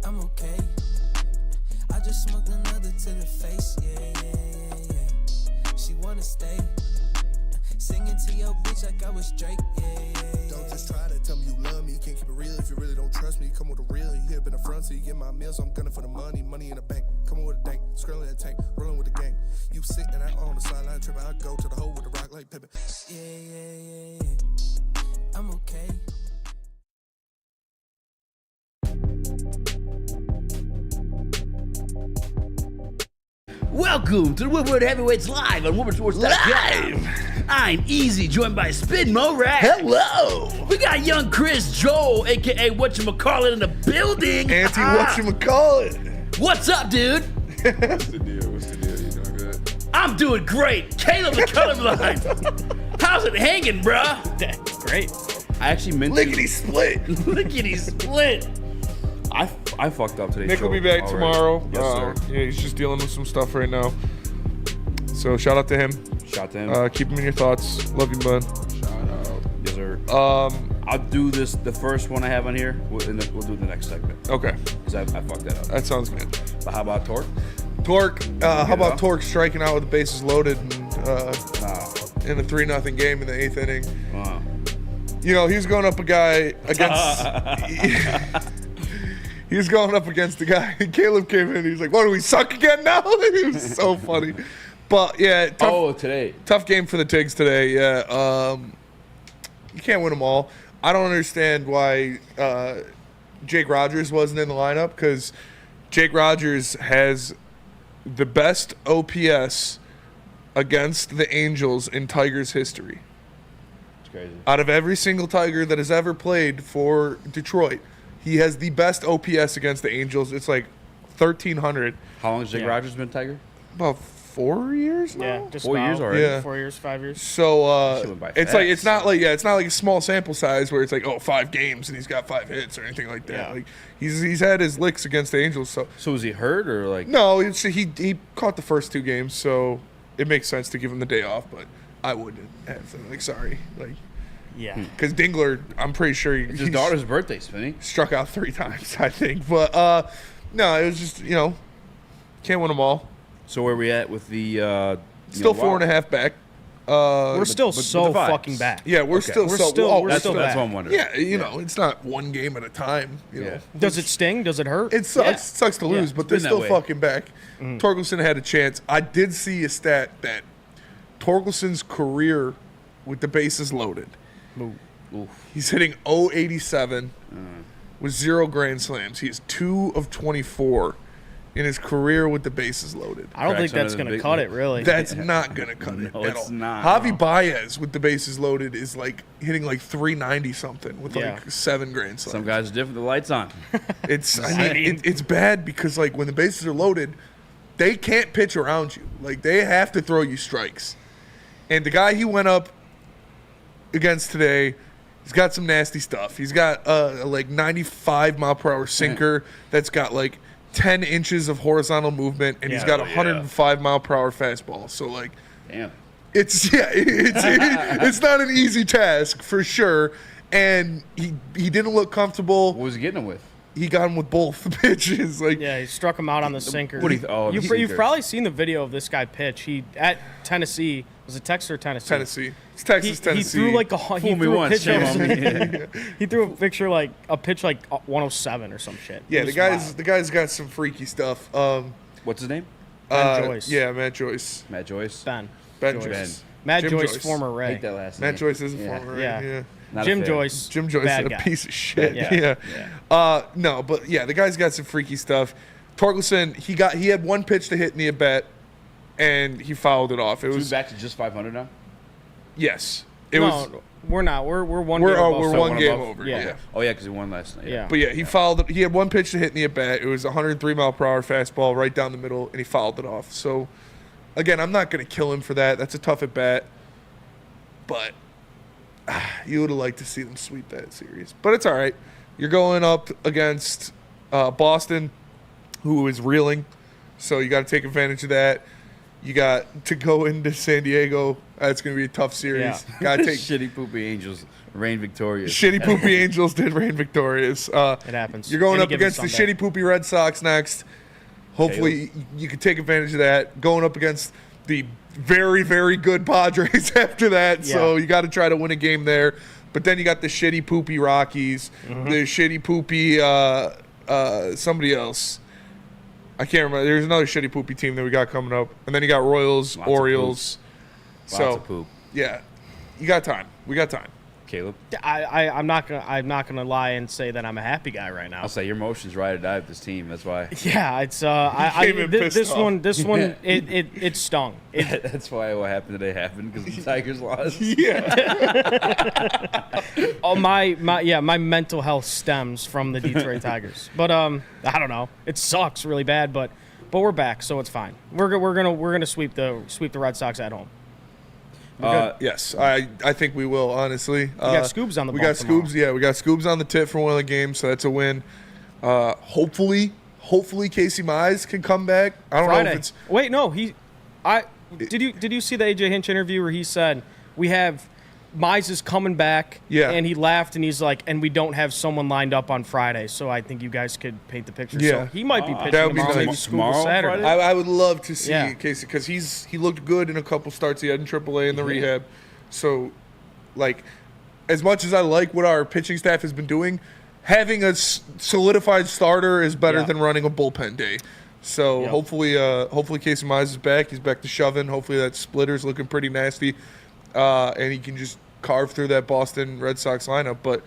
I'm okay. I just smoked another to the face, yeah. She wanna stay. Singing to your bitch like I was Drake, yeah. Don't just try to tell me you love me. You can't keep it real if you really don't trust me. Come with the real, you hit up in the front, so you get my meals. I'm gunning for the money in the bank. Coming with a dank, scrolling in the tank, rolling with the gang. You sitting out on the sideline tripping, I go to the hole with the rock like Pippin. Yeah. I'm okay. Welcome to the Woodward Heavyweights Live on WoodwardSports.com. I'm Eazy, joined by Spin Mo Rax. Hello. We got young Chris Joel, a.k.a. Whatchamacallit, in the building. Whatchamacallit. What's up, dude? What's the deal? You doing good? I'm doing great. Caleb the Colorblind. How's it hanging, bruh? Great. I actually meant Lickety split. Lickety split. I fucked up today. Nick will be back tomorrow. Yes, sir. Yeah, he's just dealing with some stuff right now. So shout out to him. Shout to him. Keep him in your thoughts. Love you, bud. Shout out. Yes, sir. I'll do this, the first one I have on here, and then we'll do the next segment. Okay. Because I fucked that up. That sounds good. But how about Torque? Torque. How about up? Torque striking out with the bases loaded and, in a 3-0 game in the 8th inning? Wow. You know, he's going up a guy against. He's going up against the guy. Caleb came in. He's like, "What do we suck again now?" It was so funny. But yeah, tough game for the Tigs today. Yeah, you can't win them all. I don't understand why Jake Rogers wasn't in the lineup, because Jake Rogers has the best OPS against the Angels in Tigers history. It's crazy. Out of every single Tiger that has ever played for Detroit, he has the best OPS against the Angels. It's like 1,300. How long has Jake Rogers been Tiger? About 4 years now? Yeah, just 4 years already. Yeah. 4 years, 5 years. So Shit went by it's fast. like it's not like a small sample size where it's like 5 games and he's got 5 hits or anything like that. Yeah. Like he's had his licks against the Angels. So was he hurt or like? no, he caught the first 2 games, so it makes sense to give him the day off. But I wouldn't have. Like, sorry, like. Yeah. Because Dingler, I'm pretty sure It's his daughter's birthday, Spinny. struck out 3 times, I think. But no, it was just, can't win them all. So where we at with the? Still 4.5 back. We're still but so the vibes. fucking back. Yeah, we're Okay. still We're so. still- oh, we're That's still what back. I'm wondering. yeah, it's not one game at a time. You know, Does it sting? Does it hurt? it sucks. Yeah. It sucks to lose, but they're been that still way. fucking back. Torkelson had a chance. I did see a stat that Torkelson's career with the bases loaded. Oof. He's hitting .087 with 0 grand slams. He is 2 of 24 in his career with the bases loaded. I don't think Cracks under that's the going to big cut one. it, really. That's not gonna cut it No, at it's all. not. Javi Baez with the bases loaded is like hitting like 390 something with Yeah. like 7 grand slams. Some guys are different. The lights on. It's bad because like when the bases are loaded, they can't pitch around you. Like they have to throw you strikes. And the guy he went up against today, he's got some nasty stuff. He's got a like 95 mile per hour sinker that's got like 10 inches of horizontal movement, and he's got a 105 mile per hour fastball. So like, Damn. it's not an easy task for sure. And he didn't look comfortable. What was he getting him with? He got him with both pitches. Like Yeah, he struck him out on the sinker. What do you the You've sinker. probably seen the video of this guy pitch. He at Tennessee. Was it Texas or Tennessee? Tennessee. It's Texas, He Tennessee. threw like Fool me once, shame on me. He threw a pitch like 107 or some shit. Yeah, It the was wild. guy's got some freaky stuff. What's his name? Ben Joyce. Yeah, Matt Joyce. Matt Joyce. Ben. Ben Joyce. Joyce. Matt Jim Joyce, Joyce. former I hate Ray. that last Matt name. Joyce is a Yeah. former. Yeah. Yeah. Not a Jim fan. Joyce. Jim Joyce bad is a guy. piece of shit. Yeah. Yeah. No, but yeah, the guy's got some freaky stuff. Torkelson, he had 1 pitch to hit in the at bat, and he fouled it off. It So was we back to just 500 now. yes. It was. We're not. We're one. We're game above we're so one game above. over. Yeah. Yeah. Oh yeah, because he won last night. Yeah. But yeah, he fouled it. He had 1 pitch to hit in the at bat. It was 103 mile per hour fastball right down the middle, and he fouled it off. So, again, I'm not going to kill him for that. That's a tough at bat. But you would have liked to see them sweep that series. But it's all right. You're going up against Boston, who is reeling. So you got to take advantage of that. You got to go into San Diego That's going to be a tough series. Yeah. Got to take Shitty Poopy Angels reign victorious. Shitty Poopy Angels did reign victorious. It happens. You're going Any up given against the Sunday. Shitty Poopy Red Sox next. Hopefully, you can take advantage of that. Going up against the very, very good Padres after that. Yeah. So you got to try to win a game there. But then you got the Shitty Poopy Rockies, the Shitty Poopy somebody else. I can't remember. There's another Shitty Poopy team that we got coming up. And then you got Royals, Lots of Orioles. Lots of poop. Yeah, you got time. We got time. Caleb? I'm not gonna lie and say that I'm a happy guy right now. I'll say your emotions ride or die with this team. That's why. Yeah, it's came in pissed this off. one it stung. That's why what happened today happened because the Tigers lost. Yeah. Oh my mental health stems from the Detroit Tigers. But I don't know. It sucks really bad, but we're back, so it's fine. We're gonna sweep the Red Sox at home. Yes, I think we will, honestly. We got Scoobs on the We bump got Scoobs, tomorrow. yeah. We got Scoobs on the tip for one of the games, so that's a win. Hopefully Casey Mize can come back. I don't know if it's... Wait, no. Did you see the AJ Hinch interview where he said, we have... Mize is coming back, Yeah. and he laughed, and he's like, and we don't have someone lined up on Friday, so I think you guys could paint the picture. Yeah. So he might be pitching that would be tomorrow, maybe nice. Scoop Tomorrow, Saturday. Friday? I would love to see Yeah. Casey because he looked good in a couple starts he had in AAA in the rehab. So, like, as much as I like what our pitching staff has been doing, having a solidified starter is better Yeah. than running a bullpen day. So Yep. hopefully Casey Mize is back. He's back to shoving. Hopefully that splitter's looking pretty nasty, and he can just carve through that Boston Red Sox lineup. But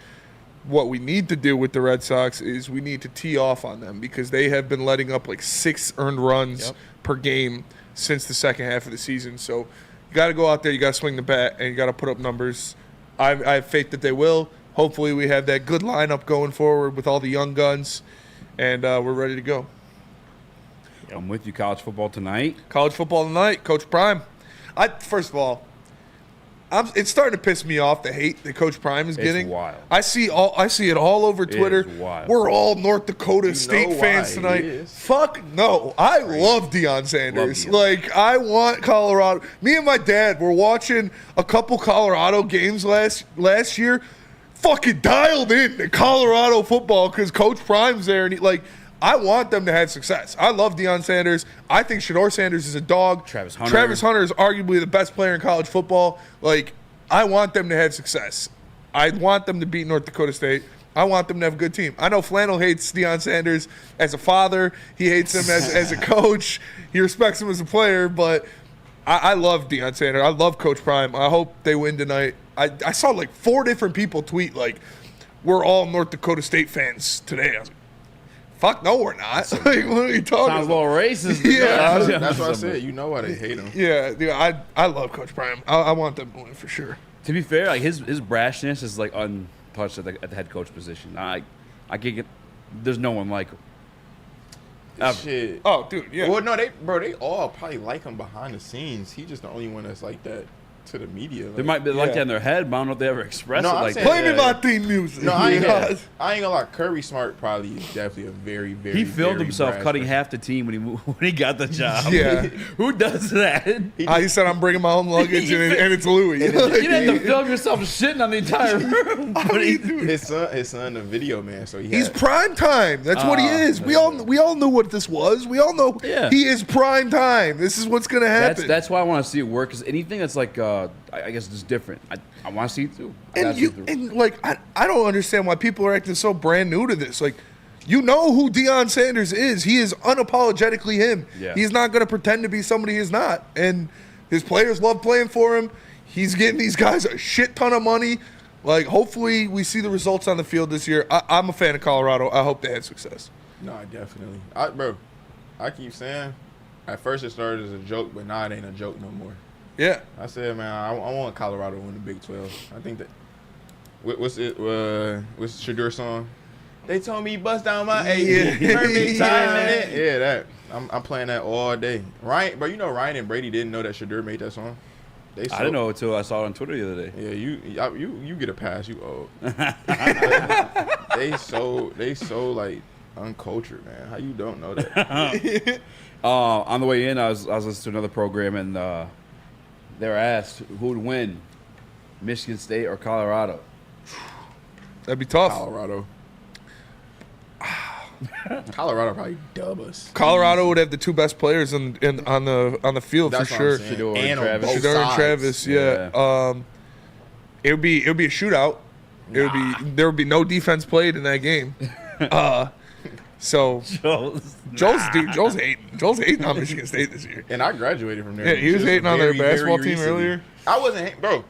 what we need to do with the Red Sox is we need to tee off on them because they have been letting up like 6 earned runs per game since the second half of the season. So you got to go out there, you got to swing the bat, and you got to put up numbers. I have faith that they will. Hopefully we have that good lineup going forward with all the young guns, and we're ready to go. I'm with you. College football tonight. College football tonight, Coach Prime. First of all, it's starting to piss me off the hate that Coach Prime is getting. wild. I see it all over Twitter. wild. We're all North Dakota State know fans why tonight. he is. Fuck no. I love Deion Sanders. Deion. Like, I want Colorado. Me and my dad were watching a couple Colorado games last year. Fucking dialed in to Colorado football because Coach Prime's there, and I want them to have success. I love Deion Sanders. I think Shador Sanders is a dog. Travis Hunter. Travis Hunter is arguably the best player in college football. Like, I want them to have success. I want them to beat North Dakota State. I want them to have a good team. I know Flannel hates Deion Sanders as a father. He hates him as a coach. He respects him as a player, but I love Deion Sanders. I love Coach Prime. I hope they win tonight. I saw like 4 different people tweet like, we're all North Dakota State fans today. I was like, fuck no, we're not. Like, what are you talking Sounds a about? little racist. Yeah. That's what I said. You know why they hate him. Yeah, dude, I love Coach Prime. I want them to win for sure. To be fair, like his brashness is like untouched at the head coach position. I can't get. There's no one like him. Shit. Oh, dude, yeah. Well, no, they all probably like him behind the scenes. He just the only one that's like that to the media. They might be like that in their head, but I don't know if they ever express No, it I'm like saying- that. Play me my theme music. No, I ain't Yeah. gonna lie. Kirby Smart probably is definitely a very, very. He filmed very himself brash cutting person. half the team when he got the job. Yeah. Who does that? He said, I'm bringing my own luggage, and it's Louis. You didn't have to film yourself shitting on the entire room. His son, the video man. So He's prime time. That's what he is. We all knew what this was. We all know he is prime time. This is what's going to happen. That's why I want to see it work. Because anything that's like, I guess, just different. I want to see it through. I don't understand why people are acting so brand new to this. Like, you know who Deion Sanders is. He is unapologetically him. Yeah. He's not going to pretend to be somebody he's not. And his players love playing for him. He's getting these guys a shit ton of money. Like, hopefully we see the results on the field this year. I'm a fan of Colorado. I hope they have success. No, definitely. I keep saying, at first it started as a joke, but now it ain't a joke no more. Yeah. I said, man, I want Colorado to win the Big 12. I think that. What's Shadur's song? They told me bust down my A. Perfect timing. Yeah, that. I'm playing that all day. Ryan, bro, you know Ryan and Brady didn't know that Shadur made that song. I didn't know it until I saw it on Twitter the other day. Yeah, you get a pass. You old. they so like uncultured, man. How you don't know that? On the way in, I was listening to another program, and they're asked who would win, Michigan State or Colorado. That'd be tough. Colorado. Colorado probably dub us. Colorado would have the two best players on the field That's for what sure. I'm saying. Shedeur and And on Travis. both Shedeur and sides. Travis, yeah. It would be a shootout. There would be no defense played in that game. So Joel's hating on Michigan State this year. And I graduated from there. Yeah, he was Just hating on their very, very basketball team recently. earlier. I wasn't hating, bro.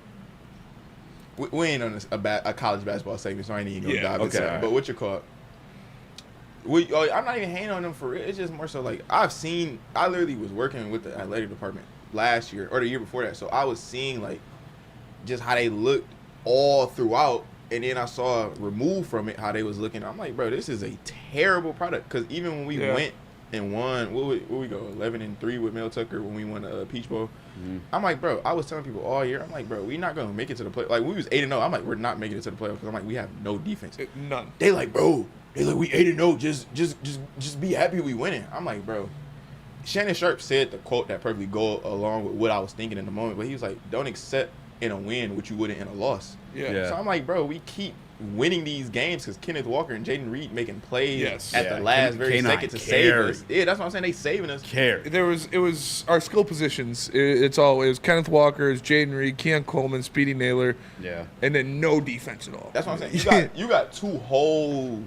We ain't on a college basketball segment, so I ain't even gonna dive into okay, it. all right. But what you call it? I'm not even hating on them for real. It's just more so like I literally was working with the athletic department last year or the year before that, so I was seeing like just how they looked all throughout, and then I saw removed from it how they was looking. I'm like, bro, this is a terrible product. Because even when we went and won, what we go 11-3 with Mel Tucker when we won the Peach Bowl. Mm-hmm. I'm like, bro, I was telling people all year, I'm like, bro, we not gonna make it to the play. Like we was 8-0. I'm like, we're not making it to the playoffs because I'm like, we have no defense. None. They like, bro, they like, we 8-0. Just be happy we winning. I'm like, bro. Shannon Sharp said the quote that perfectly go along with what I was thinking in the moment, but he was like, don't accept in a win what you wouldn't in a loss. Yeah. So I'm like, bro, we keep winning these games because Kenneth Walker and Jaden Reed making plays at Yeah, the last very K9 second to save carry. us. Yeah, that's what I'm saying. They saving us. It was our skill positions. It was Kenneth Walker, it's Jaden Reed, Keon Coleman, Speedy Naylor. Yeah. And then no defense at all. That's what I'm saying. You got two whole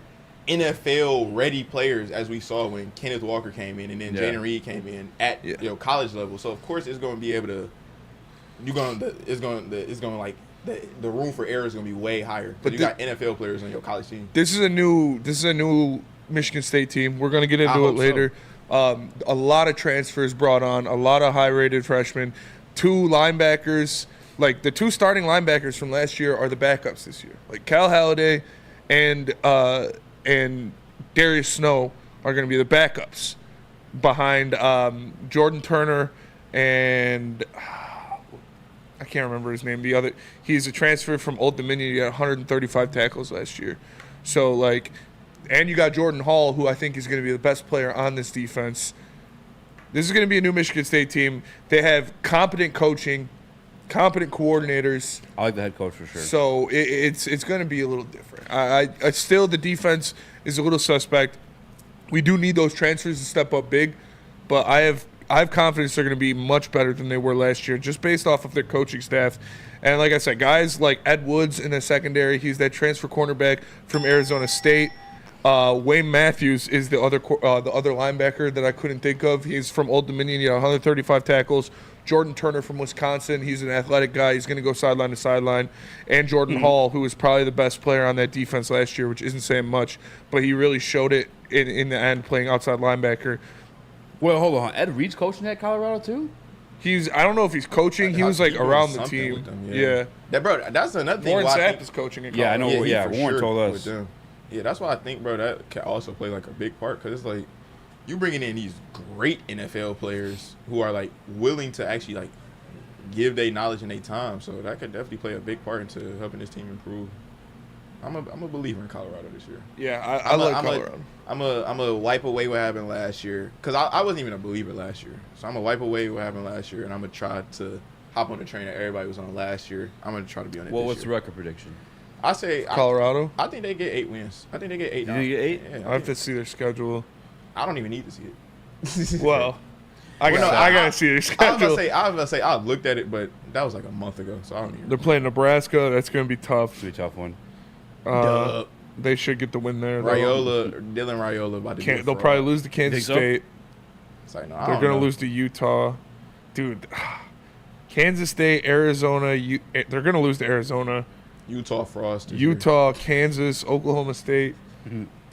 NFL ready players as we saw when Kenneth Walker came in and then Jaden Reed came in at college level. So of course it's going to be able to. It's going like the room for error is going to be way higher. But you got NFL players on your college team. This is a new Michigan State team. We're going to get into it later. So. A lot of transfers brought on, a lot of high-rated freshmen, 2 linebackers. Like the 2 starting linebackers from last year are the backups this year. Like Cal Halliday and Darius Snow are going to be the backups behind Jordan Turner and I can't remember his name. He's a transfer from Old Dominion. He had 135 tackles last year. So like, and you got Jordan Hall, who I think is going to be the best player on this defense. This is going to be a new Michigan State team. They have competent coaching, competent coordinators. I like the head coach for sure. So it's going to be a little different. I still, the defense is a little suspect. We do need those transfers to step up big, but I have confidence they're going to be much better than they were last year, just based off of their coaching staff. And like I said, guys like Ed Woods in the secondary, he's that transfer cornerback from Arizona State. Wayne Matthews is the other linebacker that I couldn't think of. He's from Old Dominion. He had 135 tackles. Jordan Turner from Wisconsin. He's an athletic guy. He's going to go sideline to sideline. And Jordan Hall, who was probably the best player on that defense last year, which isn't saying much, but he really showed it in the end playing outside linebacker. Well, hold on. Ed Reed's coaching at Colorado too? I don't know if he's coaching. He was like around the team. Them, yeah. That's another thing. Warren Sapp is coaching at Colorado. Yeah, I know. Yeah, he for Warren sure told us. with them. Yeah, that's why I think, bro, that can also play like a big part because it's like you bringing in these great NFL players who are like willing to actually like give their knowledge and their time. So that could definitely play a big part into helping this team improve. I'm a believer in Colorado this year. Yeah, I like Colorado. I'm a wipe away what happened last year because I wasn't even a believer last year. So I'm gonna wipe away what happened last year, and I'm gonna try to hop on the train that everybody was on last year. I'm gonna try to be on it. Well, this what's year. the record prediction? I say Colorado. I think they get 8 wins. I think they get 8. You think they get 8? Yeah, I have to see their schedule. I don't even need to see it. Well, I gotta see their schedule. I was gonna say I looked at it, but that was like a month ago, so I don't even. They're playing Nebraska. That's gonna be tough. It's gonna be a tough one. They should get the win there. Dylan Raiola about to they'll probably lose to Kansas State. It's like, no, They're gonna lose to Utah, dude. Kansas State, Arizona. They're gonna lose to Arizona. Utah Frost. Utah, Kansas, Oklahoma State.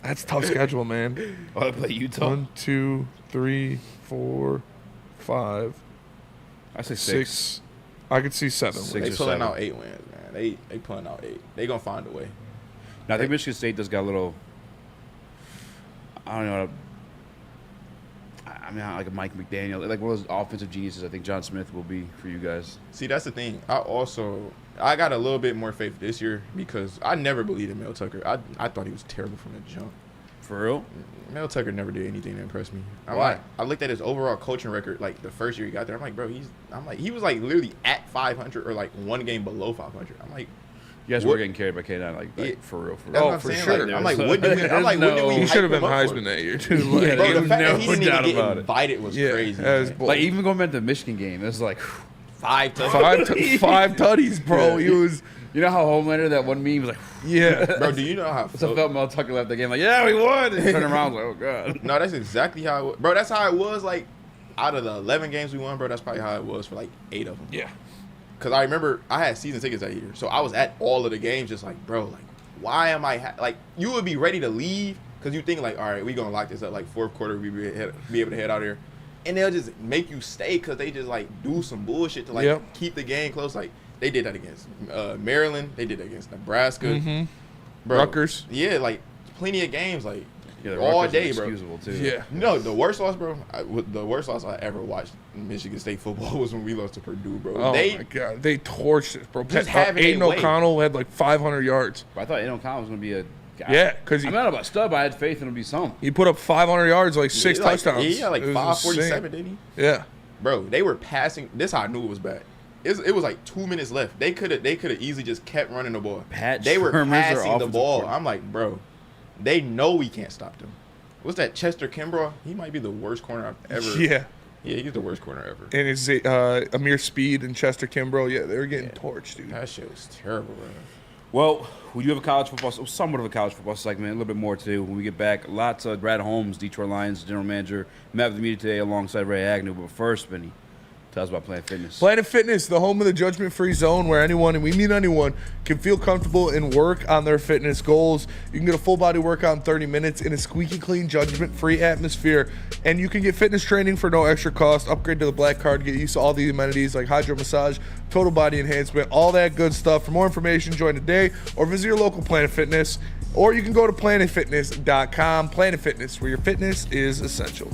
That's a tough schedule, man. Oh, they play Utah. 1, 2, 3, 4, 5. I say 6. I could see 7. Six They or pulling 7. out 8 wins, man. They pulling out 8. They gonna find a way. Now, I think Michigan State does got a little. I don't know. I mean, like a Mike McDaniel, like one of those offensive geniuses. I think John Smith will be for you guys. See, that's the thing. I got a little bit more faith this year because I never believed in Mel Tucker. I thought he was terrible from the jump. For real? Mel Tucker never did anything to impress me. Why? I looked at his overall coaching record, like the first year he got there. I'm like, bro, he was like literally at 500 or like one game below 500. I'm like, you guys were getting carried by K9, like for real. That's what I'm for saying. sure. Like, I'm like, what did we? He should have been hype him up Heisman for? that year too. Like, Yeah, Bro, the fact that no he didn't doubt even about get it. invited was crazy. that was man. bull. Like even going back to the Michigan game, it was like 5 touchdowns. five tutties, bro. He was. you know how Homelander that one meme was like Yeah. Bro, do you know how? so felt Mel Tucker left the game like yeah we won and turned around like oh god. No, that's exactly how it was. Bro, that's how it was. Like, out of the 11 games we won, bro, that's probably how it was for like 8 of them. Yeah. Because I remember I had season tickets that year. So I was at all of the games just like, bro, like, why am I... like, you would be ready to leave because you think, like, all right, we going to lock this up. Like, fourth quarter, we be able to head out here. And they'll just make you stay because they just, like, do some bullshit to, like, keep the game close. Like, they did that against Maryland. They did that against Nebraska. Mm-hmm. Bro, Rutgers. Yeah, like, plenty of games, like, Yeah, all Rutgers day, is bro. excusable too. Yeah. No, the worst loss, bro. The worst loss I ever watched in Michigan State football was when we lost to Purdue, bro. Oh my god, they torched it, bro. Just having Aiden their way. O'Connell had like 500 yards. But I thought Aiden O'Connell was gonna be a guy. Yeah, because I'm not about stud, but I had faith in him to be some. he put up 500 yards, like 6 touchdowns. Yeah, like It was 547, insane. didn't Yeah. he? Bro, they were passing. This how I knew it was bad. It was like 2 minutes left. They could have easily just kept running the ball. They were their passing the offensive ball. coordinator. I'm like, bro, they know we can't stop them. What's that, Chester Kimbrough? He might be the worst corner I've ever. Yeah. Yeah, he's the worst corner ever. And it's Amir Speed and Chester Kimbrough. Yeah, they were getting torched, dude. That shit was terrible, bro. Well, we do have a college football, somewhat of a college football segment, a little bit more to do when we get back. Lots of Brad Holmes, Detroit Lions general manager, met with the media today alongside Ray Agnew. But first, Benny, tell us about Planet Fitness. Planet Fitness, the home of the judgment-free zone where anyone, and we mean anyone, can feel comfortable and work on their fitness goals. You can get a full-body workout in 30 minutes in a squeaky clean, judgment-free atmosphere. And you can get fitness training for no extra cost. Upgrade to the Black Card, get used to all the amenities like hydro massage, total body enhancement, all that good stuff. For more information, join today or visit your local Planet Fitness. Or you can go to planetfitness.com. Planet Fitness, where your fitness is essential.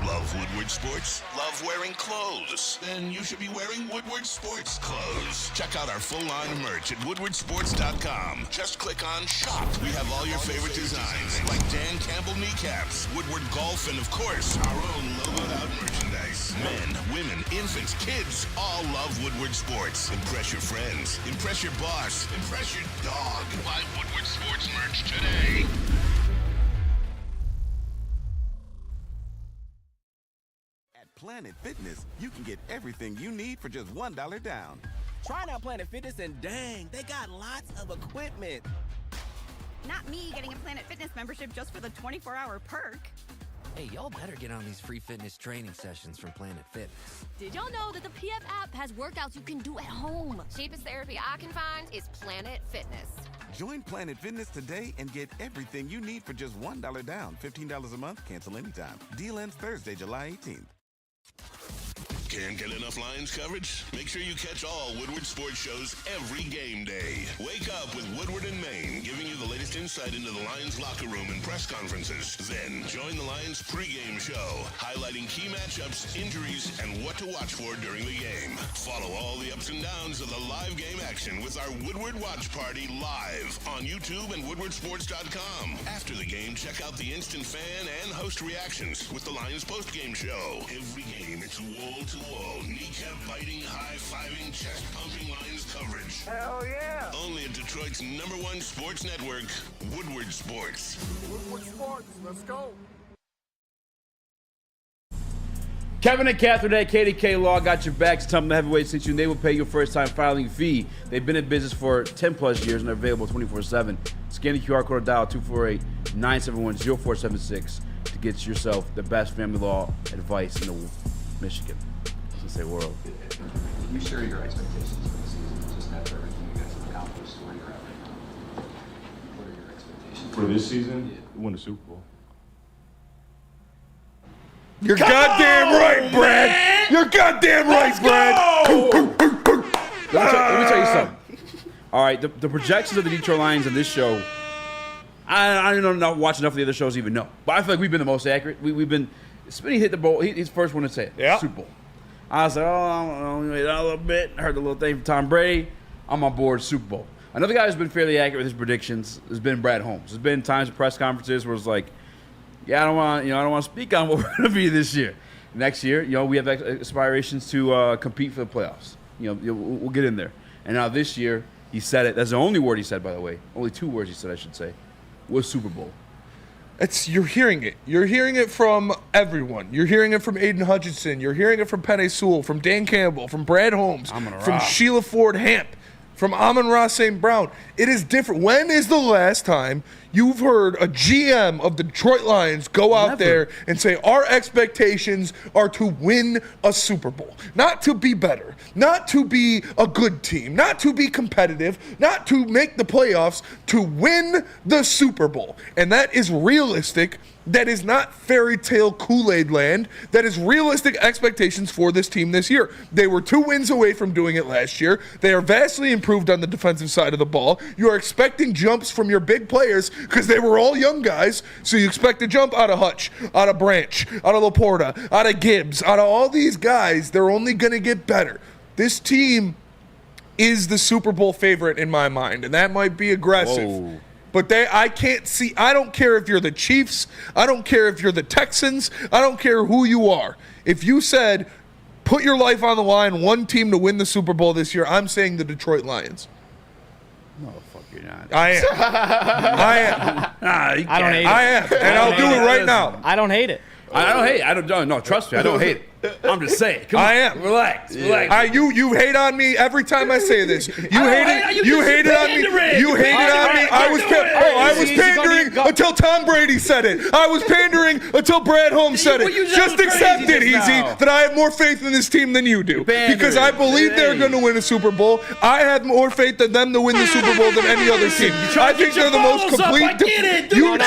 Love Woodward Sports? Love wearing clothes? Then you should be wearing Woodward Sports clothes. Check out our full line of merch at woodwardsports.com. Just click on shop. We have all your favorite designs, like Dan Campbell kneecaps, Woodward golf, and of course, our own logoed out merchandise. Men, women, infants, kids, all love Woodward Sports. Impress your friends. Impress your boss. Impress your dog. Buy Woodward Sports merch today. Planet Fitness, you can get everything you need for just $1 down. Try out Planet Fitness and dang, they got lots of equipment. Not me getting a Planet Fitness membership just for the 24-hour perk. Hey, y'all better get on these free fitness training sessions from Planet Fitness. Did y'all know that the PF app has workouts you can do at home? Cheapest therapy I can find is Planet Fitness. Join Planet Fitness today and get everything you need for just $1 down. $15 a month, cancel anytime. Deal ends Thursday, July 18th. Can't get enough Lions coverage? Make sure you catch all Woodward sports shows every game day. Wake up with Woodward and Maine, giving you the latest insight into the Lions locker room and press conferences. Then join the Lions pregame show, highlighting key matchups, injuries, and what to watch for during the game. Follow all the ups and downs of the live game action with our Woodward Watch Party live on YouTube and woodwardsports.com. After the game, check out the instant fan and host reactions with the Lions postgame show. Every game, it's wall-to-wall, kneecap-biting, high-fiving, chest-pumping Lions coverage. Hell yeah! Only at Detroit's #1 sports network, Woodward Sports. Woodward Sports, let's go. Kevin and Catherine at KDK Law got your back to tell them the heavyweight situation. They will pay your first-time filing fee. They've been in business for 10-plus years and are available 24/7. Scan the QR code or dial 248-971-0476 to get yourself the best family law advice in the Michigan. I was going to say world. Can you share your expectations for the season, just after everything you guys have accomplished, where you're at right now? What are your expectations? For this season, win the Super Bowl. You're goddamn right, Brad. You're goddamn right, Brad. Let me tell you something. All right, the projections of the Detroit Lions in this show, I don't know, watch enough of the other shows to even know. But I feel like we've been the most accurate. We've been, Spinny hit the ball. He's the first one to say it. Yeah. Super Bowl. I was like, oh, I don't know, wait a little bit. I heard the little thing from Tom Brady. I'm on board Super Bowl. Another guy who's been fairly accurate with his predictions has been Brad Holmes. There's been times in press conferences where it's like, yeah, I don't want to speak on what we're going to be this year. Next year, we have aspirations to compete for the playoffs. We'll get in there. And now this year, he said it. That's the only word he said, by the way. Only 2 words he said, I should say, was Super Bowl. You're hearing it. You're hearing it from everyone. You're hearing it from Aiden Hutchinson. You're hearing it from Penny Sewell, from Dan Campbell, from Brad Holmes, from Sheila Ford Hamp, from Amon-Ra St. Brown. It is different. When is the last time you've heard a GM of the Detroit Lions go out there and say, our expectations are to win a Super Bowl, not to be better, not to be a good team, not to be competitive, not to make the playoffs, to win the Super Bowl. And that is realistic. That is not fairy tale Kool-Aid land. That is realistic expectations for this team this year. They were 2 wins away from doing it last year. They are vastly improved on the defensive side of the ball. You are expecting jumps from your big players because they were all young guys. So you expect a jump out of Hutch, out of Branch, out of Laporta, out of Gibbs, out of all these guys. They're only going to get better. This team is the Super Bowl favorite in my mind, and that might be aggressive. Whoa. But I can't see. I don't care if you're the Chiefs. I don't care if you're the Texans. I don't care who you are. If you said, put your life on the line, one team to win the Super Bowl this year, I'm saying the Detroit Lions. No, fuck, you're not. I am. I am. Nah, you can't. I don't hate it. I am. And I'll do it right now. I don't hate it. I don't hate it. No, trust me. I don't hate it. I'm just saying. Come on. I am. Relax. You hate on me every time I say this. You hated on me. You hated on me. I was pandering until Tom Brady said it. I was pandering until Brad Holmes said it. Just accept it, Eazy, that I have more faith in this team than you do. Because I believe they're going to win a Super Bowl. I have more faith in them to win the Super Bowl than any other team. I think they're the most complete. You're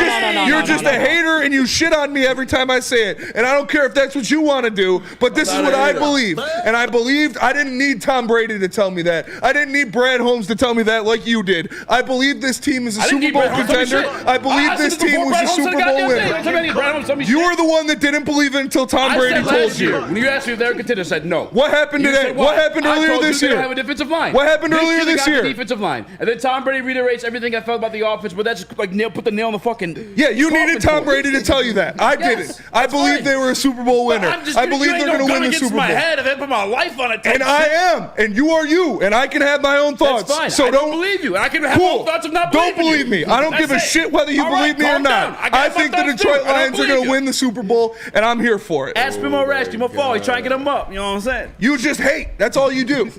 just a hater and you shit on me every time I say it. And I don't care if that's what you want to do, but this is what I believe. And I believed. I didn't need Tom Brady to tell me that. I didn't need Brad Holmes to tell me that like you did. I believe this team is a Super Bowl contender. I believe this team was a Super Bowl winner. You were the one that didn't believe it until Tom Brady told you. When you asked me if they were contenders, I said no. What happened today? What happened earlier this year? They have a defensive line. What happened earlier this year? Defensive line. And then Tom Brady reiterates everything I felt about the offense, but that's just like put the nail in the fucking. Yeah, you needed Tom Brady to tell you that. I didn't. I believe they were a Super Bowl winner. I believe they're going to win the Super Bowl. My head if I put my life on it. And I am, and you are you, and I can have my own thoughts. That's fine. So I don't believe you, and I can have my own thoughts of not believing Don't believe me. I don't give a shit whether you believe me or not. I think the Detroit Lions are going to win the Super Bowl, and I'm here for it. Ask Bimo Rash, Bimo Fall. He's trying to get him up. You know what I'm saying? You just hate. That's all you do.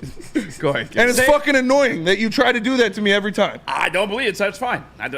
Go ahead. And it's fucking annoying that you try to do that to me every time. I don't believe it, so it's fine. But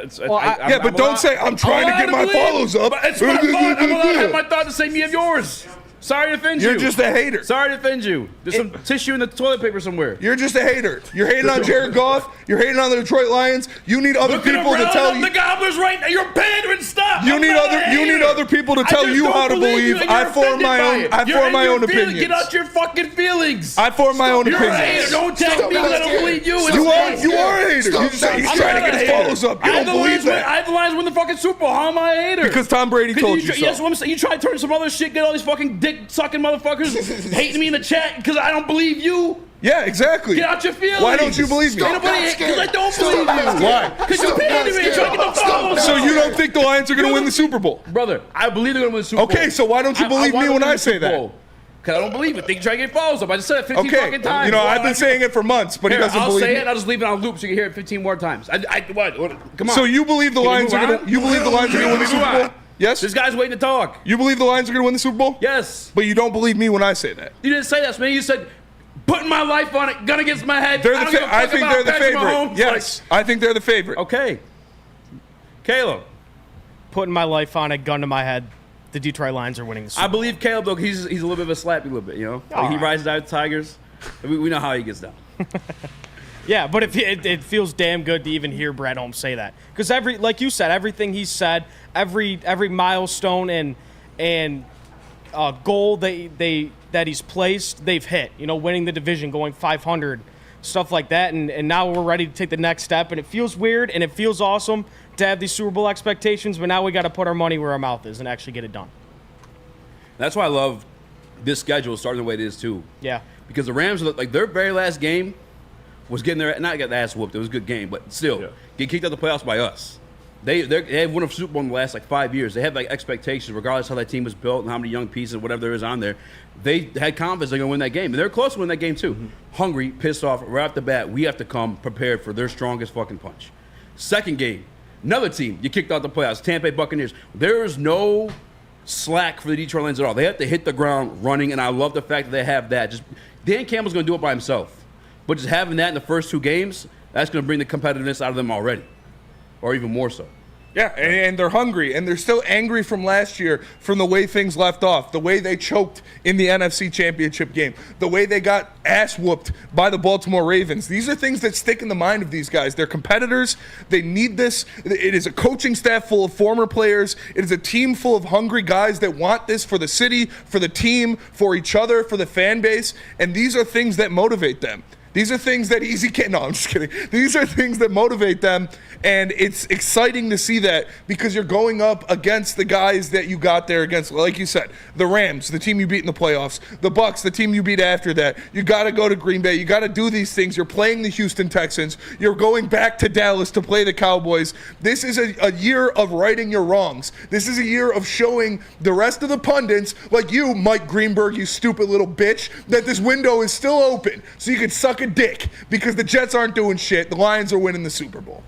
don't say I'm trying to get my follows up. It's my thought. I'm allowed to have my thought the same you have yours. Sorry to offend you. You're just a hater. Sorry to offend you. There's some tissue in the toilet paper somewhere. You're just a hater. You're hating on Jared Goff. You're hating on the Detroit Lions. You need other people to tell you. The Gobblers right now. You're pandering. Stop. You need other people to tell you how to believe. I form my own opinions. Get out your fucking feelings. I form my own opinions. You're a hater. Don't tell me that I don't believe you. You are a hater. He's trying to get his follows up. You don't believe that. I have the Lions win the fucking Super Bowl. How am I a hater? Because Tom Brady told you so. Yes, what I'm saying. You try to turn some other shit. Get all these fucking dick sucking motherfuckers hating me in the chat because I don't believe you. Yeah, exactly. Get out your feelings. Why don't you believe me? Because I don't believe you. Why? Because you're pandering. You're trying to get the followers. So you don't think the Lions are going to win the Super Bowl? Brother, I believe they're going to win the Super Bowl. Okay, so why don't you believe me when I say that? Because I don't believe it. They try to get follows up. I just said it 15 fucking times. You know, I've been saying it for months, but he doesn't believe me. I'll say it. I'll just leave it on loop so you can hear it 15 more times. What? Come on. So you believe the Lions are going to? You believe the Lions are going to win the Super Bowl? Yes. This guy's waiting to talk. You believe the Lions are going to win the Super Bowl? Yes. But you don't believe me when I say that. You didn't say that, man. You said putting my life on it, gun against my head. I think they're the favorite. Yes, I think they're the favorite. Okay. Caleb. Putting my life on it, gun to my head. The Detroit Lions are winning the Super Bowl. I believe Caleb, though, he's a little bit of a slappy little bit, you know? Like he rises out of Tigers. We know how he gets down. Yeah, but it feels damn good to even hear Brad Holmes say that. Because like you said, everything he said, every milestone and goal that he's placed, they've hit. You know, winning the division, going 500, stuff like that. And now we're ready to take the next step. And it feels weird and it feels awesome to have these Super Bowl expectations, but now we got to put our money where our mouth is and actually get it done. That's why I love this schedule starting the way it is, too. Yeah. Because the Rams, like their very last game was getting not get the ass whooped. It was a good game, but still get kicked out of the playoffs by us. They have won a Super Bowl in the last 5 years. They have expectations, regardless of how that team was built and how many young pieces, whatever there is on there. They had confidence they're going to win that game, and they're close to win that game too. Hungry, pissed off right off the bat. We have to come prepared for their strongest fucking punch. Second game, another team you kicked out the playoffs, Tampa Bay Buccaneers. There is no slack for the Detroit Lions at all. They have to hit the ground running, and I love the fact that they have that. Just Dan Campbell's going to do it by himself, but just having that in the first 2 games, that's going to bring the competitiveness out of them already, or even more so. Yeah, and they're hungry, and they're still angry from last year from the way things left off, the way they choked in the NFC Championship game, the way they got ass whooped by the Baltimore Ravens. These are things that stick in the mind of these guys. They're competitors. They need this. It is a coaching staff full of former players. It is a team full of hungry guys that want this for the city, for the team, for each other, for the fan base, and these are things that motivate them. These are things that Eazy can't. No, I'm just kidding. These are things that motivate them, and it's exciting to see that because you're going up against the guys that you got there against. Like you said, the Rams, the team you beat in the playoffs, the Bucs, the team you beat after that. You got to go to Green Bay. You got to do these things. You're playing the Houston Texans. You're going back to Dallas to play the Cowboys. This is a year of righting your wrongs. This is a year of showing the rest of the pundits, like you, Mike Greenberg, you stupid little bitch, that this window is still open so you can suck a dick because the Jets aren't doing shit. The Lions are winning the Super Bowl.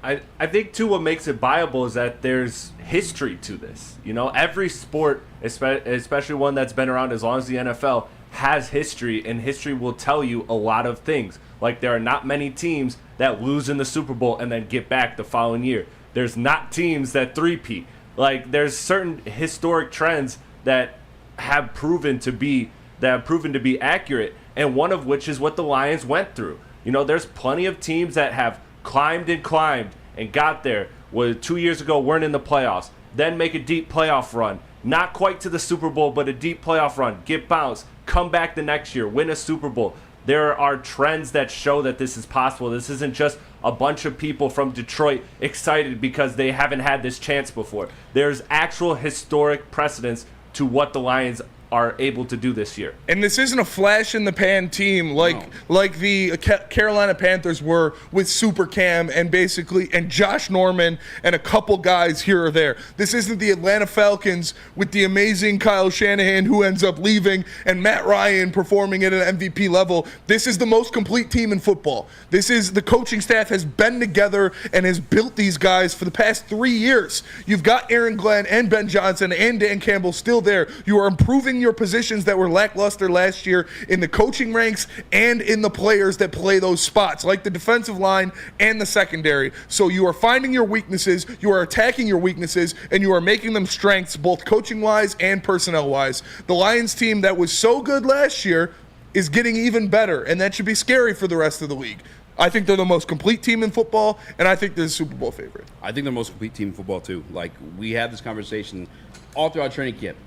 I think, too, what makes it viable is that there's history to this. You know, every sport, especially one that's been around as long as the NFL, has history, and history will tell you a lot of things. Like, there are not many teams that lose in the Super Bowl and then get back the following year. There's not teams that three-peat. Like, there's certain historic trends that have proven to be accurate, and one of which is what the Lions went through. You know, there's plenty of teams that have climbed and got there. 2 years ago, weren't in the playoffs. Then make a deep playoff run. Not quite to the Super Bowl, but a deep playoff run. Get bounced. Come back the next year. Win a Super Bowl. There are trends that show that this is possible. This isn't just a bunch of people from Detroit excited because they haven't had this chance before. There's actual historic precedence to what the Lions are able to do this year. And this isn't a flash in the pan team like the Carolina Panthers were with Super Cam and Josh Norman and a couple guys here or there. This isn't the Atlanta Falcons with the amazing Kyle Shanahan who ends up leaving and Matt Ryan performing at an MVP level. This is the most complete team in football. This is the coaching staff has been together and has built these guys for the past 3 years. You've got Aaron Glenn and Ben Johnson and Dan Campbell still there. You are improving your positions that were lackluster last year in the coaching ranks and in the players that play those spots, like the defensive line and the secondary. So you are finding your weaknesses, you are attacking your weaknesses, and you are making them strengths, both coaching-wise and personnel-wise. The Lions team that was so good last year is getting even better, and that should be scary for the rest of the league. I think they're the most complete team in football, and I think they're the Super Bowl favorite. I think they're the most complete team in football, too. Like, we had this conversation all throughout training camp.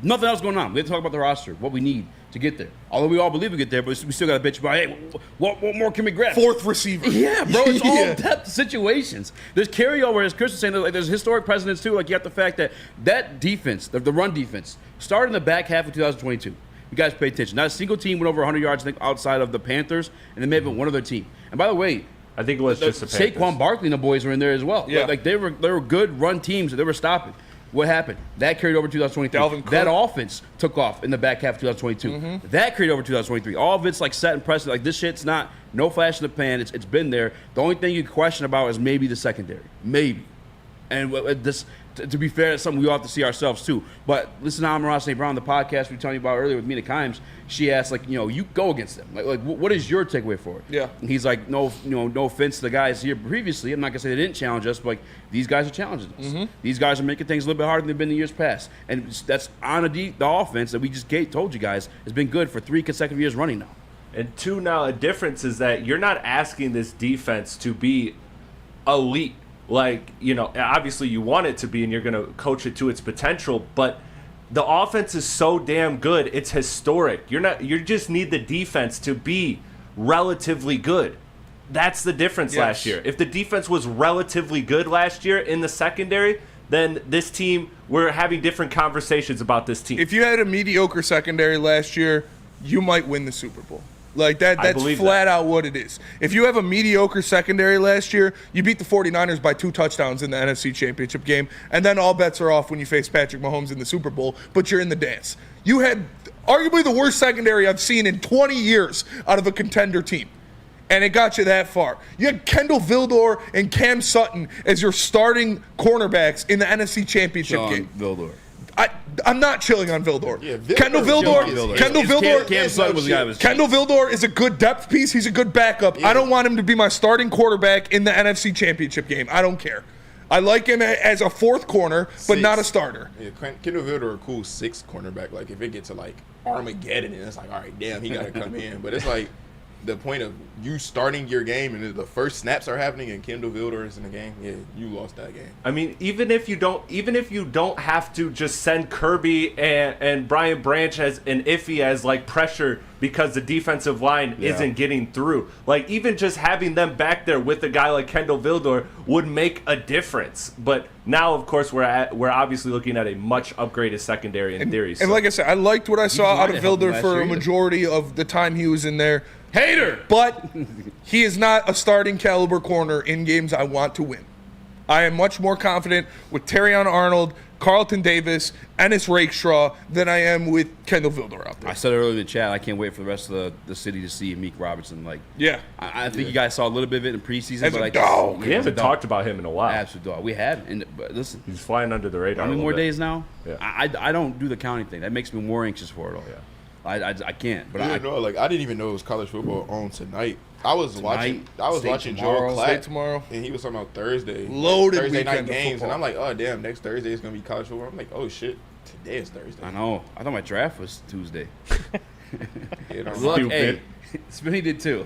Nothing else going on. We have to talk about the roster, what we need to get there. Although we all believe we get there, but we still got to bitch about, hey, what more can we grab? Fourth receiver. Yeah, bro, it's all depth situations. There's carryover, as Chris was saying, like, there's historic precedents, too. Like, you got the fact that defense, the run defense, started in the back half of 2022. You guys pay attention. Not a single team went over 100 yards, I think, outside of the Panthers, and then maybe one other team. And by the way, I think it was just the Panthers. Saquon Barkley and the boys were in there as well. Yeah. Like they were good run teams that they were stopping. What happened? That carried over 2023. That offense took off in the back half of 2022. Mm-hmm. That carried over 2023. All of it's like set and precedent. Like this shit's not no flash in the pan. It's been there. The only thing you question about is maybe the secondary. Maybe. And this, to be fair, that's something we all have to see ourselves too. But listen to Amara St. Brown, the podcast we were telling you about earlier with Mina Kimes. She asked, like, you go against them. Like, what is your takeaway for it? Yeah. And he's like, no offense to the guys here previously. I'm not gonna say they didn't challenge us, but like these guys are challenging us. Mm-hmm. These guys are making things a little bit harder than they've been in years past. And that's on the offense that we just told you guys has been good for 3 consecutive years running now. And 2, now a difference is that you're not asking this defense to be elite. Like, obviously you want it to be and you're going to coach it to its potential, but the offense is so damn good, it's historic. You just need the defense to be relatively good. That's the difference last year. If the defense was relatively good last year in the secondary, then this team, we're having different conversations about this team. If you had a mediocre secondary last year, you might win the Super Bowl. Like that's flat out what it is. If you have a mediocre secondary last year, you beat the 49ers by 2 touchdowns in the NFC Championship game, and then all bets are off when you face Patrick Mahomes in the Super Bowl, but you're in the dance. You had arguably the worst secondary I've seen in 20 years out of a contender team, and it got you that far. You had Kendall Vildor and Cam Sutton as your starting cornerbacks in the NFC Championship game. Vildor. I'm not chilling on Vildor. Yeah, Kendall Vildor. Kendall Vildor is a good depth piece. He's a good backup. Yeah. I don't want him to be my starting quarterback in the NFC Championship game. I don't care. I like him as a 4th corner, but not a starter. Yeah, Kendall Vildor a cool 6th cornerback. Like if it gets to like Armageddon, and it's like, all right, damn, he got to come in. But it's like the point of you starting your game and the first snaps are happening and Kendall Vildor is in the game, yeah, you lost that game. I mean, even if you don't have to just send Kirby and Brian Branch as an iffy as like pressure because the defensive line isn't getting through. Like even just having them back there with a guy like Kendall Vildor would make a difference. But now, of course, we're obviously looking at a much upgraded secondary in theory. And like I said, I liked what I saw out of Vildor for a majority of the time he was in there. Hater! But he is not a starting caliber corner in games I want to win. I am much more confident with Terrion Arnold, Carlton Davis, Ennis Rakestraw than I am with Kendall Vildor out there. I said earlier in the chat, I can't wait for the rest of the city to see Meek Robertson. Like, I think you guys saw a little bit of it in preseason. As a dog. We haven't talked about him in a while. Absolute dog. We have. But listen, he's flying under the radar. How many more days now? Yeah. I don't do the counting thing. That makes me more anxious for it all. Yeah. I can't. But I didn't even know it was college football on tonight. I was watching Joel Klatt tomorrow, and he was talking about Thursday night games, and I'm like, oh damn, next Thursday is gonna be college football. I'm like, oh shit, today is Thursday. I know. I thought my draft was Tuesday. Look, hey, Spinny did too.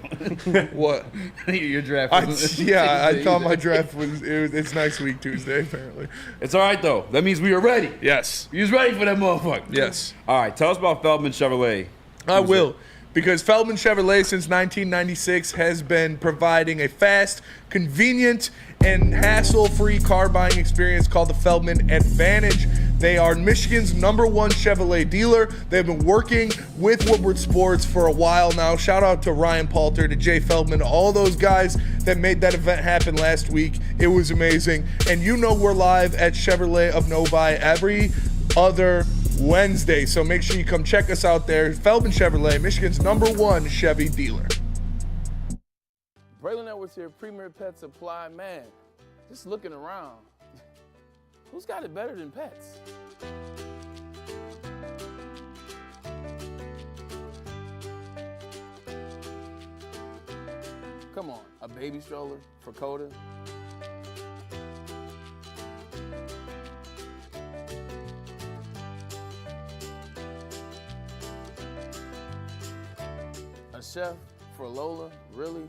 What? Your draft? I thought my draft was. It's next week Tuesday apparently. It's all right though. That means we are ready. Yes, you was ready for that motherfucker. Yes. All right. Tell us about Feldman Chevrolet. I will. Because Feldman Chevrolet since 1996 has been providing a fast, convenient, and hassle-free car buying experience called the Feldman Advantage. They are Michigan's #1 Chevrolet dealer. They've been working with Woodward Sports for a while now. Shout out to Ryan Palter, to Jay Feldman, all those guys that made that event happen last week. It was amazing. And you know we're live at Chevrolet of Novi every other Wednesday, so make sure you come check us out there. Feldman Chevrolet, Michigan's #1 Chevy dealer. Braylon Edwards here, Premier Pet Supply. Man, just looking around, who's got it better than pets? Come on, a baby stroller for Coda? A chef for Lola? Really?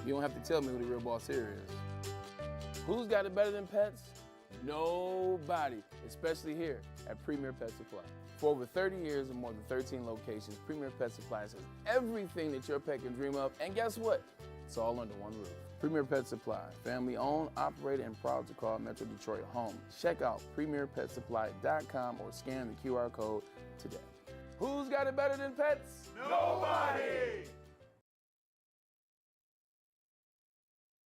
You don't have to tell me who the real boss here is. Who's got it better than pets? Nobody, especially here at Premier Pet Supply. For over 30 years and more than 13 locations, Premier Pet Supply has everything that your pet can dream of, and guess what? It's all under one roof. Premier Pet Supply, family owned, operated, and proud to call Metro Detroit home. Check out premierpetsupply.com or scan the QR code today. Who's got it better than pets? Nobody!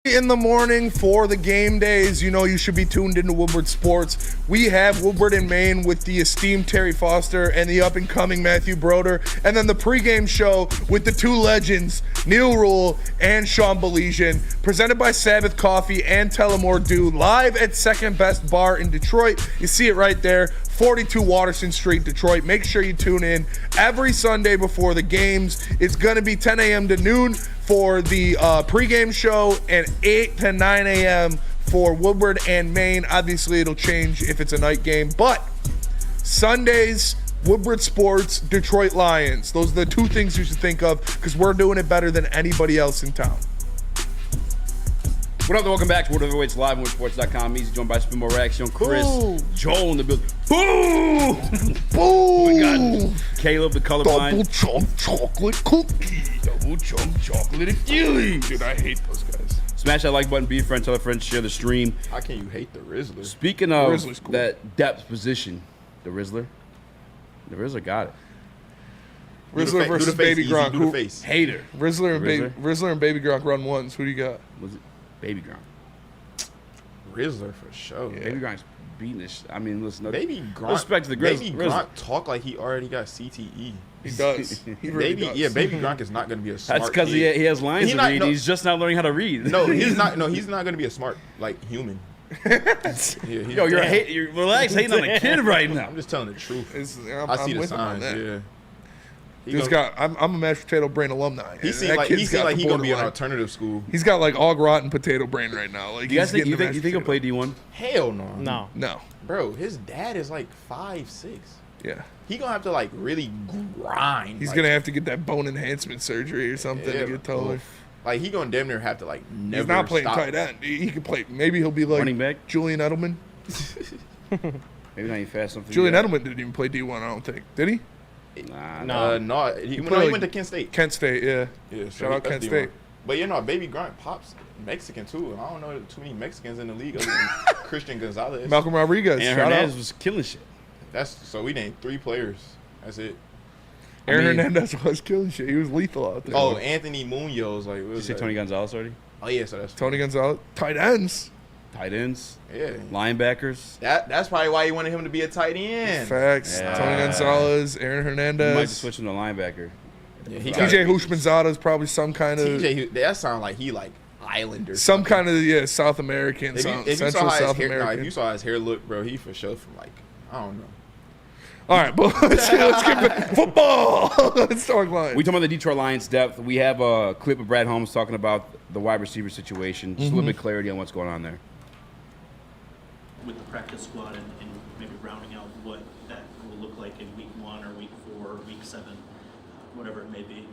In the morning for the game days, you know you should be tuned into Woodward Sports. We have Woodward and Maine with the esteemed Terry Foster and the up-and-coming Matthew Broder, and then the pregame show with the two legends, Neil Rule and Sean Belizean, presented by Sabbath Coffee and Tullamore Dew, live at Second Best Bar in Detroit. You see it right there, 42 Waterson Street, Detroit. Make sure you tune in every Sunday before the games. It's going to be 10 a.m. to noon for the pregame show and 8 to 9 a.m. for Woodward and Maine. Obviously, it'll change if it's a night game, but Sundays, Woodward Sports, Detroit Lions. Those are the two things you should think of because we're doing it better than anybody else in town. What up, welcome back to Woodward Heavyweights live on WoodSports.com. Easy, joined by Spinmo Reaction, Chris, Joel in the building. Boom! Boom! We got Caleb, the colorblind. Double chunk chocolate cookie. Double chunk chocolate feeling. Dude, I hate those guys. Smash that like button, be a friend, tell a friend, share the stream. How can you hate the Rizzler? Speaking of cool. that depth position, the Rizzler got it. Rizzler versus Baby Gronk. Do the face. Hater. Rizzler and Baby Gronk run ones. Who do you got? Was it Baby Gronk? Rizzler for sure. Yeah. Baby Gronk's beating this. I mean, listen. Baby Gronk. Respect to the Baby Gronk talk like he already got CTE. He does. He really does. Yeah, Baby Gronk is not going to be a smart. That's because he has lines to read. He's just not learning how to read. No, he's not. No, he's not going to be a smart human. Yo, you're relax hating on a kid right now. I'm just telling the truth. I see the signs. Yeah. This guy, I'm a mashed potato brain alumni. He seems like he's going to be in an alternative school. He's got like all rotten potato brain right now. Like, you guys think he'll play D1? Hell no. No. Bro, his dad is like 5'6". Yeah. He gonna have to like really grind. He's gonna have to get that bone enhancement surgery or something to get taller. Like he gonna damn near have to like never. He's not playing stop. tight end. He could play. Maybe he'll be like running back. Julian Edelman. Maybe not even fast enough. Julian Edelman didn't even play D1. I don't think. Did he? No. He went to Kent State. Kent State, yeah. Yeah. Shout out Kent State. But Baby Gronk pops Mexican too. I don't know too many Mexicans in the league other than Christian Gonzalez. Malcolm Rodriguez. And Hernandez was killing shit. So we named 3 players. That's it. Hernandez was killing shit. He was lethal out there. Oh, Anthony Munoz. Like, did you say Tony Gonzalez already? Oh yeah, so that's Tony Gonzalez. Tight ends. Yeah. Linebackers. That's probably why he wanted him to be a tight end. Facts. Yeah. Tony Gonzalez, Aaron Hernandez. You might just switch him to linebacker. Yeah, TJ Hushmanzada is probably some kind of. That sounds like he like Islander. Some kind of South American. Central South American. If you saw his hair look, bro, he for sure from like I don't know. All right, but let's get back. Football. Let's talk Lions. We talking about the Detroit Lions depth. We have a clip of Brad Holmes talking about the wide receiver situation. Just a little bit of clarity on what's going on there. With the practice squad and maybe rounding out what that will look like in week 1 or week 4 or week 7, whatever it may be.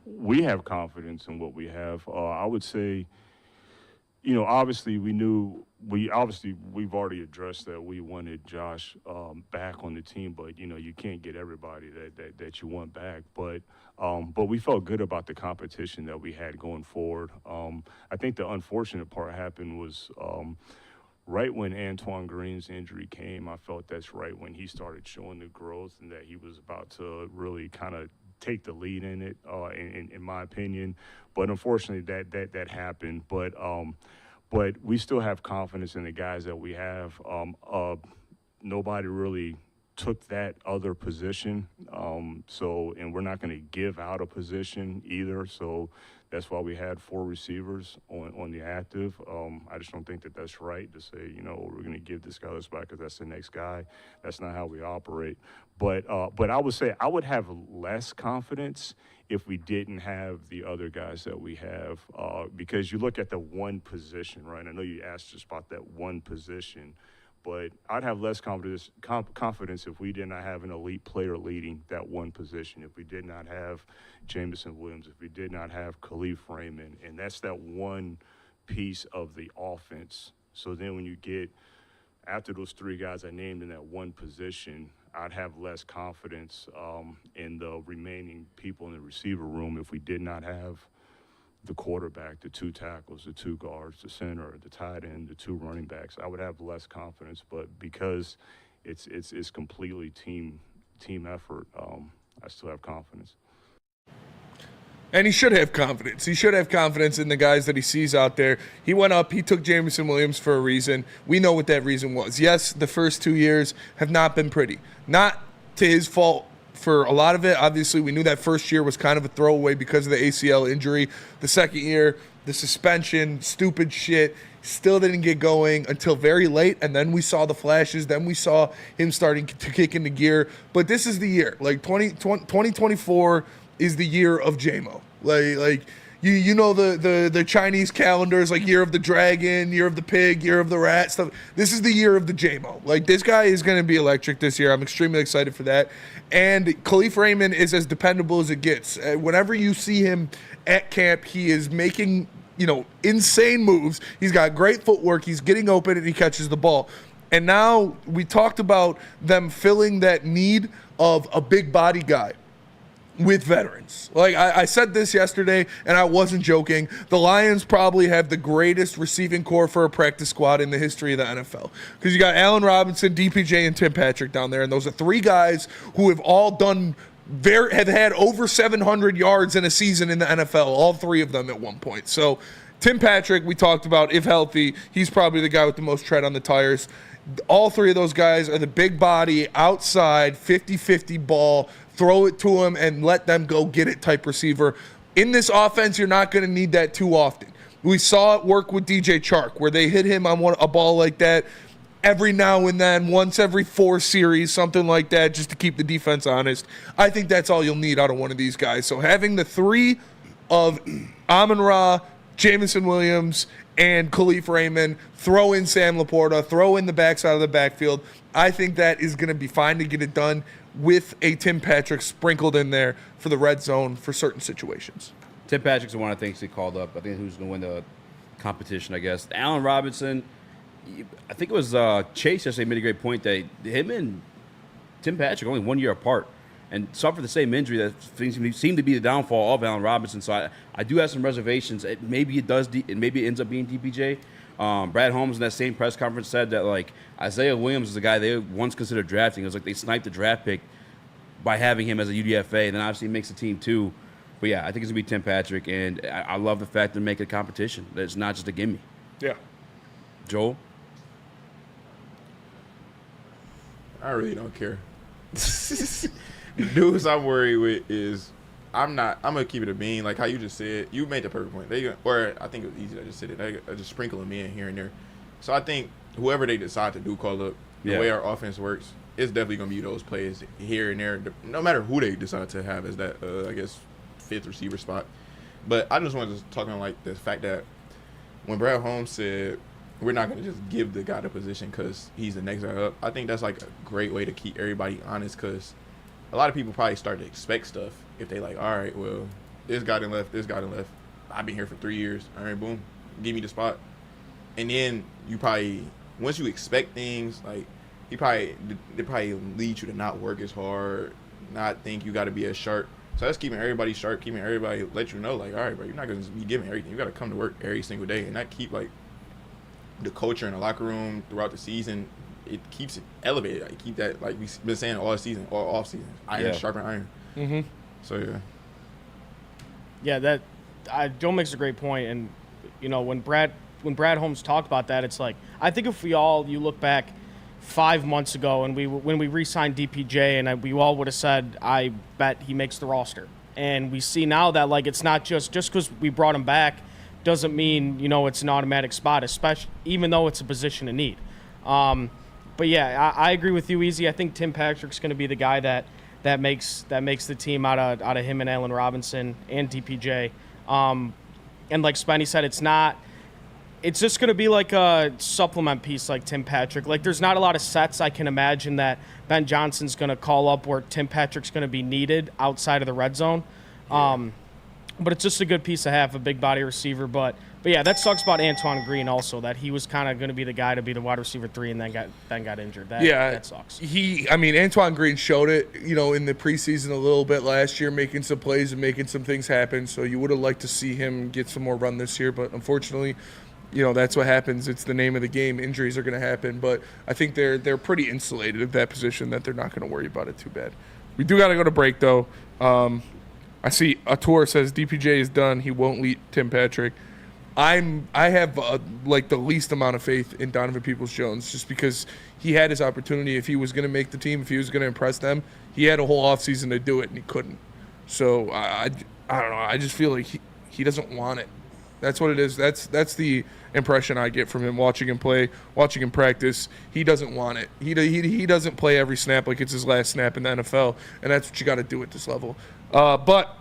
We have confidence in what we have. I would say, obviously we've already addressed that we wanted Josh back on the team, but you can't get everybody that you want back. But we felt good about the competition that we had going forward. I think the unfortunate part happened was right when Antoine Green's injury came. I felt that's right when he started showing the growth and that he was about to really kind of take the lead in it, in my opinion. But unfortunately, that happened. But we still have confidence in the guys that we have. Nobody really took that other position, and we're not going to give out a position either. So that's why we had 4 receivers on the active. I just don't think that that's right to say, we're going to give this guy this back because that's the next guy. That's not how we operate. But I would say I would have less confidence if we didn't have the other guys that we have, because you look at the one position, right? I know you asked us about that one position, but I'd have less confidence if we did not have an elite player leading that one position, if we did not have Jameson Williams, if we did not have Khalif Raymond, and that's that one piece of the offense. So then when you get after those 3 guys I named in that one position, I'd have less confidence in the remaining people in the receiver room if we did not have the quarterback, the 2 tackles, the 2 guards, the center, the tight end, the 2 running backs. I would have less confidence, but because it's completely team effort, I still have confidence. And he should have confidence. He should have confidence in the guys that he sees out there. He went up. He took Jameson Williams for a reason. We know what that reason was. Yes, the first 2 years have not been pretty. Not to his fault for a lot of it. Obviously, we knew that first year was kind of a throwaway because of the ACL injury. The second year, the suspension, stupid shit, still didn't get going until very late. And then we saw the flashes. Then we saw him starting to kick into gear. But this is the year. Like 2024 is the year of JMO. Like you know the Chinese calendars, like year of the dragon, year of the pig, year of the rat stuff. This is the year of the JMO. Like, this guy is going to be electric this year. I'm extremely excited for that. And Khalif Raymond is as dependable as it gets. Whenever you see him at camp, he is making insane moves. He's got great footwork. He's getting open and he catches the ball. And now we talked about them filling that need of a big body guy. with veterans. Like I said this yesterday, and I wasn't joking. The Lions probably have the greatest receiving core for a practice squad in the history of the NFL. Because you got Allen Robinson, DPJ, and Tim Patrick down there, and those are three guys who have all have had over 700 yards in a season in the NFL, all three of them at one point. So Tim Patrick, we talked about, if healthy, he's probably the guy with the most tread on the tires. All three of those guys are the big body, outside, 50-50 ball, throw it to them and let them go get it type receiver. In this offense, you're not going to need that too often. We saw it work with DJ Chark, where they hit him on a ball like that every now and then, once every 4 series, something like that, just to keep the defense honest. I think that's all you'll need out of one of these guys. So having the three of Amon-Ra, Jameson Williams, and Khalif Raymond, throw in Sam Laporta, throw in the backside of the backfield, I think that is going to be fine to get it done with a Tim Patrick sprinkled in there for the red zone for certain situations. Tim Patrick's the one I think he called up. I think who's going to win the competition, I guess. Allen Robinson, I think it was Chase yesterday made a great point that him and Tim Patrick are only 1 year apart and suffered the same injury that seemed to be the downfall of Allen Robinson. So I do have some reservations. Maybe it ends up being DPJ. Brad Holmes in that same press conference said that like Isaiah Williams is a guy they once considered drafting. It was like they sniped the draft pick by having him as a UDFA, and then obviously he makes the team too. But yeah, I think it's gonna be Tim Patrick, and I love the fact they're making a competition. That it's not just a gimme. Yeah. Joel? I really don't care. The dudes I'm worried with is I'm gonna keep it a bean, like how you just said. You made the perfect point. I think it was Eazy that just said it. They just sprinkle them in here and there. So I think whoever they decide to do call up, the way our offense works, it's definitely gonna be those plays here and there. No matter who they decide to have as that, I guess, 5th receiver spot. But I just wanted to talk on like the fact that when Brad Holmes said we're not gonna just give the guy the position because he's the next guy up, I think that's like a great way to keep everybody honest, because a lot of people probably start to expect stuff if they like, all right, well, this guy done left, I've been here for 3 years. All right, boom, give me the spot. And then you probably, once you expect things, like they probably lead you to not work as hard, not think you got to be as sharp. So that's keeping everybody sharp, keeping everybody let you know, like, all right, bro, you're not going to be giving everything. You got to come to work every single day, and that keep like the culture in the locker room throughout the season. It keeps it elevated. Like, keep that, like we've been saying all season, all off season. Iron sharpen iron. Mm-hmm. So yeah. Yeah, that Joe makes a great point, and you know when Brad Holmes talked about that, it's like I think if you look back 5 months ago and when we re-signed DPJ, and we all would have said I bet he makes the roster, and we see now that like it's not just because we brought him back doesn't mean it's an automatic spot, especially even though it's a position of need. But yeah, I agree with you, Eazy. I think Tim Patrick's going to be the guy that makes the team out of him and Allen Robinson and DPJ. And like Spenny said, it's just going to be like a supplement piece like Tim Patrick. Like there's not a lot of sets I can imagine that Ben Johnson's going to call up where Tim Patrick's going to be needed outside of the red zone. But it's just a good piece to have, a big body receiver. But yeah, that sucks about Antoine Green also, that he was kind of going to be the guy to be the wide receiver 3 and then got injured. That sucks. Antoine Green showed it, in the preseason a little bit last year, making some plays and making some things happen. So you would have liked to see him get some more run this year, but unfortunately, that's what happens. It's the name of the game. Injuries are going to happen, but I think they're pretty insulated at that position that they're not going to worry about it too bad. We do got to go to break though. I see Ator says DPJ is done. He won't lead Tim Patrick. I have the least amount of faith in Donovan Peoples-Jones just because he had his opportunity. If he was going to make the team, if he was going to impress them, he had a whole offseason to do it, and he couldn't. So I don't know. I just feel like he doesn't want it. That's what it is. That's the impression I get from him watching him play, watching him practice. He doesn't want it. He doesn't play every snap like it's his last snap in the NFL, and that's what you got to do at this level. But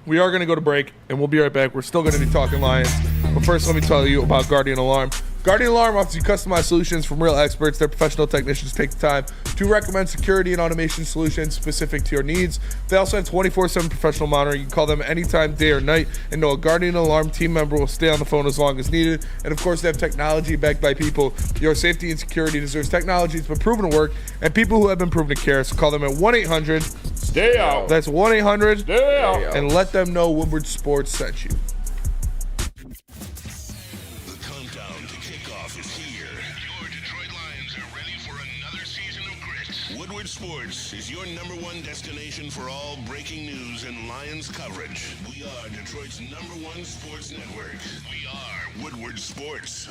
we are going to go to break, and we'll be right back. We're still going to be talking Lions. But first, let me tell you about Guardian Alarm. Guardian Alarm offers you customized solutions from real experts. Their professional technicians take the time to recommend security and automation solutions specific to your needs. They also have 24/7 professional monitoring. You can call them anytime, day or night, and know a Guardian Alarm team member will stay on the phone as long as needed. And of course, they have technology backed by people. Your safety and security deserves technology that's been proven to work and people who have been proven to care. So call them at 1-800 Day out. That's 1-800. Day out. And let them know Woodward Sports sent you. The countdown to kickoff is here. Your Detroit Lions are ready for another season of grit. Woodward Sports is your #1 destination for all breaking news and Lions coverage. We are Detroit's #1 sports network. We are Woodward Sports.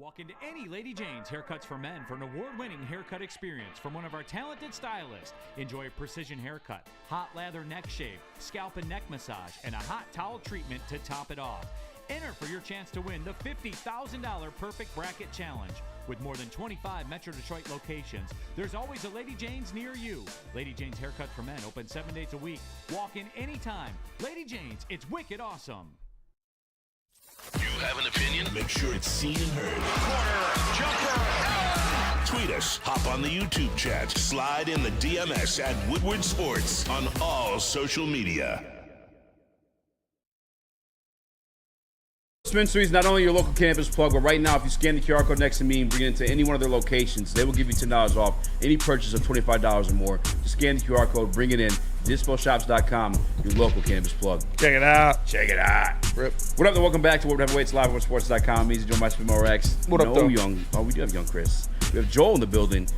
Walk into any Lady Jane's Haircuts for Men for an award-winning haircut experience from one of our talented stylists. Enjoy a precision haircut, hot lather neck shave, scalp and neck massage, and a hot towel treatment to top it off. Enter for your chance to win the $50,000 Perfect Bracket Challenge. With more than 25 Metro Detroit locations, there's always a Lady Jane's near you. Lady Jane's Haircut for Men, open 7 days a week. Walk in anytime. Lady Jane's, it's wicked awesome. You have an opinion? Make sure it's seen and heard. Corner, jumper. Tweet us, hop on the YouTube chat, slide in the DMS at Woodward Sports on all social media. Dispensary is not only your local cannabis plug, but right now, if you scan the QR code next to me and bring it into any one of their locations, they will give you $10 off any purchase of $25 or more. Just scan the QR code, bring it in. DispoShops.com, your local cannabis plug. Check it out. Check it out. Rip. What up, and welcome back to Woodward Heavyweights live on Sports.com. Easy Joe, my Spimo Rex. What up, though? Young. Oh, we do have young Chris. We have Joel in the building.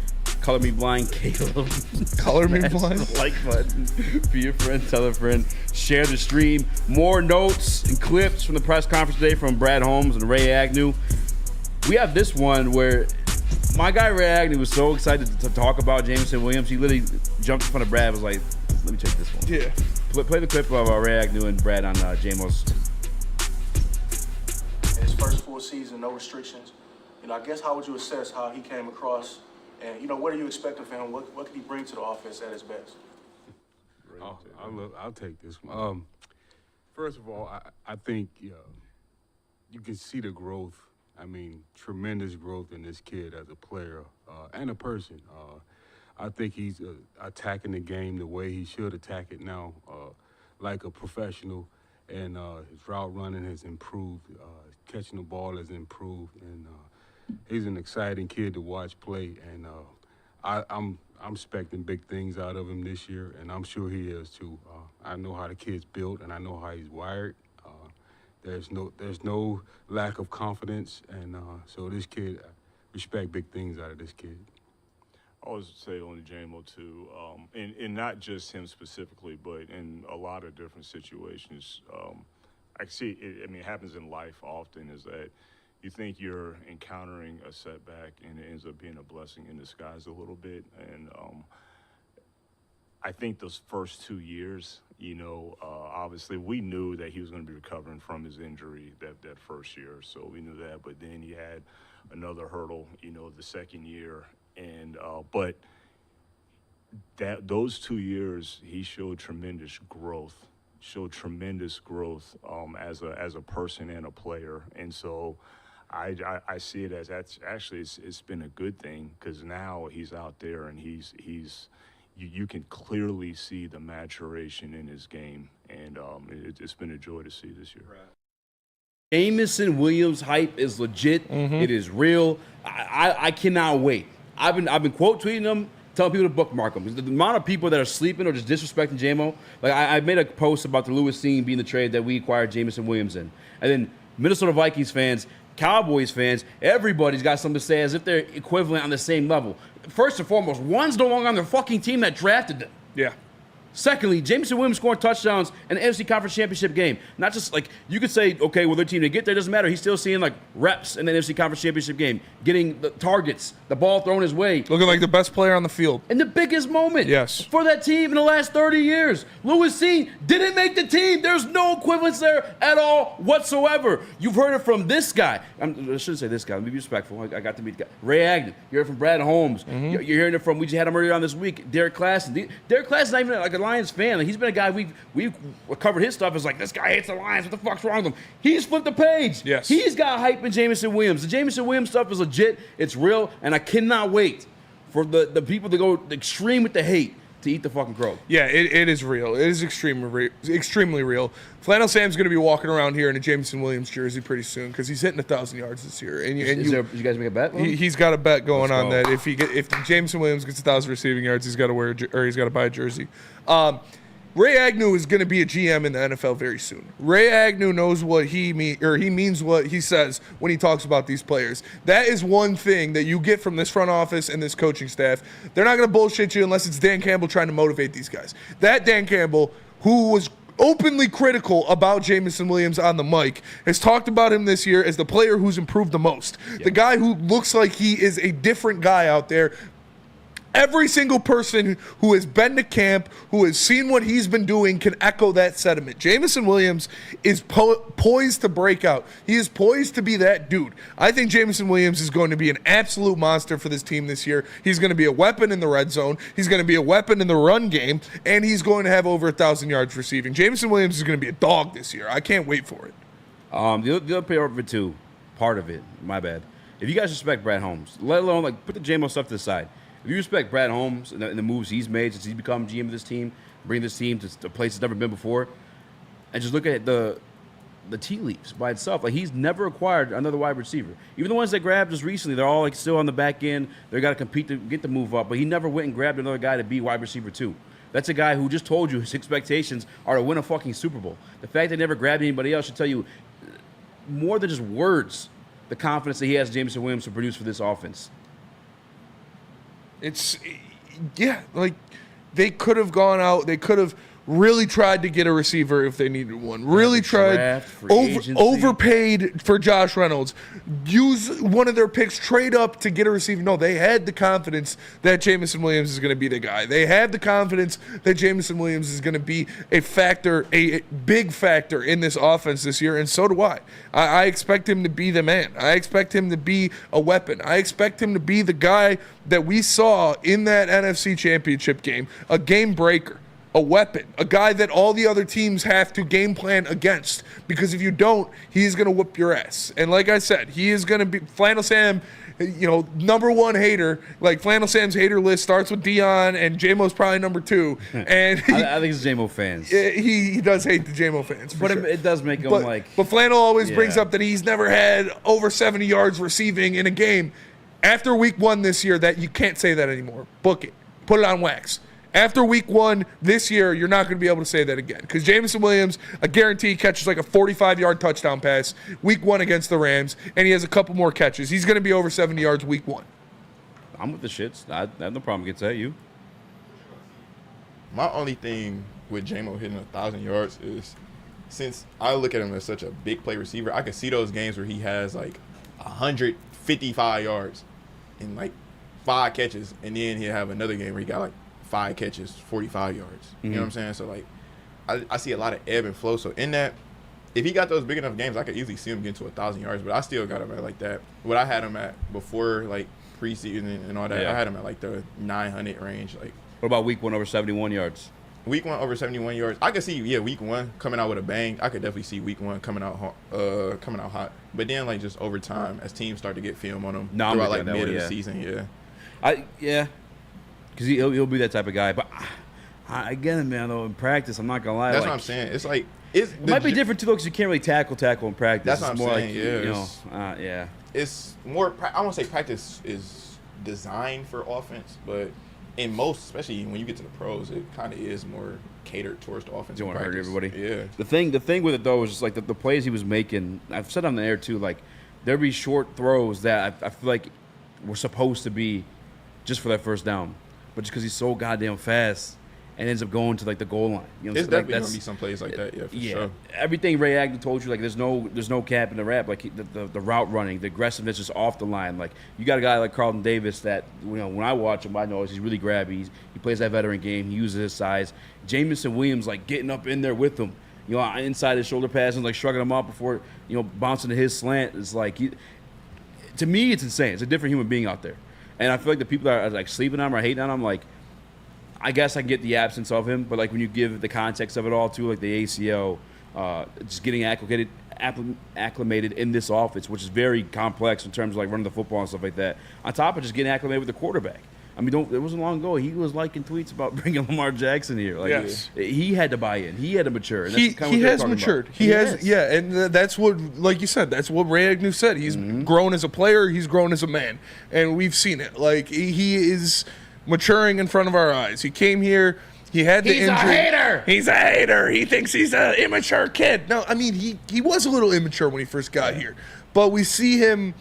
Color me blind, Caleb. Color me blind. The like button. Be a friend, tell a friend. Share the stream. More notes and clips from the press conference today from Brad Holmes and Ray Agnew. We have this one where my guy Ray Agnew was so excited to talk about Jameson Williams. He literally jumped in front of Brad. Was like, "Let me check this one." Yeah. Play the clip of Ray Agnew and Brad on JMO's. In his first full season, no restrictions. I guess how would you assess how he came across? And, what are you expecting from him? What could he bring to the offense at his best? I'll take this one. First of all, I think you can see the growth. I mean, tremendous growth in this kid as a player and a person. I think he's attacking the game the way he should attack it now, like a professional. And his route running has improved. Catching the ball has improved. And he's an exciting kid to watch play, and I'm expecting big things out of him this year, and I'm sure he is too. I know how the kid's built, and I know how he's wired. There's no lack of confidence, and so this kid, respect big things out of this kid. I always say on JMO too, and not just him specifically, but in a lot of different situations. I see it. I mean, it happens in life often. Is that you think you're encountering a setback, and it ends up being a blessing in disguise a little bit. And I think those first 2 years, obviously we knew that he was going to be recovering from his injury that first year, so we knew that. But then he had another hurdle, the second year, and but those 2 years he showed tremendous growth. As a person and a player, and so I see it as it's been a good thing, because now he's out there and you can clearly see the maturation in his game, and it's been a joy to see this year. Jameson Williams hype is legit. Mm-hmm. It is real. I cannot wait. I've been quote tweeting him, telling people to bookmark him. The amount of people that are sleeping or just disrespecting JMO. Like I made a post about the Lewis Seen being the trade that we acquired Jameson Williams in, and then Minnesota Vikings fans, Cowboys fans, everybody's got something to say as if they're equivalent on the same level. First and foremost, one's no longer on the fucking team that drafted them. Yeah. Secondly, Jameson Williams scoring touchdowns in the NFC Conference Championship game. Not just like, you could say, okay, well, their team, they get there, doesn't matter. He's still seeing like reps in the NFC Conference Championship game, getting the targets, the ball thrown his way. Looking like the best player on the field. In the biggest moment yes. for that team in the last 30 years. Lewis Seen didn't make the team. There's no equivalence there at all whatsoever. You've heard it from this guy. I shouldn't say this guy. Let me be respectful. I got to meet the guy. Ray Agnew. You heard it from Brad Holmes. Mm-hmm. You're hearing it from, we just had him earlier on this week, Derek Klassen. Derek Klassen's not even like a Lions fan. Like, he's been a guy we've covered his stuff as like, this guy hates the Lions. What the fuck's wrong with him? He's flipped the page. Yes. He's got hype in Jameson Williams. The Jameson Williams stuff is legit. It's real. And I cannot wait for the people to go extreme with the hate. to eat the fucking crow. Yeah, it is real. It is extremely real. Flannel Sam's going to be walking around here in a Jameson Williams jersey pretty soon because he's hitting 1,000 yards this year. And you guys make a bet? He's got a bet going on that if Jameson Williams gets 1,000 receiving yards, he's got to buy a jersey. Ray Agnew is going to be a GM in the NFL very soon. Ray Agnew knows what he means what he says when he talks about these players. That is one thing that you get from this front office and this coaching staff. They're not going to bullshit you unless it's Dan Campbell trying to motivate these guys. That Dan Campbell, who was openly critical about Jameson Williams on the mic, has talked about him this year as the player who's improved the most. Yeah. The guy who looks like he is a different guy out there. Every single person who has been to camp, who has seen what he's been doing, can echo that sentiment. Jameson Williams is poised to break out. He is poised to be that dude. I think Jameson Williams is going to be an absolute monster for this team this year. He's going to be a weapon in the red zone. He's going to be a weapon in the run game, and he's going to have over 1,000 yards receiving. Jameson Williams is going to be a dog this year. I can't wait for it. The other part of it too, part of it, my bad. If you guys respect Brad Holmes, let alone like put the JMO stuff to the side. If you respect Brad Holmes and the moves he's made since he's become GM of this team, bring this team to a place it's never been before, and just look at the tea leaves by itself. Like, he's never acquired another wide receiver. Even the ones that grabbed just recently, they're all like still on the back end. They're got to compete to get the move up, but he never went and grabbed another guy to be wide receiver 2. That's a guy who just told you his expectations are to win a fucking Super Bowl. The fact they never grabbed anybody else should tell you more than just words, the confidence that he has Jameson Williams to produce for this offense. Like they could have gone out. They could have really tried to get a receiver if they needed one. Really tried, overpaid for Josh Reynolds. Use one of their picks, trade up to get a receiver. No, they had the confidence that Jameson Williams is going to be the guy. They had the confidence that Jameson Williams is going to be a factor, a big factor in this offense this year, and so do I. I expect him to be the man. I expect him to be a weapon. I expect him to be the guy that we saw in that NFC Championship game, a game breaker. A weapon, a guy that all the other teams have to game plan against, because if you don't, he's going to whoop your ass. And like I said, he is going to be Flannel Sam, number one hater. Like, Flannel Sam's hater list starts with Dion, and J-Mo's probably number 2. And I think it's J-Mo fans. He does hate the J-Mo fans, but sure. It does make him But Flannel always brings up that he's never had over 70 yards receiving in a game. After week 1 this year, that you can't say that anymore. Book it. Put it on wax. After week 1 this year, you're not going to be able to say that again. Because Jameson Williams, I guarantee, catches like a 45-yard touchdown pass week 1 against the Rams, and he has a couple more catches. He's going to be over 70 yards week 1. I'm with the shits. I have no problem against that. You? My only thing with J-Mo hitting 1,000 yards is, since I look at him as such a big play receiver, I can see those games where he has like 155 yards and like 5 catches, and then he'll have another game where he got like 5 catches, 45 yards. Mm-hmm. You know what I'm saying? So, like, I see a lot of ebb and flow. So, in that, if he got those big enough games, I could easily see him get to 1,000 yards. But I still got him at, like, that. What I had him at before, like, preseason and all that, I had him at, like, the 900 range. Like, what about week 1 over 71 yards? Week 1 over 71 yards. I could see, week 1 coming out with a bang. I could definitely see week 1 coming out hot. But then, like, just over time, as teams start to get film on him throughout, like, mid of the season, Because he'll be that type of guy. But I get him, man, though, in practice, I'm not going to lie. That's what I'm saying. It's like... It might be different, too, though, because you can't really tackle in practice. That's what I'm saying, It's more... I won't say practice is designed for offense, but in most, especially when you get to the pros, it kind of is more catered towards the offense. You want to hurt everybody? Yeah. The thing with it, though, is just, like, the plays he was making, I've said on the air, too, like, there'd be short throws that I feel like were supposed to be just for that first down. But just because he's so goddamn fast and ends up going to, like, the goal line. You know, it's definitely going to be some plays like that, for sure. Everything Ray Agnew told you, like, there's no cap in the rap. Like, the route running, the aggressiveness is off the line. Like, you got a guy like Carlton Davis that, when I watch him, I know he's really grabby. He plays that veteran game. He uses his size. Jameson Williams, like, getting up in there with him. Inside his shoulder passes, like, shrugging him up before, bouncing to his slant. It's like, to me, it's insane. It's a different human being out there. And I feel like the people that are, like, sleeping on him or hating on him, like, I guess I get the absence of him, but, like, when you give the context of it all, too, like the ACO, just getting acclimated in this offense, which is very complex in terms of, like, running the football and stuff like that, on top of just getting acclimated with the quarterback. I mean, it wasn't long ago. He was liking tweets about bringing Lamar Jackson here. Like, yes. He had to buy in. He had to mature. And that's He has matured. He has, yeah, and that's what, like you said, that's what Ray Agnew said. He's grown as a player. He's grown as a man, and we've seen it. Like, he is maturing in front of our eyes. He came here. He had the injury. He's a hater. He's a hater. He thinks he's an immature kid. No, I mean, he was a little immature when he first got here, but we see him.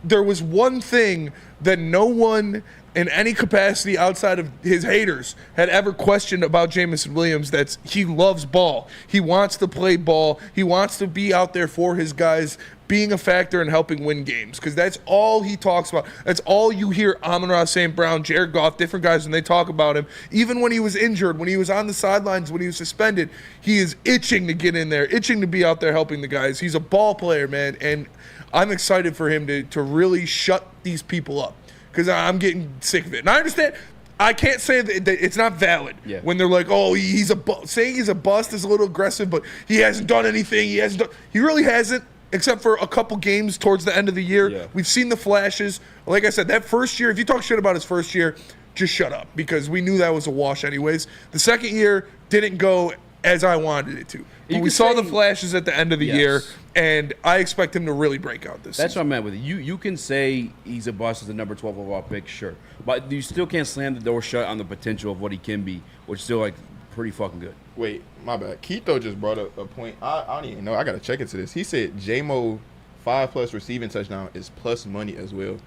There was one thing that no one in any capacity outside of his haters had ever questioned about Jameson Williams. That's he loves ball. He wants to play ball. He wants to be out there for his guys, being a factor and helping win games, because that's all he talks about. That's all you hear Amon-Ra St. Brown, Jared Goff, different guys when they talk about him. Even when he was injured, when he was on the sidelines, when he was suspended, he is itching to get in there, itching to be out there helping the guys. He's a ball player, man, and I'm excited for him to really shut these people up, because I'm getting sick of it. And I understand. I can't say that it's not valid when they're like, oh, he's a saying he's a bust is a little aggressive, but he hasn't done anything. He really hasn't, except for a couple games towards the end of the year. Yeah. We've seen the flashes. Like I said, that first year, if you talk shit about his first year, just shut up, because we knew that was a wash anyways. The second year didn't go as I wanted it to. But we saw the flashes at the end of the year, and I expect him to really break out this That's season. what I meant with it. You can say he's a bust as the number 12 overall pick, sure. But you still can't slam the door shut on the potential of what he can be, which is still, like, pretty fucking good. Wait, my bad. Keito just brought up a point. I don't even know. I got to check into this. He said J-Mo 5+ receiving touchdown is plus money as well.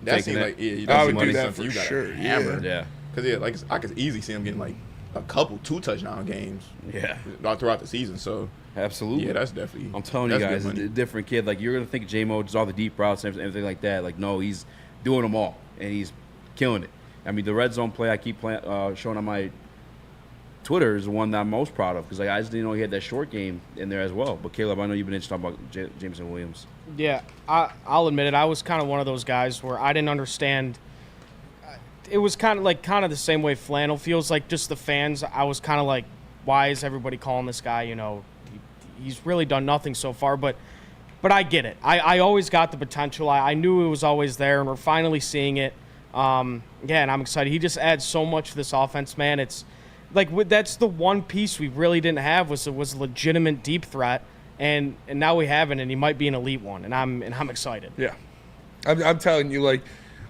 That seems like, I would do that for sure. Yeah. Because, like, I could easily see him getting, like, a couple 2-touchdown games throughout the season. So absolutely, yeah, that's definitely. I'm telling you guys, it's a different kid. Like, you're gonna think J-Mo does all the deep routes and everything like that. Like, no, he's doing them all, and he's killing it. I mean, the red zone play I keep showing on my Twitter is the one that I'm most proud of, because like I just didn't know he had that short game in there as well. But Caleb, I know you've been interested about Jameson Williams. Yeah, I'll admit it. I was kind of one of those guys where I didn't understand. It was kind of the same way Flannel feels, like just the fans. I was kind of like, why is everybody calling this guy? You know, he's really done nothing so far. But I get it. I always got the potential. I knew it was always there, and we're finally seeing it. And I'm excited. He just adds so much to this offense, man. It's like that's the one piece we really didn't have was a legitimate deep threat, and now we have it, and he might be an elite one, and I'm excited. Yeah, I'm telling you, like.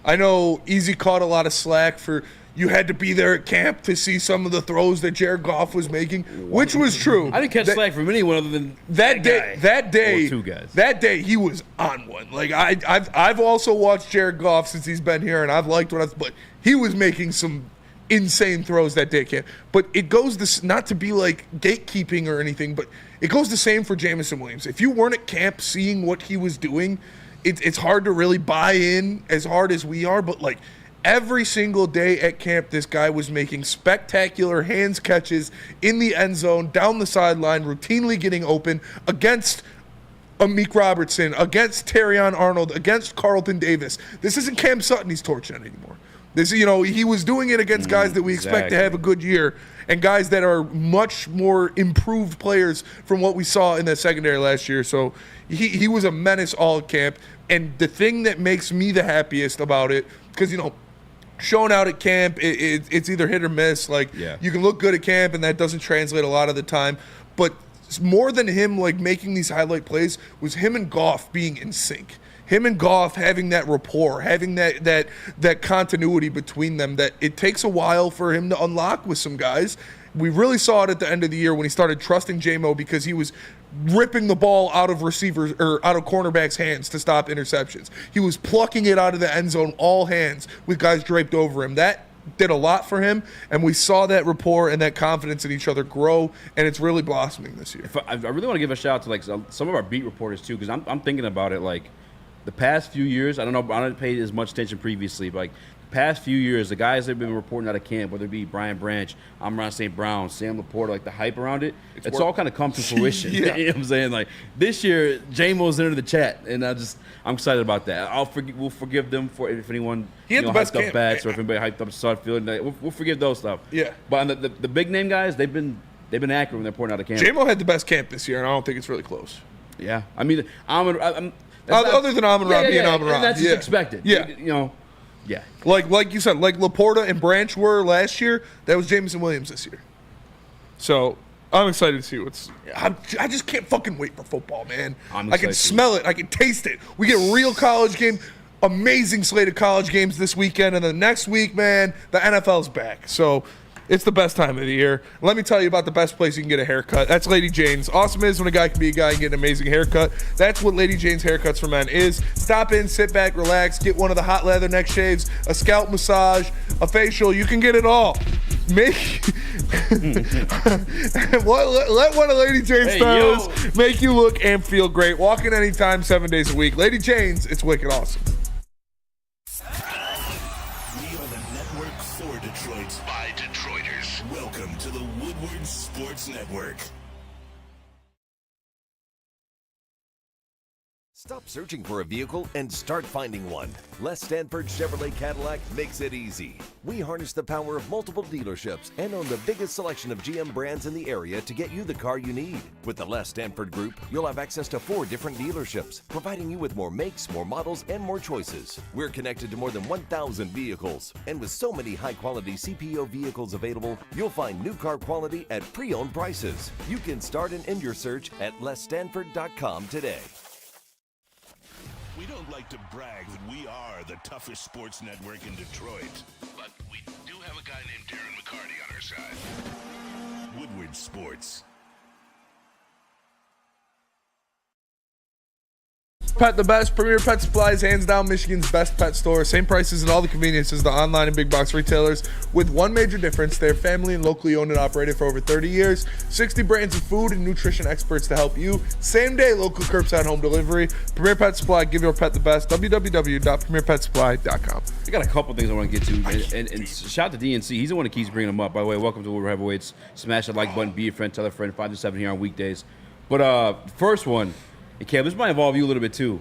I know Eazy caught a lot of slack for you had to be there at camp to see some of the throws that Jared Goff was making, which was true. I didn't catch slack from anyone other than that day. That day, or two guys. That day he was on one. Like I've also watched Jared Goff since he's been here, and I've liked but he was making some insane throws that day at camp. But it goes this not to be like gatekeeping or anything, but it goes the same for Jameson Williams. If you weren't at camp seeing what he was doing, it's hard to really buy in as hard as we are, but like every single day at camp, this guy was making spectacular hands catches in the end zone, down the sideline, routinely getting open against Amik Robertson, against Terrion Arnold, against Carlton Davis. This isn't Cam Sutton he's torching anymore. This, he was doing it against guys that we expect to have a good year and guys that are much more improved players from what we saw in that secondary last year. So he was a menace all at camp. And the thing that makes me the happiest about it, because, showing out at camp, it's either hit or miss. Like, you can look good at camp, and that doesn't translate a lot of the time. But more than him, like, making these highlight plays was him and Goff being in sync. Him and Goff having that rapport, having that continuity between them that it takes a while for him to unlock with some guys. We really saw it at the end of the year when he started trusting J-Mo, because he was ripping the ball out of receivers or out of cornerbacks' hands to stop interceptions. He was plucking it out of the end zone, all hands, with guys draped over him. That did a lot for him, and we saw that rapport and that confidence in each other grow, and it's really blossoming this year. I really want to give a shout out to like some of our beat reporters too, because I'm thinking about it like the past few years. I don't pay as much attention previously, but like past few years, the guys that have been reporting out of camp, whether it be Brian Branch, Amon-Ra St. Brown, Sam Laporta, like the hype around it, it's all kind of come to fruition. You know what I'm saying? Like this year, J-Mo's into the chat, and I'm excited about that. We'll forgive them for if anyone the best hyped up Bats or if anybody hyped up Sudfield. We'll forgive those stuff. Yeah. But on the big name guys, they've been accurate when they're reporting out of camp. J-Mo had the best camp this year, and I don't think it's really close. Yeah. I mean, other than Amon-Ra being Amon-Ra. That's expected. Yeah. Yeah. Like you said, like Laporta and Branch were last year, that was Jameson Williams this year. So I'm excited to see what's. I just can't fucking wait for football, man. I can smell it. I can taste it. We get a real college game. Amazing slate of college games this weekend, and then next week, man, the NFL's back. So it's the best time of the year. Let me tell you about the best place you can get a haircut. That's Lady Jane's. Awesome is when a guy can be a guy and get an amazing haircut. That's what Lady Jane's Haircuts for Men is. Stop in, sit back, relax, get one of the hot leather neck shaves, a scalp massage, a facial. You can get it all. Let one of Lady Jane's stylists make you look and feel great. Walk in anytime, 7 days a week. Lady Jane's, it's wicked awesome. We are the network for Detroit by Detroiters. Welcome to the Woodward Sports Network. Stop searching for a vehicle and start finding one. Les Stanford Chevrolet Cadillac makes it easy. We harness the power of multiple dealerships and own the biggest selection of GM brands in the area to get you the car you need. With the Les Stanford Group, you'll have access to 4 different dealerships, providing you with more makes, more models, and more choices. We're connected to more than 1,000 vehicles. And with so many high-quality CPO vehicles available, you'll find new car quality at pre-owned prices. You can start and end your search at lesstanford.com today. We don't like to brag that we are the toughest sports network in Detroit, but we do have a guy named Darren McCarty on our side. Woodward Sports. Pet the best. Premier Pet Supplies, hands down Michigan's best pet store. Same prices and all the conveniences the online and big box retailers, with one major difference: they're family and locally owned and operated for over 30 years. 60 brands of food and nutrition experts to help you. Same day local curbside home delivery. Premier Pet Supply, give your pet the best. www.premierpetsupply.com. I got a couple things I want to get to, and shout out to DNC. He's the one that keeps bringing them up. By the way, welcome to Woodward Heavyweights. Smash that like button, be a friend, tell a friend, 5 to 7 here on weekdays. But first one. And Kev, this might involve you a little bit too.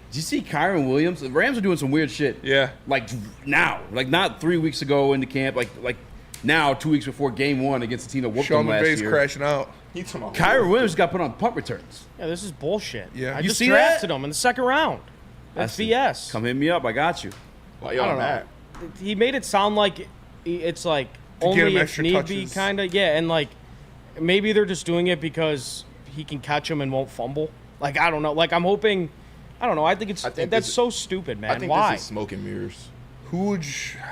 Did you see Kyron Williams? The Rams are doing some weird shit. Yeah. Like now. Like not 3 weeks ago into camp. Like now, 2 weeks before game 1 against the team that whooped them last year. Sean McVay's crashing out. Kyron Williams got put on punt returns. Yeah, this is bullshit. Yeah. I You just see drafted that? him in the second round. That's BS. Come hit me up. I got you. Why I y'all don't mad? know. He made it sound like it's like To get him only if extra need touches. be, kind of. Yeah, and like maybe they're just doing it because he can catch him and won't fumble. Like I don't know. Like I'm hoping. I don't know. I think that's so stupid, man. I think Why? this is smoke and mirrors. Who would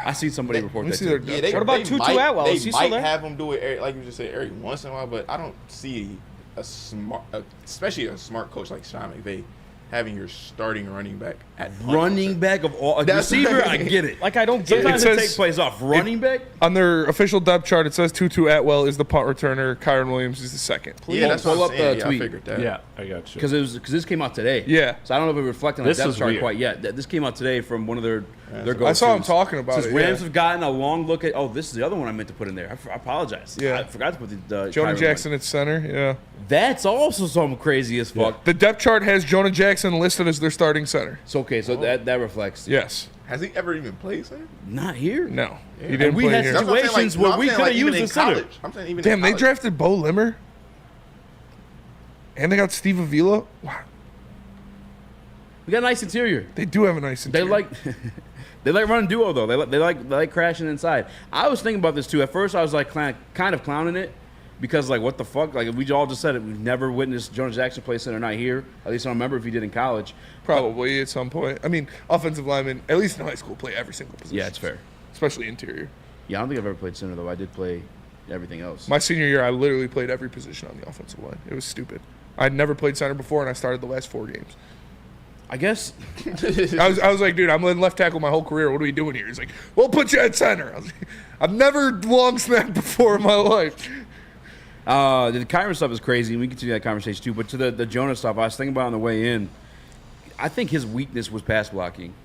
I seen somebody report that. their Too. Yeah, What about Tutu Atwell? They Is he still might there? have him do it, like you just said, every once in a while, but I don't see a smart, especially a smart coach like Sean McVay, having your starting running back at punt Running return. back of all That's receiver, right. I get it. Like I don't get Sometimes it. it takes plays off. Running back? On their official depth chart, it says Tutu Atwell is the punt returner. Kyron Williams is the second. Yeah, that's what pull I'm up saying. the Yeah, I tweet. figured that. Yeah, I got you. Because this came out today. Yeah. So I don't know if it reflected on This the depth is chart weird. quite yet. This came out today from one of their go-tos. I saw him talking about Says it, Rams yeah. have gotten a long look at. Oh, this is the other one I meant to put in there. I apologize. Yeah. I forgot to put the Jonah Kyron Jackson one. at center. Yeah. That's also something crazy as fuck. The depth chart has Jonah Jackson listed as their starting center. It's okay. So that reflects. Yes. Has he ever even played center? Not here. No. Yeah. He didn't And we play had here. That's what I'm saying, situations like, where no, I'm we saying, could have like, even used in the center. college. I'm saying even Damn, in they college. drafted Bo Limmer. And they got Steve Avila. Wow. We got a nice interior. They do have a nice interior. They like they like running duo though. They like crashing inside. I was thinking about this too. At first I was like kind of clowning it because like what the fuck? Like we all just said it. We've never witnessed Jonah Jackson play center not here. At least I don't remember if he did in college. Probably at some point. I mean, offensive linemen, at least in high school, play every single position. Yeah, it's fair. Especially interior. Yeah, I don't think I've ever played center though. I did play everything else. My senior year, I literally played every position on the offensive line. It was stupid. I'd never played center before, and I started the last 4 games. I guess. I was like, dude, I'm in left tackle my whole career. What are we doing here? He's like, we'll put you at center. I was like, I've never long snapped before in my life. The Kyron stuff is crazy, and we can continue that conversation too. But to the Jonah stuff, I was thinking about on the way in. I think his weakness was pass blocking.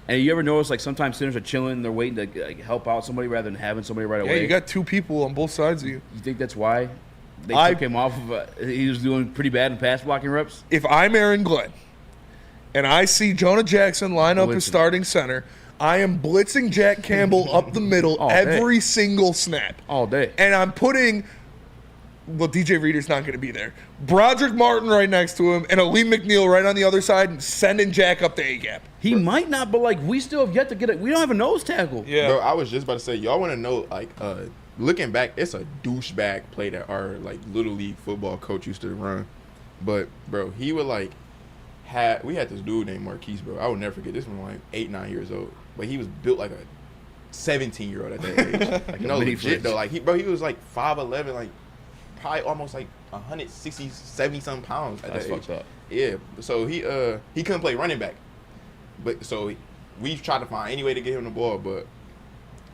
And you ever notice like sometimes centers are chilling, they're waiting to like, help out somebody rather than having somebody right away. Yeah, you got 2 people on both sides of you. You think that's why they took him off of? He was doing pretty bad in pass blocking reps. If I'm Aaron Glenn and I see Jonah Jackson line up as starting center, I am blitzing Jack Campbell up the middle every single snap. All day. And I'm putting well, DJ Reader's not going to be there. Broderick Martin right next to him, and Aleem McNeil right on the other side, and sending Jack up the A-gap. He might not, but, like, we still have yet to get it. We don't have a nose tackle. Yeah. Bro, I was just about to say, y'all want to know, like, looking back, it's a douchebag play that our, like, Little League football coach used to run. But, bro, he would, like, we had this dude named Marquise, bro. I would never forget. This one, like, 8, 9 years old. But he was built like a 17-year-old at that age. Like, no, legit, though. Like, he was, like, 5'11", like, probably almost, like, 160, 70-something pounds at that age. That's fucked up. Yeah. So, he couldn't play running back. But, so, we tried to find any way to get him the ball, but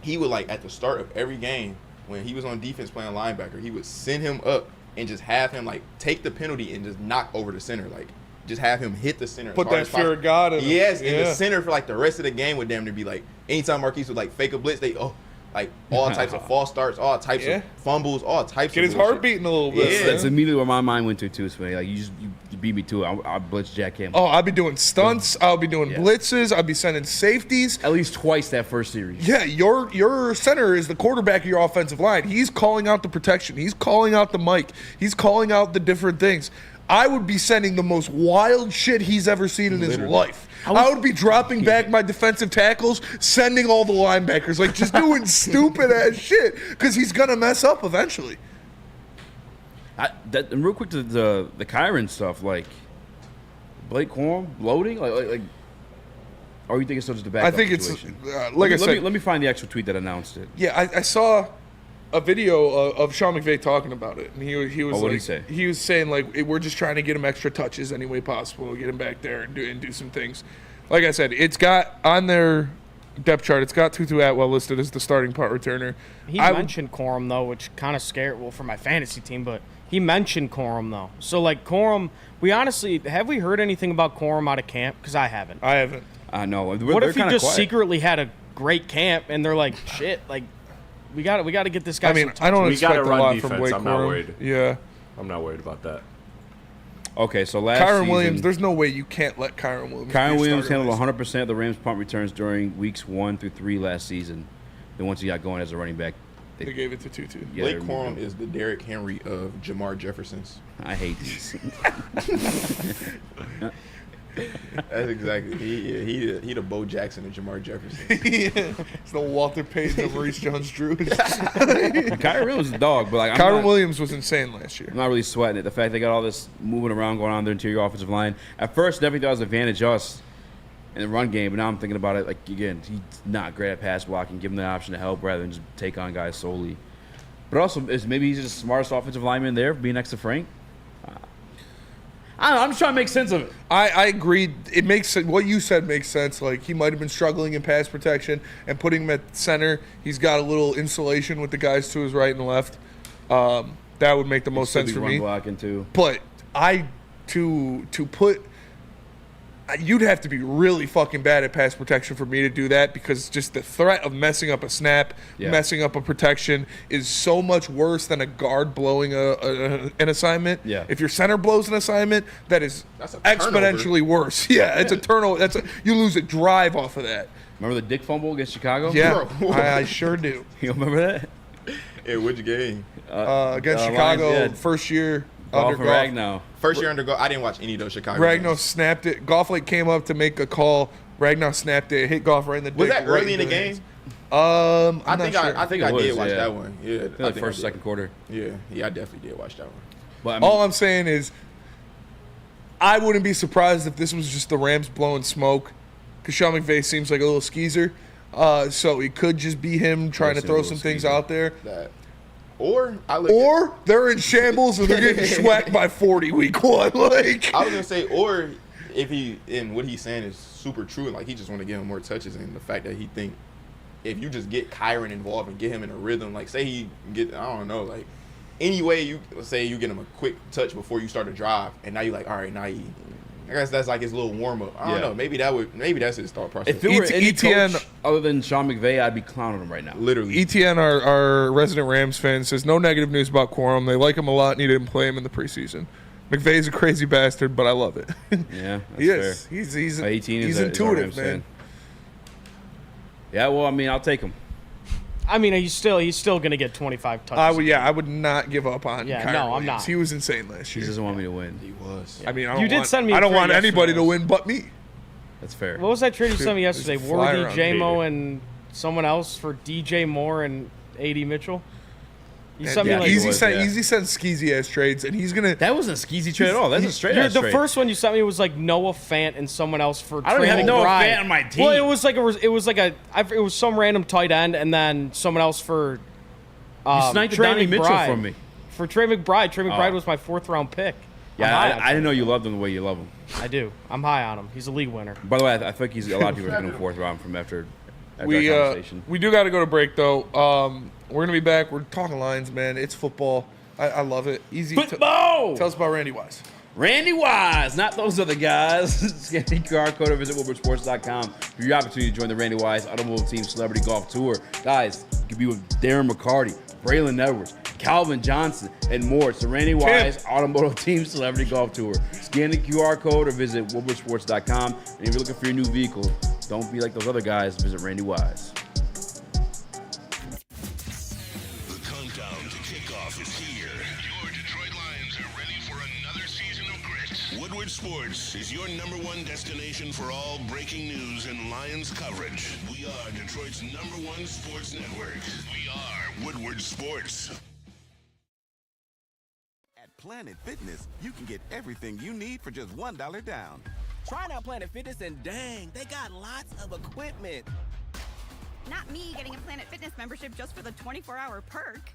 he would, like, at the start of every game, when he was on defense playing linebacker, he would send him up and just have him, like, take the penalty and just knock over the center. Like, just have him hit the center. Put that fear of God in him. Yes, and the center for, like, the rest of the game would damn near be, like, anytime Marquise would, like, fake a blitz, like, all types of false starts, all types of fumbles, all types Get of his heart beating a little bit. That's immediately where my mind went to, too. So, like, you beat me to it. I'll blitz Jack Campbell. Oh, I'll be doing stunts. I'll be doing blitzes. I'll be sending safeties. At least twice that first series. Yeah, your center is the quarterback of your offensive line. He's calling out the protection. He's calling out the mic. He's calling out the different things. I would be sending the most wild shit he's ever seen in his life. I would be dropping back my defensive tackles, sending all the linebackers, like just doing stupid ass shit because he's gonna mess up eventually. And real quick to the Kyron stuff, like Blake Corum loading, like, or you think it's still just a backup? I think situation? it's let me find the actual tweet that announced it. Yeah, I saw a video of Sean McVay talking about it, and he was what like, did he say? He was saying like we're just trying to get him extra touches any way possible, get him back there and do some things. Like I said, it's got on their depth chart. It's got Tutu Atwell listed as the starting punt returner. He mentioned Corum though, which kind of scared for my fantasy team, but he mentioned Corum though. So like Corum, have we heard anything about Corum out of camp? Because I haven't. I haven't. I know. What if he just secretly had a great camp and they're like, shit, like we got to get this guy. I mean, I don't expect a lot from Blake I'm not Corum. worried. Yeah, I'm not worried about that. Okay, so last Kyron season, Williams, there's no way you can't let Kyron Williams. Kyron Williams handled 100% of the Rams punt returns during weeks 1 through 3 last season. Then once he got going as a running back, they gave it to Tutu. Yeah, Blake Corum is the Derrick Henry of Jamar Jefferson's. I hate these. That's exactly he the Bo Jackson of Jamar Jefferson. It's the Walter Payton of Maurice Jones-Drew. Kyron Williams is a dog, but like Kyron Williams was insane last year. I'm not really sweating it. The fact they got all this moving around going on in their interior offensive line. At first, definitely thought it was advantage us in the run game, but now I'm thinking about it like again, he's not great at pass blocking. Give him the option to help rather than just take on guys solely. But also, maybe he's just the smartest offensive lineman there, being next to Frank. I don't know, I'm just trying to make sense of it. I agree. It makes sense. What you said makes sense. Like, he might have been struggling in pass protection, and putting him at center, he's got a little insulation with the guys to his right and left. That would make the most sense for me. Blocking too. But to put, you'd have to be really fucking bad at pass protection for me to do that, because just the threat of messing up a snap, messing up a protection is so much worse than a guard blowing an assignment. Yeah. If your center blows an assignment, that's exponentially worse. Yeah, it's a turnover. You lose a drive off of that. Remember the Dick fumble against Chicago? Yeah, I sure do. You remember that? Yeah, which game? Against Chicago, Lions, first year. Goff and Ragnow. First year under Goff. I didn't watch any of those Chicago Ragnow games. snapped it. Goff came up to make a call. Ragnow snapped it. Hit Goff right in the dick. Was that early in the game? I think I did watch that one. Yeah, I think first, second quarter. Yeah, I definitely did watch that one. But all I'm saying is, I wouldn't be surprised if this was just the Rams blowing smoke, because Sean McVay seems like a little skeezer. So it could just be him trying to throw some things out there. Or they're in shambles and they're getting schwacked by 40 week 1. Like, I was gonna say, or if what he's saying is super true, and like he just want to give him more touches, and the fact that he think if you just get Kyron involved and get him in a rhythm, like say he get, I don't know, like any way you say you get him a quick touch before you start a drive, and now you like, all right, now I guess that's like his little warm up. I don't know. Maybe that's his thought process. If it were any coach other than Sean McVay, I'd be clowning him right now. Literally. ETN, our resident Rams fan, says no negative news about Corum. They like him a lot and he didn't play him in the preseason. McVay's a crazy bastard, but I love it. Yeah, that's he is. Fair. He's 18 he's is intuitive, man. Fan. Yeah, well, I mean, I'll take him. I mean, he's still going to get 25 touches. I would not give up on Kyron no, I'm Williams. not. He was insane last year. He doesn't want me to win. He was. I mean, You did send me I a don't trade want anybody yesterday. to win but me. That's fair. What was that trade you sent me yesterday? Fly Worthy, around J-Mo, hater. and someone else for DJ Moore and A.D. Mitchell? You sent Yeah, me like Eazy sent skeezy ass trades, and he's gonna. That wasn't a skeezy trade at all. That's a straight ass The trade. first one you sent me was like Noah Fant and someone else for. I don't even Trey have Noah McBride. Fant on my team. Well, it was some random tight end, and then someone else for. sniped Trey Donnie Mitchell McBride. from me. For Trey McBride. Trey McBride Oh. was my 4th round pick. Yeah, I'm high on I didn't know you loved him the way you love him. I do. I'm high on him. He's a league winner. By the way, I think he's a lot of people are going to 4th round from after our We conversation. we do got to go to break though. We're gonna be back. We're talking Lions, man. It's football. I love it. Easy. Football. Tell us about Randy Wise. Randy Wise, not those other guys. Scan the QR code or visit WoodwardSports.com for your opportunity to join the Randy Wise Automobile Team Celebrity Golf Tour. Guys, you could be with Darren McCarty, Braylon Edwards, Calvin Johnson, and more. It's the Randy Wise Automotive Team Celebrity Golf Tour. Scan the QR code or visit WoodwardSports.com. And if you're looking for your new vehicle, don't be like those other guys. Visit Randy Wise. The countdown to kickoff is here. Your Detroit Lions are ready for another season of grit. Woodward Sports is your #1 destination for all breaking news and Lions coverage. We are Detroit's #1 sports network. We are Woodward Sports. At Planet Fitness, you can get everything you need for just $1 down. Try out Planet Fitness and dang, they got lots of equipment. Not me getting a Planet Fitness membership just for the 24-hour perk.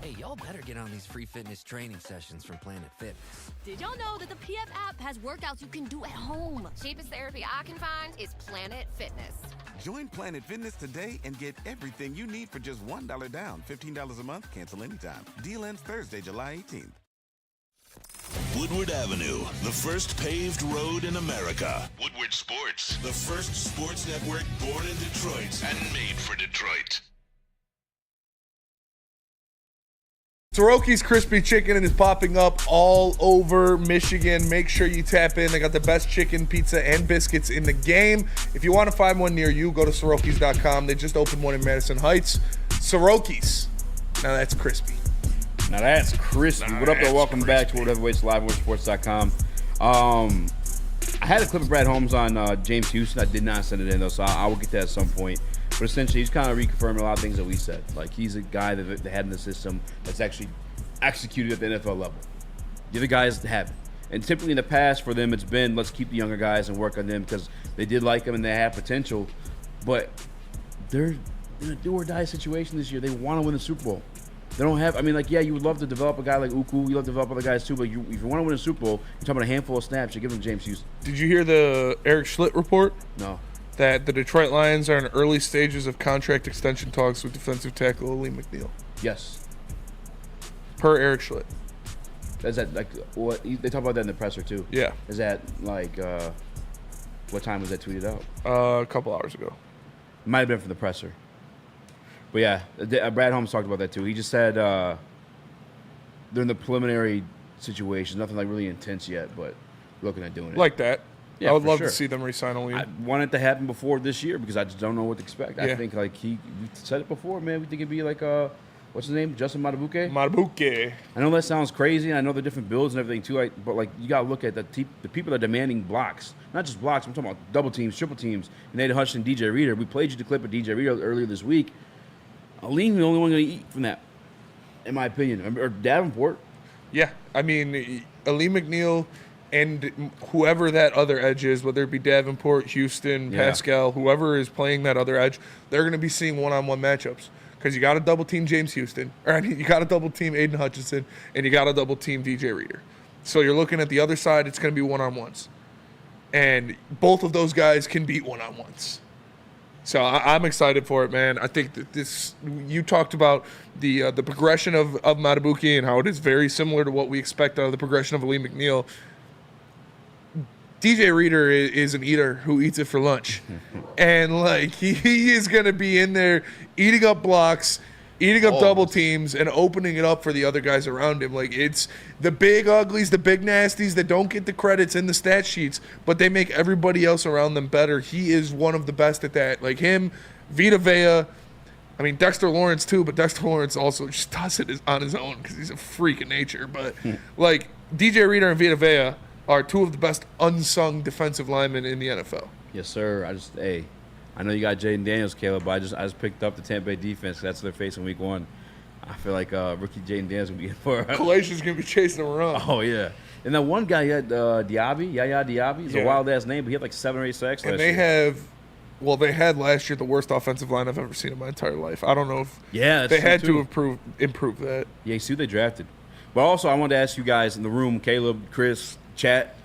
Hey, y'all better get on these free fitness training sessions from Planet Fitness. Did y'all know that the PF app has workouts you can do at home? Cheapest therapy I can find is Planet Fitness. Join Planet Fitness today and get everything you need for just $1 down. $15 a month, cancel anytime. Deal ends Thursday, July 18th. Woodward Avenue, the first paved road in America. Woodward Sports, the first sports network born in Detroit and made for Detroit. Soroki's Crispy Chicken is popping up all over Michigan. Make sure you tap in. They got the best chicken, pizza, and biscuits in the game. If you want to find one near you, go to Sorokis.com. They just opened one in Madison Heights. Soroki's. Now that's crispy. Now that's crispy. What up, though? Welcome back to World Heavyweights Live, WoodwardSports.com. I had a clip of Brad Holmes on James Houston. I did not send it in, though, so I will get that at some point. But essentially, he's kind of reconfirming a lot of things that we said. Like, he's a guy that they had in the system that's actually executed at the NFL level. The other guys haven't. And typically in the past for them, it's been, let's keep the younger guys and work on them because they did like them and they have potential. But they're in a do-or-die situation this year. They want to win the Super Bowl. They don't have, I mean, like, yeah, you would love to develop a guy like Uku. You love to develop other guys too, but if you want to win a Super Bowl, you're talking about a handful of snaps. You give them James Houston. Did you hear the Eric Schlitt report? No. That the Detroit Lions are in early stages of contract extension talks with defensive tackle Aleem McNeil. Yes. Per Eric Schlitt. Is that like what they talk about that in the presser too? Yeah. Is that like what time was that tweeted out? A couple hours ago. Might have been from the presser. But yeah, Brad Holmes talked about that too. He just said they're in the preliminary situation, nothing like really intense yet, but looking at doing it. Like that. Yeah, I would for love sure. to see them re-sign Aleem. I want it to happen before this year because I just don't know what to expect. Yeah. I think like we said it before, man. We think it'd be like what's his name? Justin Matabuke? Matabuke. I know that sounds crazy, and I know they're different builds and everything too. But like you gotta look at the people that are demanding blocks, not just blocks. I'm talking about double teams, triple teams. Nate Hutchinson, DJ Reader. We played you the clip of DJ Reader earlier this week. Aleem's the only one going to eat from that, in my opinion. Or Davenport. Yeah, I mean, Aleem McNeil and whoever that other edge is, whether it be Davenport, Houston, Pascal, whoever is playing that other edge, they're going to be seeing one-on-one matchups. Because you got to double team James Houston, or I mean, you got to double team Aiden Hutchinson, and you got to double team DJ Reader. So you're looking at the other side; it's going to be one-on-ones, and both of those guys can beat one-on-ones. So I'm excited for it, man. I think that this, you talked about the progression of Matabuke and how it is very similar to what we expect out of the progression of Aleem McNeil. DJ Reader is an eater who eats it for lunch. And, like, he is going to be in there eating up blocks, eating up double teams, and opening it up for the other guys around him. Like, it's the big uglies, the big nasties that don't get the credits in the stat sheets, but they make everybody else around them better. He is one of the best at that. Like him, Vita Vea, I mean, Dexter Lawrence too, but Dexter Lawrence also just does it on his own because he's a freak in nature. But like DJ Reader and Vita Vea are two of the best unsung defensive linemen in the NFL. Yes, sir. I know you got Jaden Daniels, Caleb, but I just picked up the Tampa Bay defense. That's what they're facing week 1. I feel like rookie Jaden Daniels gonna be in for. Kalash's gonna be chasing him around. Oh yeah. And that one guy, you had Diaby, Yaya Diaby. He's a wild ass name, but he had like 7 or 8 sacks. And last they year. they had last year the worst offensive line I've ever seen in my entire life. I don't know if that's they had true, to improve that. Yeah, see who they drafted. But also, I wanted to ask you guys in the room, Caleb, Chris, chat.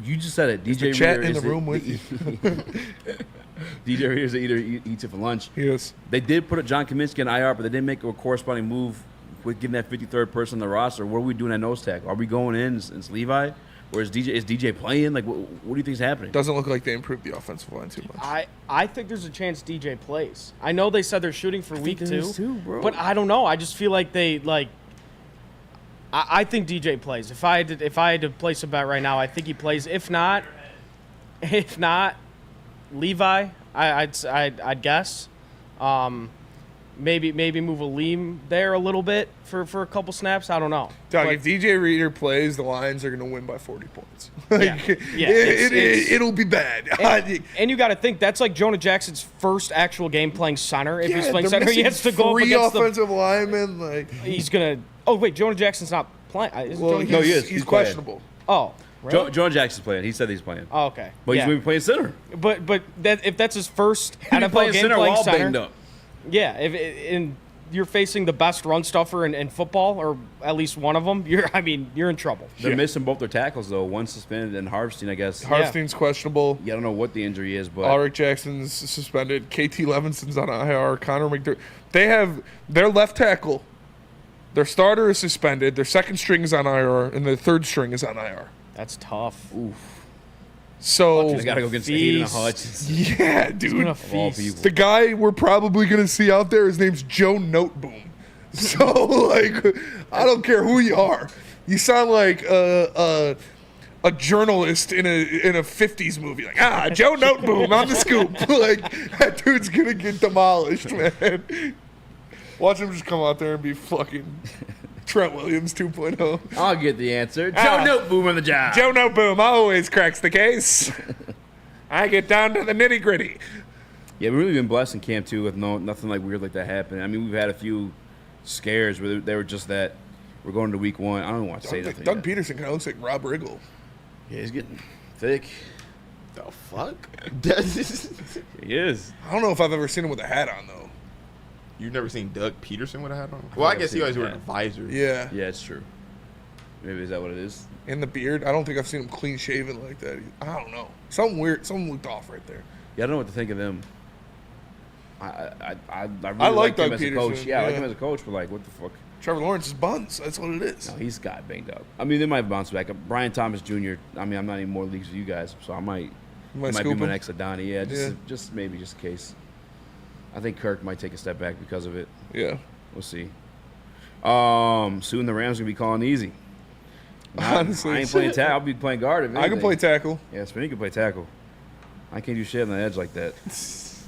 You just said it. DJ chat Reader in the room with you. DJ Reader's either eats it for lunch. Yes. They did put a John Kaminsky in IR, but they didn't make a corresponding move with getting that 53rd person on the roster. What are we doing at nose tackle? Are we going in? Is Levi? Or is DJ playing? Like, what do you think is happening? Doesn't look like they improved the offensive line too much. I think there's a chance DJ plays. I know they said they're shooting for week 2, too, bro. but I don't know. I just feel like they like. I think DJ plays. If I had to place a bet right now, I think he plays. If not, Levi, I'd guess. Maybe move Aleem there a little bit for a couple snaps. I don't know. Doug, if DJ Reader plays, the Lions are going to win by 40 points. It'll be bad. And you got to think that's like Jonah Jackson's first actual game playing center. If he's playing center, he has to go up against offensive linemen. Like he's gonna. Oh wait, Jonah Jackson's not playing. No, he is. He's questionable. Oh. Really? Jonah Jackson's playing. He said he's playing. Oh, okay. But he's going to be playing center. But if that's his first NFL game center, playing all center, banged up. Yeah, and you're facing the best run stuffer in football, or at least one of them, you're in trouble. They're missing both their tackles though. One suspended, and Harvestein, I guess. Harvestein's questionable. Yeah, I don't know what the injury is, but Ulrich Jackson's suspended. KT Levinson's on IR. Connor McDermott. They have their left tackle. Their starter is suspended. Their second string is on IR, and their third string is on IR. That's tough. Oof. So they got to go against Aiden Hutch. Yeah, dude. The guy we're probably gonna see out there, his name's Joe Noteboom. So like, I don't care who you are. You sound like a journalist in a 50s movie. Like, Joe Noteboom on the scoop. Like, that dude's gonna get demolished, man. Watch him just come out there and be fucking Trent Williams 2.0. I'll get the answer. Joe Noteboom on the job. Joe Noteboom always cracks the case. I get down to the nitty gritty. Yeah, we've really been blessed in camp too with nothing like weird like that happening. I mean, we've had a few scares where they were just that. We're going to week 1. I don't want to say nothing. Doug Peterson kind of looks like Rob Riggle. Yeah, he's getting thick. The fuck? He is. I don't know if I've ever seen him with a hat on though. You've never seen Doug Peterson with a hat on? Well, I guess he always wears a visor. Yeah. Yeah, it's true. Maybe is that what it is? And the beard. I don't think I've seen him clean shaven like that. I don't know. Something weird. Something looked off right there. Yeah, I don't know what to think of them. I really like like him Doug as Peterson. a coach. Yeah, I like him as a coach, but like, what the fuck? Trevor Lawrence's buns. That's what it is. No, he's got banged up. I mean, they might bounce back. Brian Thomas Jr. I mean, I'm not in more leagues with you guys, so I might be my next Adani. Yeah, just maybe, just in case. I think Kirk might take a step back because of it. Yeah. We'll see. Soon the Rams going to be calling Eazy. Honestly. I ain't playing tackle. I'll be playing guard. I can play tackle. Yeah, Spinny can play tackle. I can't do shit on the edge like that.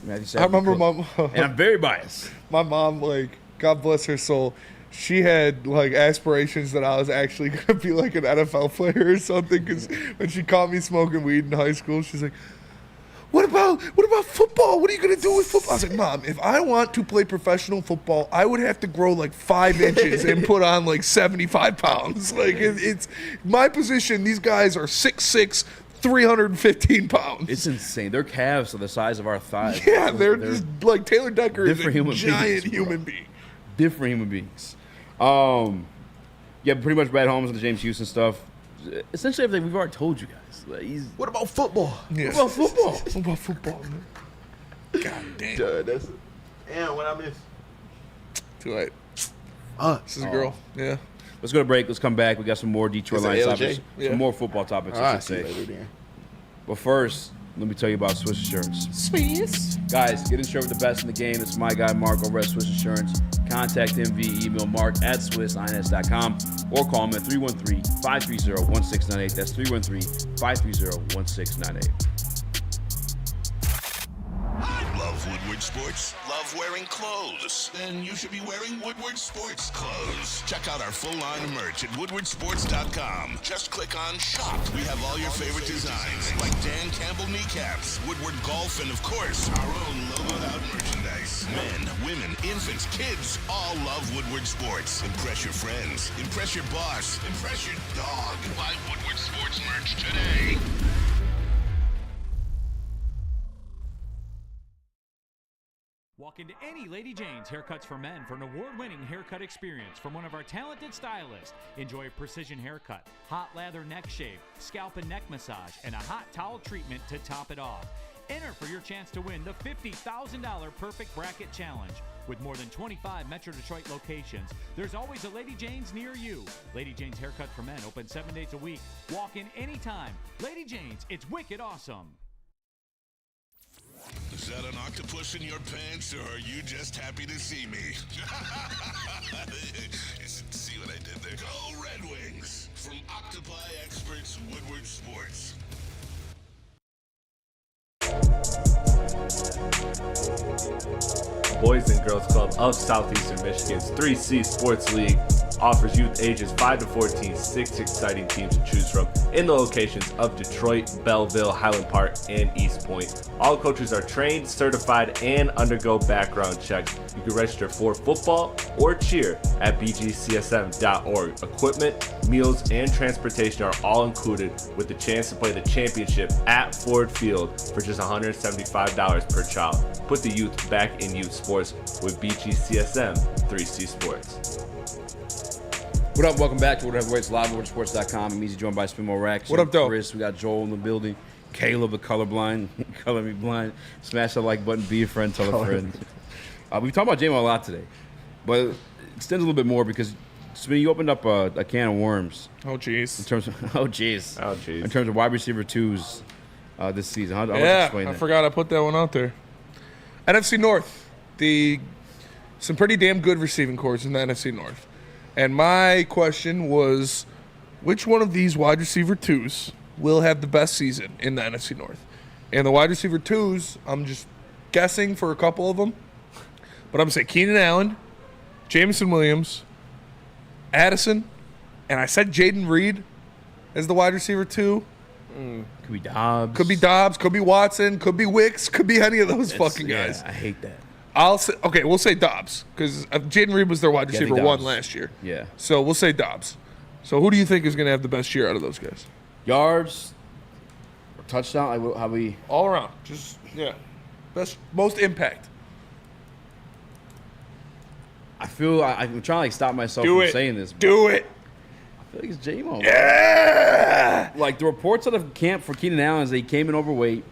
I remember my mom. And I'm very biased. My mom, like, God bless her soul, she had, like, aspirations that I was actually going to be, like, an NFL player or something. Because when she caught me smoking weed in high school, she's like, What about football? What are you going to do with football? I was like, Mom, if I want to play professional football, I would have to grow like 5 inches and put on like 75 pounds. Like, it's my position. These guys are 6'6", 315 pounds. It's insane. Their calves are the size of our thighs. Yeah, they're just like Taylor Decker is a giant human being. Different human beings. Yeah, pretty much Brad Holmes and the James Houston stuff. Essentially everything we've already told you guys. Like, what about football? Yeah. What about football? What about football, man? God damn. Damn, what I missed. Too late. This is a girl. Yeah. Let's go to break. Let's come back. We got some more Detroit Lions topics. Yeah. Some more football topics, I should say. But first, let me tell you about Swiss Insurance. Swiss. Guys, get insured with the best in the game. It's my guy, Mark, over at Swiss Insurance. Contact him via email, mark@swissins.com, or call him at 313-530-1698. That's 313-530-1698. Love Woodward Sports? Love wearing clothes? Then you should be wearing Woodward Sports clothes. Check out our full line of merch at woodwardsports.com. Just click on Shop. We have all your favorite designs, like Dan Campbell kneecaps, Woodward Golf, and of course, our own logoed out merchandise. Men, women, infants, kids all love Woodward Sports. Impress your friends. Impress your boss. Impress your dog. Buy Woodward Sports merch today. Walk into any Lady Jane's Haircuts for Men for an award-winning haircut experience from one of our talented stylists. Enjoy a precision haircut, hot lather neck shave, scalp and neck massage, and a hot towel treatment to top it off. Enter for your chance to win the $50,000 Perfect Bracket Challenge. With more than 25 Metro Detroit locations, there's always a Lady Jane's near you. Lady Jane's Haircut for Men, open 7 days a week. Walk in anytime. Lady Jane's, it's wicked awesome. Is that an octopus in your pants, or are you just happy to see me? See what I did there? Go Red Wings! From Octopi Experts, Woodward Sports. Boys and Girls Club of Southeastern Michigan's 3C Sports League offers youth ages 5 to 14 6 exciting teams to choose from in the locations of Detroit, Belleville, Highland Park, and East Point. All coaches are trained, certified, and undergo background checks. You can register for football or cheer at bgcsm.org. Equipment, meals, and transportation are all included, with the chance to play the championship at Ford Field for just $175 per child. Put the youth back in youth sports with BGCSM 3C Sports. What up? Welcome back to Woodward Heavyweights live at woodwardsports.com. I'm Eazy, joined by Spinmo Raxter. What up, though? Chris, we got Joel in the building. Caleb, the colorblind. Color me blind. Smash the like button. Be a friend. Tell a friend. We've talked about J-Mo a lot today, but it extends a little bit more because Spin, you opened up a can of worms. Oh, jeez. In terms of in terms of wide receiver twos this season. How would you explain that? I forgot I put that one out there. NFC North, some pretty damn good receiving cores in the NFC North. And my question was, which one of these wide receiver twos will have the best season in the NFC North? And the wide receiver twos, I'm just guessing for a couple of them, but I'm going to say Keenan Allen, Jameson Williams, Addison, and I said Jaden Reed as the wide receiver two. Could be Dobbs. Could be Watson. Could be Wicks. Could be any of those fucking guys. I hate that. We'll say Dobbs because Jaden Reed was their wide receiver one last year. Yeah. So we'll say Dobbs. So who do you think is going to have the best year out of those guys? Yards, or touchdown? How we all around? Best, most impact. I feel I'm trying to stop myself from saying this. Do it. I feel like it's J-Mo. Yeah. Like the reports out of camp for Keenan Allen is that he came in overweight.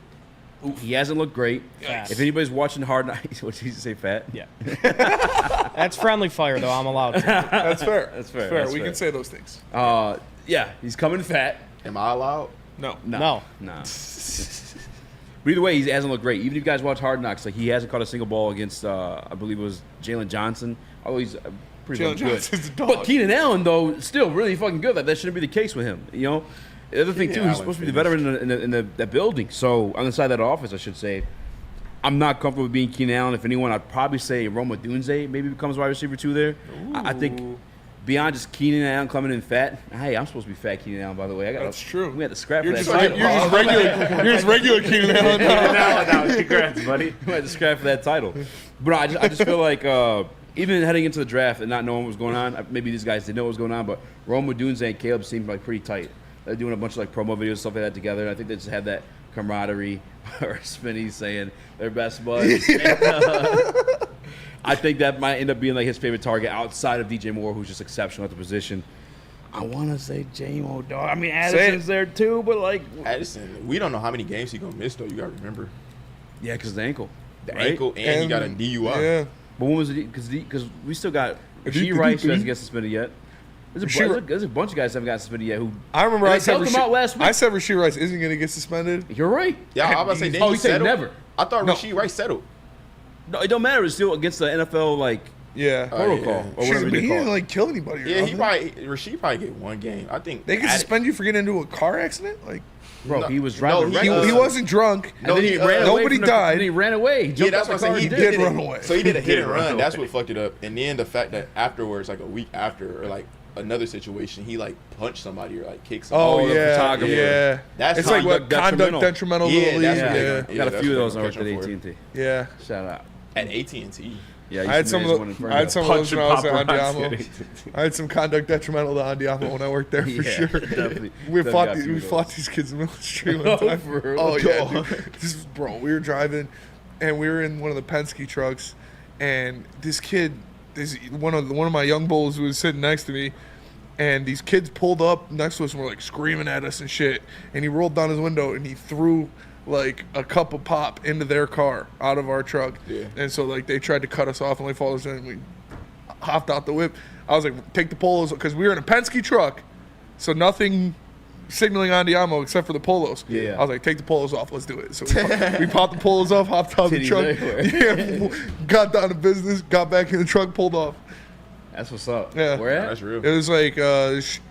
He hasn't looked great. Fat. If anybody's watching Hard Knocks, what did you say, fat? Yeah. That's friendly fire, though. I'm allowed to. That's fair. That's fair. That's fair. We can say those things. Yeah, he's coming fat. Am I allowed? No. But either way, he hasn't looked great. Even if you guys watch Hard Knocks, like he hasn't caught a single ball against, I believe it was Jalen Johnson. Oh, he's pretty Jalen good. Johnson's a dog. But Keenan Allen, though, still really fucking good. That shouldn't be the case with him. You know. The other thing, too, he's supposed to be the veteran in that building. So, on the side of that office, I should say, I'm not comfortable with being Keenan Allen. If anyone, I'd probably say Roma Dunze maybe becomes wide receiver 2 there. I think beyond just Keenan Allen coming in fat, hey, I'm supposed to be fat Keenan Allen, by the way. That's true. We had to scrap You're for that just title. You're just regular Keenan Allen. No, congrats, buddy. We had to scrap for that title. But I just feel like even heading into the draft and not knowing what was going on, maybe these guys didn't know what was going on, but Roma Dunze and Caleb seemed like pretty tight. They're doing a bunch of like promo videos, stuff like that together. And I think they just have that camaraderie. Or Spinny saying they're best buds. I think that might end up being like his favorite target outside of DJ Moore, who's just exceptional at the position. I want to say J-Mo, dog. I mean, Addison's there too, but like Addison, we don't know how many games he's gonna miss though. You gotta remember. Yeah, because the ankle. The ankle, and he got a DUI. Yeah. But when was it? Because we still got Rasheed Rice who hasn't get suspended yet. There's a bunch of guys that haven't got suspended yet. Who I remember I said him out last week. I said Rasheed Rice isn't going to get suspended. You're right. Yeah, I was about to say. You said never. I thought Rasheed Rice settled. No, it don't matter. It's still against the NFL protocol or whatever he they call didn't it. like kill anybody. Yeah, Rasheed probably get one game. I think they can suspend you for getting into a car accident. Like Bro, he was driving. He wasn't drunk. And then he ran away. Nobody died. And he ran away. He jumped out the car. He and did run away. So he did a hit and run. That's what fucked it up. And then the fact that afterwards, like a week after, or like another situation, he like punched somebody or like kicked somebody. Oh yeah. That's it's like what conduct detrimental to the league. Yeah, I got a few of those. I worked at AT&T. Yeah. Shout out. At AT&T. Yeah, I had some of those when I was at Andiamo. I had some conduct detrimental to Andiamo when I worked there for sure. Definitely. We fought these kids in Mill Street one time. Oh yeah, dude. Bro, we were driving, and we were in one of the Penske trucks, and this kid, one of my young bulls was sitting next to me, and these kids pulled up next to us and were like screaming at us and shit, and he rolled down his window and he threw like a cup of pop into their car out of our truck. Yeah. And so like they tried to cut us off and they followed us in and we hopped out the whip. I was like, take the polos, because we were in a Penske truck, so nothing signaling Andiamo except for the polos. Yeah. I was like, take the polos off, let's do it. So we popped the polos off, hopped out the truck, got down to business, got back in the truck, pulled off. That's what's up. Yeah. Where at? That's real. It was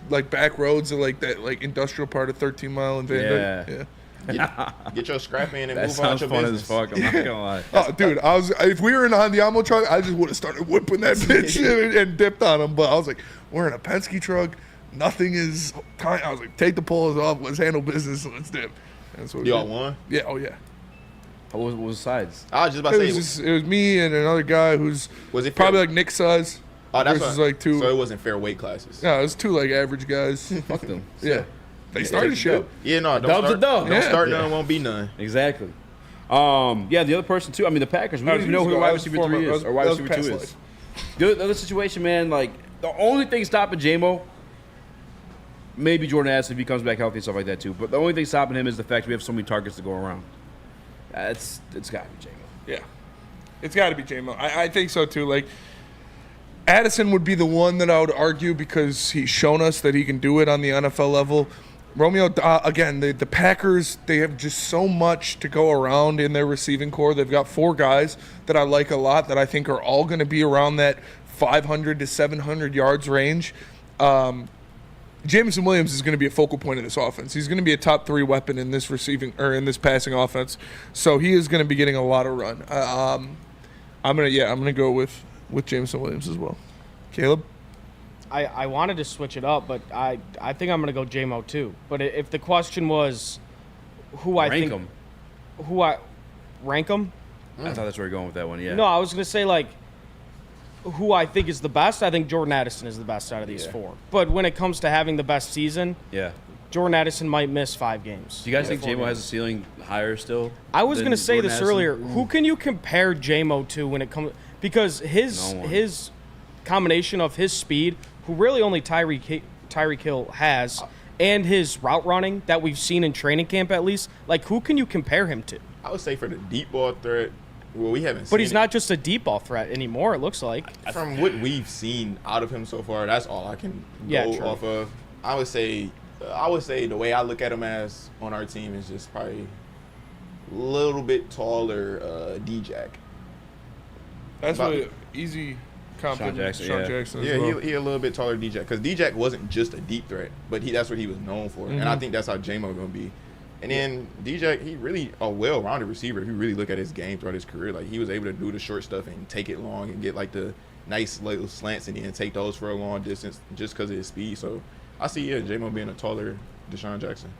like back roads and like that like industrial part of 13 Mile and Van Dyke. Yeah. Get your scrap in and that move on your fun business. As fuck. I'm not gonna lie. Oh, dude, if we were in a Andiamo truck, I just would have started whipping that bitch and dipped on him. But I was like, we're in a Penske truck. Nothing is time. I was like, take the polos off. Let's handle business. Let's dip. That's what y'all won? Yeah. Oh yeah. What was the sides? I was just about to say it was me and another guy who's probably like Nick's size. Oh, that's versus like two. So it wasn't fair weight classes. Yeah, it was two like average guys. Fuck them. Yeah. They started shit. Yeah, no, Dubs are dubs. Don't start none, won't be none. Exactly. Yeah, the other person too. I mean, the Packers. We don't even know who the wide receiver 3 is or wide receiver 2 is. The other situation, man. Like the only thing stopping J-Mo, maybe Jordan Addison if he comes back healthy and stuff like that too. But the only thing stopping him is the fact we have so many targets to go around. It's got to be J-Mo. Yeah, it's got to be J-Mo. I think so too. Like Addison would be the one that I would argue because he's shown us that he can do it on the NFL level. Romeo, again, the Packers, they have just so much to go around in their receiving core. They've got 4 guys that I like a lot that I think are all going to be around that 500 to 700 yards range. Jameson Williams is going to be a focal point of this offense. He's going to be a top 3 weapon in this receiving or in this passing offense. So he is going to be getting a lot of run. I'm gonna go with Jameson Williams as well. Caleb? I wanted to switch it up, but I think I'm going to go J-Mo too. But if the question was who I rank think... him. Rank them? I thought that's where you're going with that one, yeah. No, I was going to say, like, who I think is the best. I think Jordan Addison is the best out of these 4. But when it comes to having the best season, Jordan Addison might miss 5 games. Do you guys think J-Mo has a ceiling higher still? I was going to say Jordan this Addison? earlier. Who can you compare J-Mo to when it comes... Because his combination of his speed... who really only Tyreek Hill has, and his route running that we've seen in training camp at least, like who can you compare him to? I would say for the deep ball threat, well, we haven't seen But he's not just a deep ball threat anymore, it looks like. From what we've seen out of him so far, that's all I can go off of. I would say the way I look at him as on our team is just probably a little bit taller D-Jack. That's what Eazy... Sean Jackson, yeah, well. he a little bit taller than D-Jack because D-Jack wasn't just a deep threat, but that's what he was known for, and I think that's how J-Mo gonna be. And then D-Jack, he really a well-rounded receiver. If you really look at his game throughout his career, like he was able to do the short stuff and take it long and get like the nice little slants and then take those for a long distance just because of his speed. So I see J-Mo being a taller Deshaun Jackson.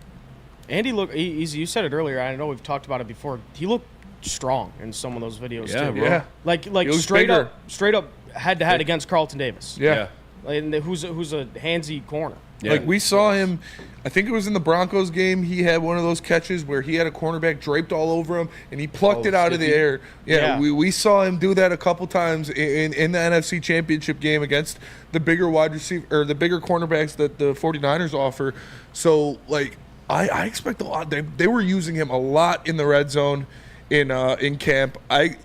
And he looked easy. You said it earlier. I know we've talked about it before. He looked strong in some of those videos too. Bro. Yeah, like straight up head-to-head against Carlton Davis. Yeah. And who's a handsy corner. Yeah. Like we saw him, I think it was in the Broncos game, he had one of those catches where he had a cornerback draped all over him and he plucked it out of the air. Yeah. We saw him do that a couple times in the NFC Championship game against the bigger wide receiver or the bigger cornerbacks that the 49ers offer. So like I expect a lot. They were using him a lot in the red zone in camp. I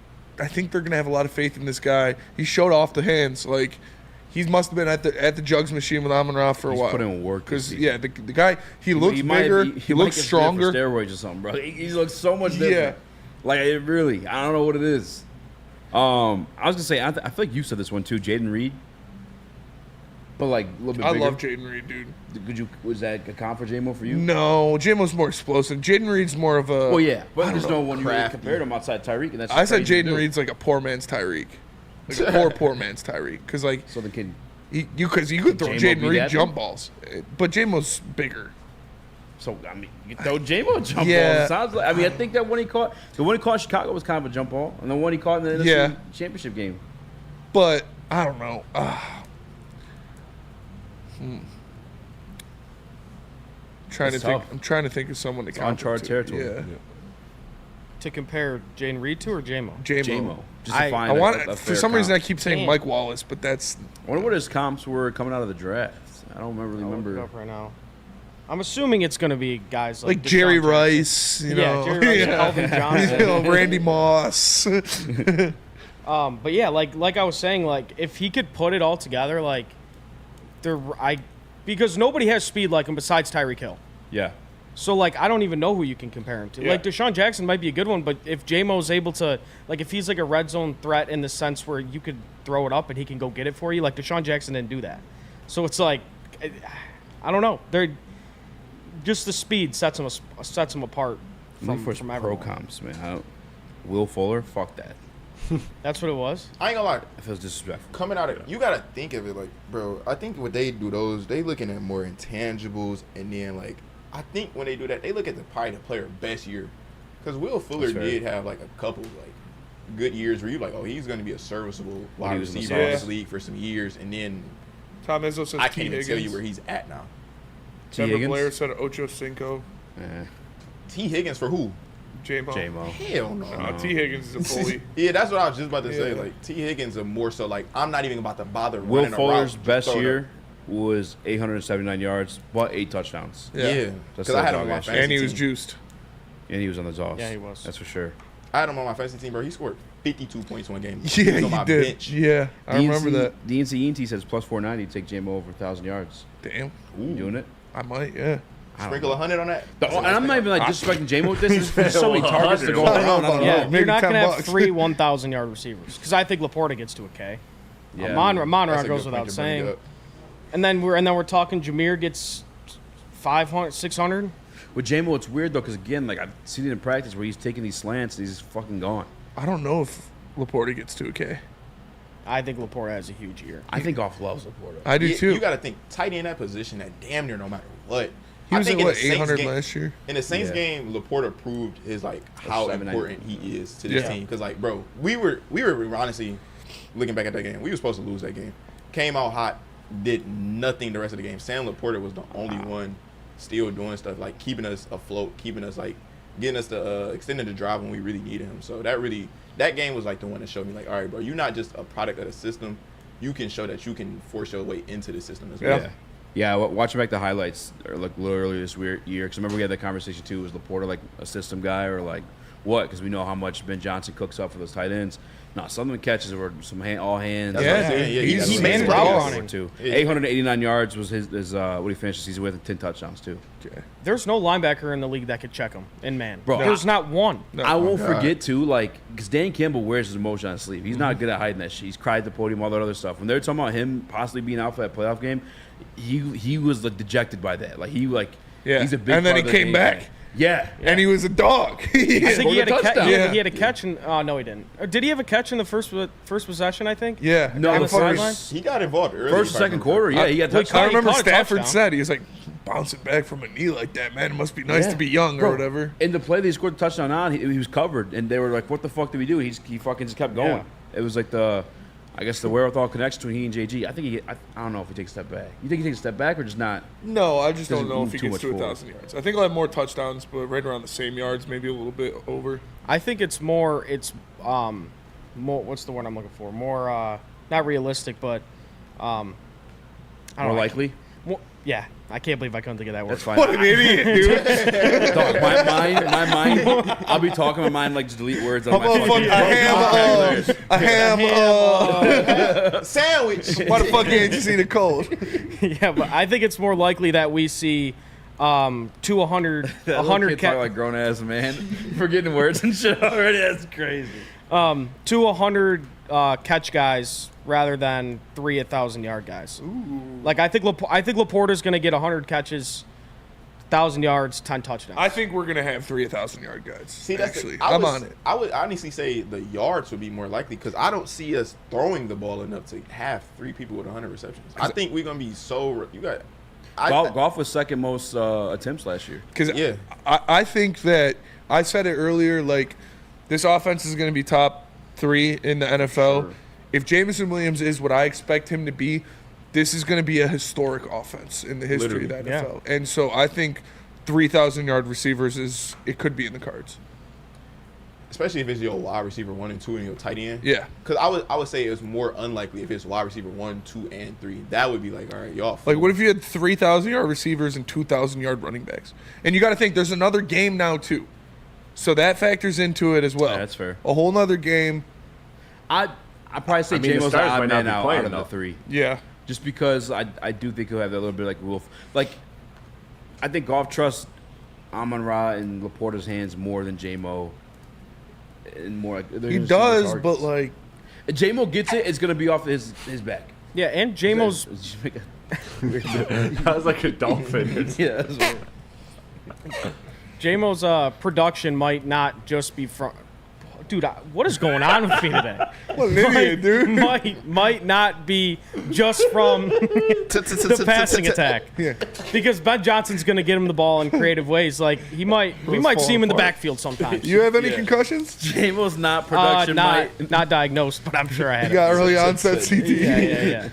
think they're gonna have a lot of faith in this guy. He showed off the hands. Like he must have been at the jugs machine with Amon-Ra for a while. He's put in work because the guy he looks bigger. He looks stronger. For steroids or something, bro. He looks so much different. Yeah, like it really. I don't know what it is. I was gonna say I feel like you said this one too, Jaden Reed. But like a little bit I bigger. love Jaden Reed, dude. Was that a comp for J-Mo for you? No, J-Mo's more explosive. Jaden Reed's more of a. Well, yeah, but I there's don't no know, one you really crafty. compared him outside Tyreek, and that's. I said crazy to Jaden do. Reed's like a poor man's Tyreek, like a poor man's Tyreek, because like so the kid. You could throw J-Mo Jaden be Reed that jump big? balls, but J-Mo's bigger. So I mean, you can throw J-Mo jump Yeah. balls. Sounds like. I mean, I think that one he caught, the one he caught in Chicago was kind of a jump ball, and the one he caught in the NFC Yeah. championship game. But I don't know. It's tough. I'm trying to think of someone to It's compare uncharted to. territory. Yeah. To compare Jaden Reed to or J-Mo? J-Mo. Just to find I a want fair for some reason I comp. keep saying Damn. Mike Wallace, but that's. I wonder what his comps were coming out of the draft. I don't really I'll look it remember. up right now. I'm assuming it's going to be guys Like like Deshaun Jerry Jackson. Rice, you know, Jerry Rice, Calvin Johnson, you know, Randy Moss. But yeah, like I was saying, like if he could put it all together, like because nobody has speed like him besides Tyreek Hill. Yeah. So like I don't even know who you can compare him to. Yeah. Like Deshaun Jackson might be a good one, but if J-Mo's able to, like if he's like a red zone threat in the sense where you could throw it up and he can go get it for you, like Deshaun Jackson didn't do that. So it's like I don't know. They're just the speed sets him apart from pro everyone. comps, man. Will Fuller, fuck that. That's what it was. I ain't gonna lie. It feels disrespectful. Coming out of, you gotta think of it like, bro. I think when they do those, they looking at more intangibles, and then like, I think when they do that, they look at probably the player best year, because Will Fuller That's fair. did have like a couple like good years where you like, oh, he's gonna be a serviceable When wide he was in the receiver in this sauce. league for some years, and then Tom Izzo says I T. can't even Higgins. tell you where he's at now. Trevor Higgins? Blair said Ocho Cinco. T. Higgins for who? J-Mo. Hell no. T. Higgins is a bully. Yeah, that's what I was just about to say. Yeah. Like T. Higgins are more so like I'm not even about to bother. Will running a Fuller's route, best throw it year up. was 879 yards, but 8 touchdowns. Yeah. That's 'Cause still I had him dog on my ass. fantasy And he was team. juiced. And he was on the sauce. Yeah, he was. That's for sure. I had him on my fantasy team, bro. He scored 52 points one game. Yeah, he was on he my did. bench. Yeah, I remember that. DNC ENT says plus 490 to take J-Mo over 1,000 yards. Damn. You doing it? I might, yeah. Sprinkle 100 on that. And I'm not even like disrespecting J-Mo with this. There's so many targets to go around. I don't Yeah, know. you're not going to have $10. 3 1,000-yard receivers because I think Laporta gets to a K. Yeah, Monroe That's a goes good without point to bring it saying. up. And then we're talking Jameer gets 500, 600. With J-Mo, it's weird though, because again, like I've seen it in practice where he's taking these slants and he's fucking gone. I don't know if Laporta gets to a K. I think Laporta has a huge year. I think Goff loves Laporta. I do too. You got to think tight end that position at damn near no matter what. He was think at in what, the Saints 800 game- last year? In the Saints Yeah. game, Laporta proved his like how 790. important he is to this Yeah. team. Because like, bro, we were honestly looking back at that game, we were supposed to lose that game. Came out hot, did nothing the rest of the game. Sam Laporta was the only one still doing stuff like keeping us afloat, keeping us like getting us to extending the drive when we really needed him. So that game was like the one that showed me like, all right, bro, you're not just a product of the system. You can show that you can force your way into the system as well. Yeah. Yeah, watching back the highlights or like earlier this year, because remember we had that conversation too. Was Laporta like a system guy or like what? Because we know how much Ben Johnson cooks up for those tight ends. No, some of the catches were some all hands. That's what I'm saying. Yeah, He's he man got route the running. too. Yeah. 889 yards was his what he finished the season with, and 10 touchdowns too. Okay. There's no linebacker in the league that could check him in man. Bro, There's not one. I won't God. forget too, like, because Dan Campbell wears his emotion on his sleeve. He's not good at hiding that shit. He's cried at the podium, all that other stuff. When they're talking about him possibly being out for that playoff game, he was like dejected by that. Like Yeah. he's a big. And then part he of the came game back. plan. Yeah. And he was a dog. I think he had, touchdown. he had a catch in. Oh no, he didn't. Or did he have a catch in the first possession? I think. Yeah. No, On the the sideline? first, He got involved early. first or second quarter. Yeah, he got Well, touchdown. I remember caught a Stafford touchdown. said, he was like, bouncing back from a knee like that, man. It must be nice to be young Bro, or whatever. In the play that he scored the touchdown on, he was covered, and they were like, "What the fuck did we do?" He fucking just kept going. Yeah. It was like the wherewithal connection between he and JG. I think I don't know if he takes a step back. You think he takes a step back or just not? No, I just Doesn't don't know if move he too gets much to forward. 1,000 yards. I think he'll have more touchdowns, but right around the same yards, maybe a little bit over. I think it's more. More. What's the word I'm looking for? More. Not realistic, but. I don't More know. likely. Yeah, I can't believe I couldn't think of that word. That's fine. What an idiot, dude. Dog, my mind. I'll be talking my mind like just delete words. How On my about fucking a ham, sandwich. Why the fuck ain't you see the code? Yeah, but I think it's more likely that we see 100 100 100 kid talking like grown ass man, forgetting words and shit already. That's crazy. 2 100 catch guys rather than 3 1,000-yard guys. Ooh. Like I think Laporta's going to get 100 catches, 1,000 yards, 10 touchdowns. I think we're gonna have 3 1,000-yard guys. See, that's actually, I'm on it. I would honestly say the yards would be more likely because I don't see us throwing the ball enough to have 3 people with 100 receptions. I think we're gonna be so. You got. Goff was second most attempts last year. Because I think that I said it earlier. Like this offense is gonna be top 3 in the NFL. Sure. If Jameson Williams is what I expect him to be, this is going to be a historic offense in the history of the NFL. Yeah. And so I think 3,000-yard receivers it could be in the cards. Especially if it's your wide receiver 1 and 2 and your tight end. Yeah. Because I would say it's more unlikely if it's wide receiver 1, 2, and 3. That would be like, all right, y'all. Like, what if you had 3,000-yard receivers and 2,000-yard running backs? And you got to think there's another game now too, so that factors into it as well. Yeah, that's fair. A whole nother game. I'd probably say Jamo's the odd man out of the 3. Yeah. Just because I do think he'll have that little bit like Wolf. Like, I think Goff trusts Amon-Ra and Laporta's hands more than J-Mo. And more like he does, but like J-Mo gets it, it's gonna be off his back. Yeah, and J-Mo's that was like a dolphin. Yeah, that's right. J-Mo's production might not just be from. Dude, what is going on with me today? What an idiot, dude. Might not be just from the passing attack. Yeah. Because Ben Johnson's going to get him the ball in creative ways. Like we might see him in the backfield sometimes. You have any concussions? J-Mo's not production. Not diagnosed, but I'm sure I had. You got early onset CTE. Yeah.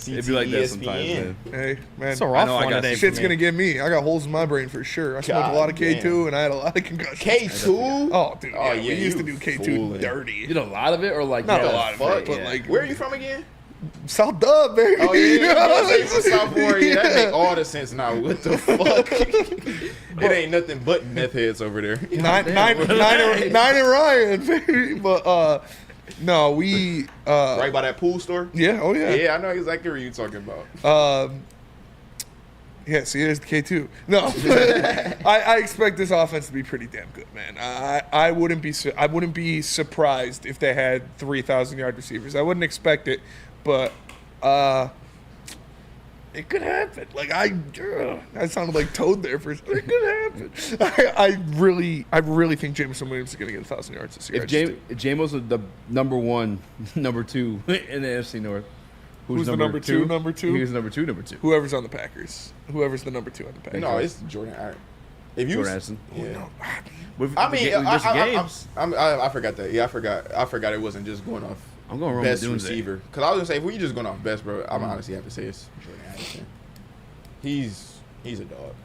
It'd be like that sometimes, man. Hey, man. It's a rough one today. Shit's going to get me. I got holes in my brain for sure. I smoked a lot of K2 and I had a lot of concussions. K2? Oh, dude. Yeah, we used to do K2 dirty. You did a lot of it or like not a lot of it, but like. Where are you from again? South Dub, baby. Oh, yeah. From Southport. Yeah, that make all the sense now. What the fuck? It ain't nothing but meth heads over there. Nine and Ryan, baby. But, no, we right by that pool store. Yeah, oh yeah. Yeah, I know exactly what you're talking about. Yeah, see, there's the K2. No, I expect this offense to be pretty damn good, man. I wouldn't be surprised if they had 3,000-yard receivers. I wouldn't expect it, but it could happen. Like I sounded like Toad there for a second. It could happen. I really think Jameson Williams is going to get 1,000 yards this year. If Jamo's the number 1, number 2 in the NFC North, who's the number 2? Number 2. He's number 2. Whoever's on the Packers. Whoever's the number 2 on the Packers. No, it's Jordan. If you Jordan Addison. Yeah. I mean, I forgot that. Yeah, I forgot it wasn't just going off. I'm going best receiver. Because I was gonna say if we just going off best, bro, I'm honestly have to say it's Jordan Addison. He's a dog.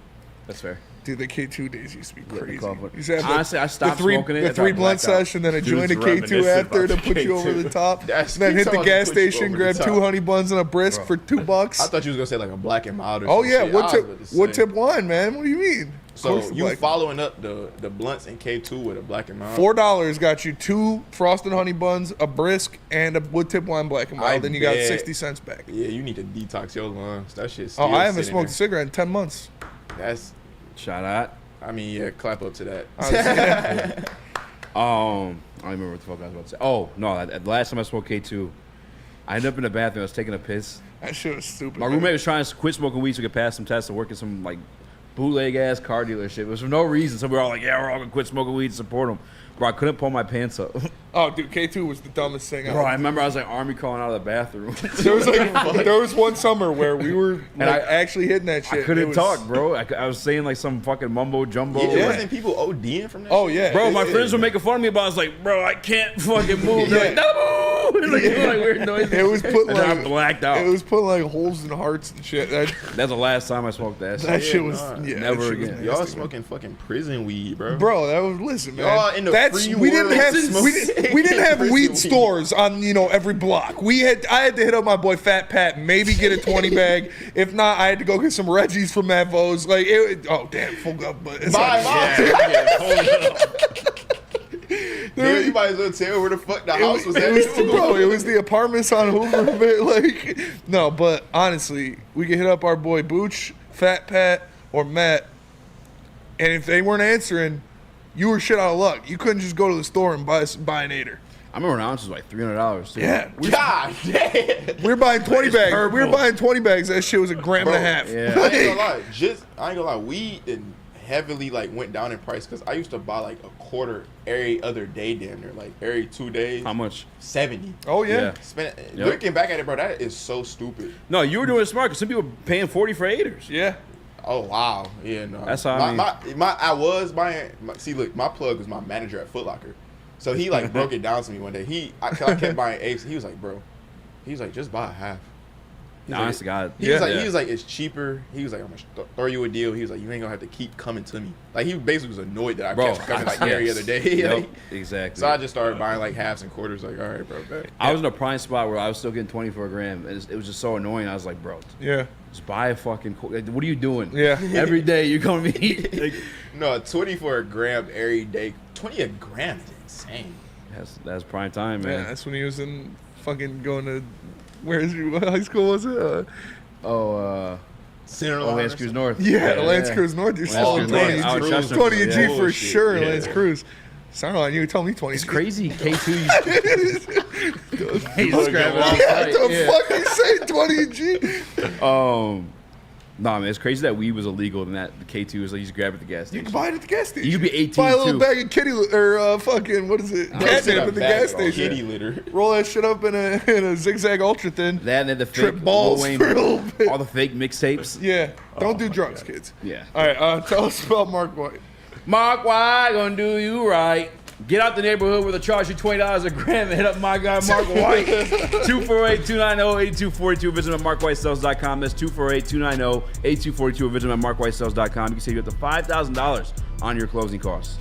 That's fair. Dude, the K2 days used to be crazy. Honestly, I stopped smoking it. The 3 blunt session, then a joint of K2 after to put you over the top. Then hit the gas station, grab 2 honey buns and a brisk for $2. I thought you was gonna say like a black and mild. Oh yeah, what tip wine, man? What do you mean? So you following up the blunts and K2 with a black and mild? $4 got you 2 frosted honey buns, a brisk, and a wood tip wine black and mild. Then you got 60 cents back. Yeah, you need to detox your lungs. That shit's still I haven't smoked a cigarette in 10 months. That's shout out. I mean, yeah, clap up to that. I don't remember what the fuck I was about to say. Oh no, the last time I smoked K2, I ended up in the bathroom. I was taking a piss. That shit was stupid. My roommate was trying to quit smoking weed so we could pass some tests and work at some like bootleg ass car dealership. It was for no reason. So we were all like, yeah, we're all gonna quit smoking weed to support them. Bro, I couldn't pull my pants up. Oh, dude, K2 was the dumbest thing. Bro, I remember I was like army crawling out of the bathroom. there was one summer where we were actually hitting that shit. I couldn't talk, bro. I was saying like some fucking mumbo jumbo. Yeah, wasn't people ODing from that? Oh yeah, bro. My friends were making fun of me, but I was like, bro, I can't fucking move. They're like, no. Like weird noises. It was putting like I blacked out. It was putting like holes in hearts and shit. That's the last time I smoked that. That shit was never again. Y'all smoking fucking prison weed, bro. Bro, that was listen, man. Y'all in the free world. We didn't have weed stores on every block. I had to hit up my boy Fat Pat, maybe get a 20 bag. If not, I had to go get some Reggie's from Mavos. Like oh damn, full up, but it's Dude, you might as well tell where the fuck the house was at. It was the apartments on Hoover. Like, no, but honestly, we could hit up our boy Booch, Fat Pat, or Matt, and if they weren't answering, you were shit out of luck. You couldn't just go to the store and buy an 8er. I remember an ounce was like $300. Yeah. God damn. We were buying 20 bags. We were buying 20 bags. That shit was a gram and a half. Yeah. I ain't gonna lie. Weed and heavily like went down in price because I used to buy like a quarter every other day damn near, like every 2 days. How much? 70. Oh yeah. Looking back at it, bro, that is so stupid. No, you were doing it smart because some people were paying 40 for 8ers. Yeah. Oh wow. Yeah, no. That's how I mean. I was buying. See, look, my plug was my manager at Foot Locker, so he like broke it down to me one day. I kept buying apes. He was like, bro, he's like, just buy a half. Honest to God. He was like, it's cheaper. He was like, I'm gonna throw you a deal. He was like, you ain't gonna have to keep coming to me. Like he basically was annoyed that I kept coming like every other day. Yep, exactly. So I just started buying like halves and quarters. Like, all right, bro. Bet. I was in a prime spot where I was still getting 20 for a gram, and it was just so annoying. I was like, bro, just buy a fucking. What are you doing? Yeah. Every day you're going to be. Like, no, 20 for a gram every day. 20 a gram is insane. That's prime time, man. Yeah, that's when he was in fucking going to. What high school was it? Lance Cruz North. Yeah, Lance Cruz North. You're selling 20 a G for sure, Lance Cruz. Sounded like you told me 20. It's crazy. K2. Fuck you say 20 a G? Nah, man, it's crazy that weed was illegal and that the K2 was like you just grab it at the gas station. You can buy it at the gas station. You could be 18 buy a little too. bag of kitty or fucking what is it? Catnip at the gas station. Kitty litter. Roll that shit up in a zigzag ultra thin. That and then the trip fake balls Lil Wayne, for a little bit. all the fake mixtapes. Yeah, don't do drugs, kids. Yeah. All right, tell us about Mark White. Mark White gonna do you right. Get out the neighborhood where they charge you $20 a gram and hit up my guy Mark White. 248-290-8242. Visit him at markwhitesells.com. That's 248-290-8242. Or visit him at markwhitesells.com. You can save you up to $5,000 on your closing costs.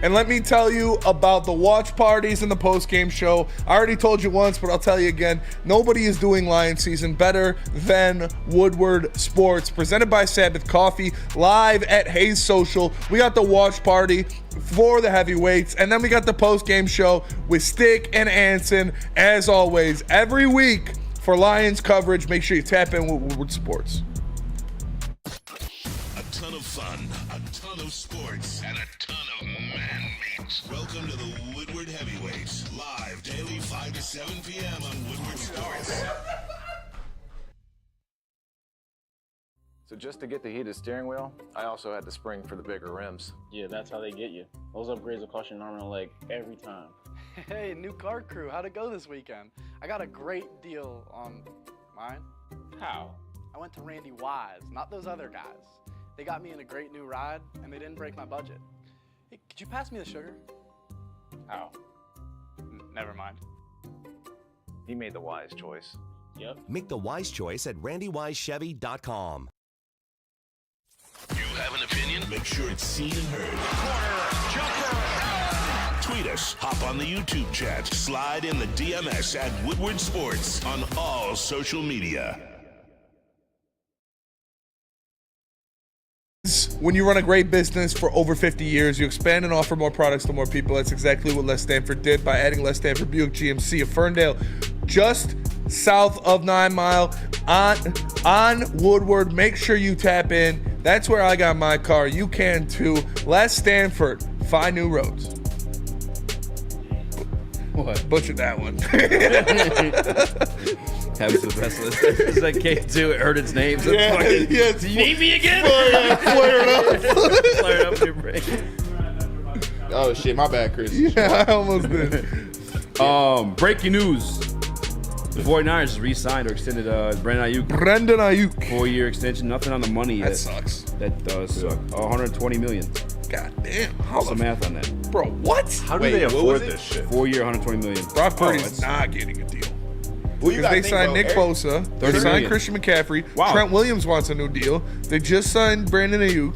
And let me tell you about the watch parties and the post-game show. I already told you once, but I'll tell you again. Nobody is doing Lion season better than Woodward Sports. Presented by Sabbath Coffee, live at Hayes Social. We got the watch party for the heavyweights, and then we got the post-game show with Stick and Anson. As always, every week for Lions coverage, make sure you tap in with Woodward Sports. A ton of fun, a ton of sports, and a ton of man meat. Welcome to the Woodward Heavyweights, live daily 5 to 7 p.m. on Woodward Sports. So just to get the heated steering wheel, I also had the spring for the bigger rims. Yeah, that's how they get you. Those upgrades will cost you an arm and a leg every time. Hey, new car crew, how'd it go this weekend? I got a great deal on mine. How? I went to Randy Wise, not those other guys. They got me in a great new ride, and they didn't break my budget. Hey, could you pass me the sugar? How? Never mind. He made the wise choice. Yep. Make the wise choice at randywisechevy.com. You have an opinion? Make sure it's seen and heard. Corner, jumper. Tweet us, hop on the YouTube chat, slide in the DMS at Woodward Sports on all social media. When you run a great business for over 50 years, you expand and offer more products to more people. That's exactly what Les Stanford did by adding Les Stanford Buick GMC of Ferndale, just south of 9 Mile on Woodward. Make sure you tap in. That's where I got my car. You can too. Les Stanford, find new roads. What? Butchered that one. Happens to the best of this. It's like K2, it heard its name. So Yeah, fucking, yeah, do you need me again? Flare it up. Flare it up in your brain. Oh shit, my bad, Chris. Yeah, I almost did. Breaking news. The 49ers just re-signed or extended Brandon Ayuk. 4-year extension. Nothing on the money yet. That sucks. That does suck. $120 million. God damn. What's the math on that? Bro, what? How do they afford this shit? 4-year, $120 million. Brock Purdy's not getting a deal. Well, you Because they gotta signed think, Nick bro, Bosa. They 30 signed million. Christian McCaffrey. Wow. Trent Williams wants a new deal. They just signed Brandon Ayuk.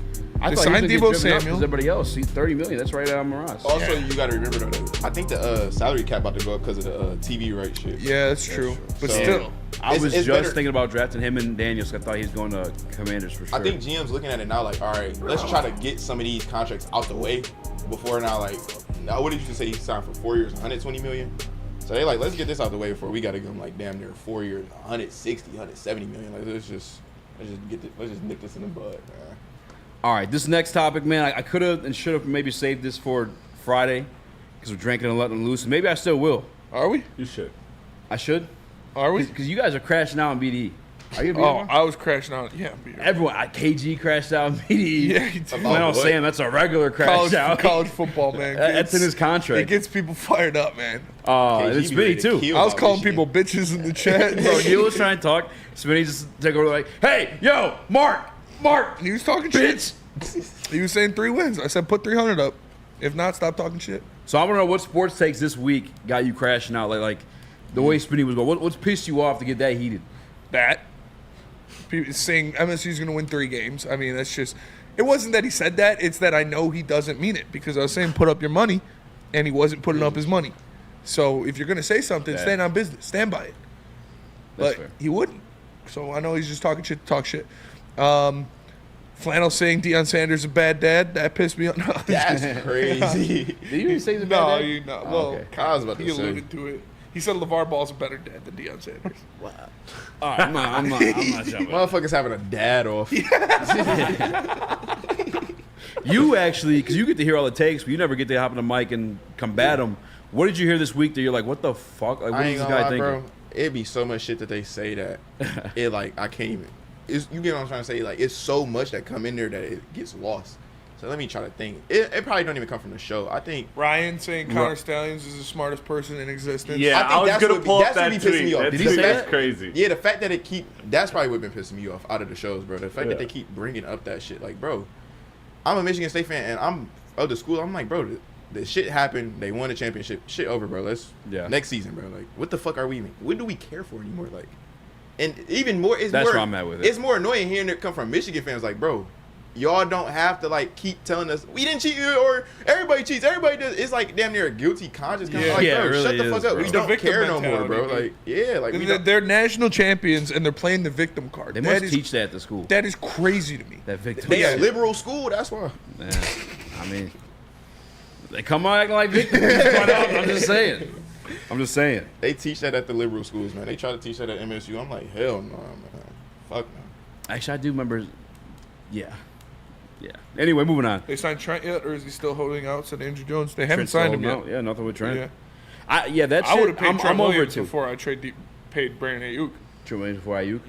They signed Deebo Samuel. Everybody else, see, $30 million. That's right out of Morass. Also, you got to remember though, I think the salary cap about to go up because of the TV right shit. Yeah, that's true. But So- still. I was it's just better. thinking about drafting him and Daniels. I thought he was going to Commanders for sure. I think GM's looking at it now like, all right, let's try to get some of these contracts out the way before now. Like, now what did you say he signed for 4 years, $120 million? So they like, let's get this out the way before we got to give him like damn near 4 years, 160, 170 million. Like, let's just nip this in the bud, man. All right, this next topic, man, I could have and should have maybe saved this for Friday, because we're drinking and letting loose. Maybe I still will. Are we? You should. I should. Are we? Because you guys are crashing out on BDE. Are you? Oh, I was crashing out. Yeah, everyone. KG crashed out on BDE. Yeah, he did. Flannel Sam, that's a regular crash out. College football, man. That's in his contract. It gets people fired up, man. And it's Smitty too. I was calling people bitches in the chat. Bro, you was trying to talk. Smitty just took over like, "Hey, yo, Mark." He was talking shit. He was saying 3 wins. I said put 300 up. If not, stop talking shit. So I want to know what sports takes this week got you crashing out like the way Smitty was going. What's pissed you off to get that heated? That. People saying MSU's going to win 3 games. I mean, that's just. It wasn't that he said that. It's that I know he doesn't mean it because I was saying put up your money, and he wasn't putting up his money. So if you're going to say something, stand on business. Stand by it. That's but fair. he wouldn't. So I know he's just talking shit to talk shit. Flannel saying Deion Sanders is a bad dad. That pissed me off. No, That's crazy. Did you even say he's a bad dad? No. Oh, Well, okay. I was about to he say. alluded to it. He said LeVar Ball's a better dad than Deion Sanders. Wow. All right, I'm not jumping. Motherfuckers having a dad off. You actually, because you get to hear all the takes, but you never get to hop on the mic and combat them. What did you hear this week that you're like, what the fuck? Like, what I is ain't this gonna guy lie, thinking? bro. It'd be so much shit that they say that it like I can't even. You get what I'm trying to say? Like it's so much that come in there that it gets lost. So let me try to think. It probably don't even come from the show. I think Ryan saying Connor Stallions is the smartest person in existence. Yeah, I was gonna pull up that what be pissing me tweet. off. Did he say That's that? crazy. Yeah, the fact that that's probably what been pissing me off out of the shows, bro. The fact that they keep bringing up that shit. Like, bro, I'm a Michigan State fan and I'm of the school. I'm like, bro, the shit happened. They won the championship. Shit over, bro. Next season, bro. Like, what the fuck are we? What do we care for anymore? Like, and even more, That's where I'm at with it. It's more annoying hearing it come from Michigan fans. Like, bro, y'all don't have to like keep telling us we didn't cheat or everybody cheats. Everybody does. It's like damn near a guilty conscience. Kind of like, Yeah, bro, it really shut the is, fuck up. bro. We don't victim care no more, bro. mentality, Like, we don't. They're national champions and they're playing the victim card. They That must teach that at the school. That is crazy to me. That victim. They a liberal school. That's why. Yeah, I mean, they come on acting like victims. I'm just saying. They teach that at the liberal schools, man. They try to teach that at MSU. I'm like, hell no, man. Fuck no. Actually, I do remember. Yeah. Anyway, moving on. They signed Trent yet, or is he still holding out? Said Andrew Jones. They haven't Trent's signed him holding yet. out. Yeah, nothing with Trent. Yeah, That's I would have paid I'm Trent over it Williams too. before I paid Brandon Ayuk. Trent Williams before Ayuk.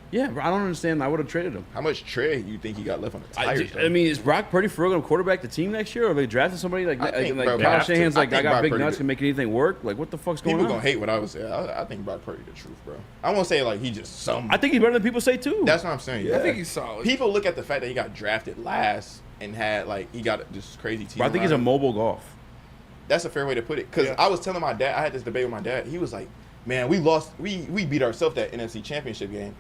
Yeah, bro, I don't understand. I would have traded him. How much trade you think he got left on the tires? I mean, is Brock Purdy for real going to quarterback the team next year, or are they drafting somebody like I think, bro, Kyle have to. Shanahan's like I think got Brock big Purdy nuts did. can make anything work? Like what the fuck's going People on? gonna hate what I would say. I think Brock Purdy the truth, bro. I won't say like he just some. I think he's better than people say too. That's what I'm saying. I think he's solid. People look at the fact that he got drafted last and had like he got this crazy team. But I think he's a mobile golf. That's a fair way to put it. Because I was telling my dad, I had this debate with my dad. He was like, "Man, we lost. We beat ourselves that NFC Championship game."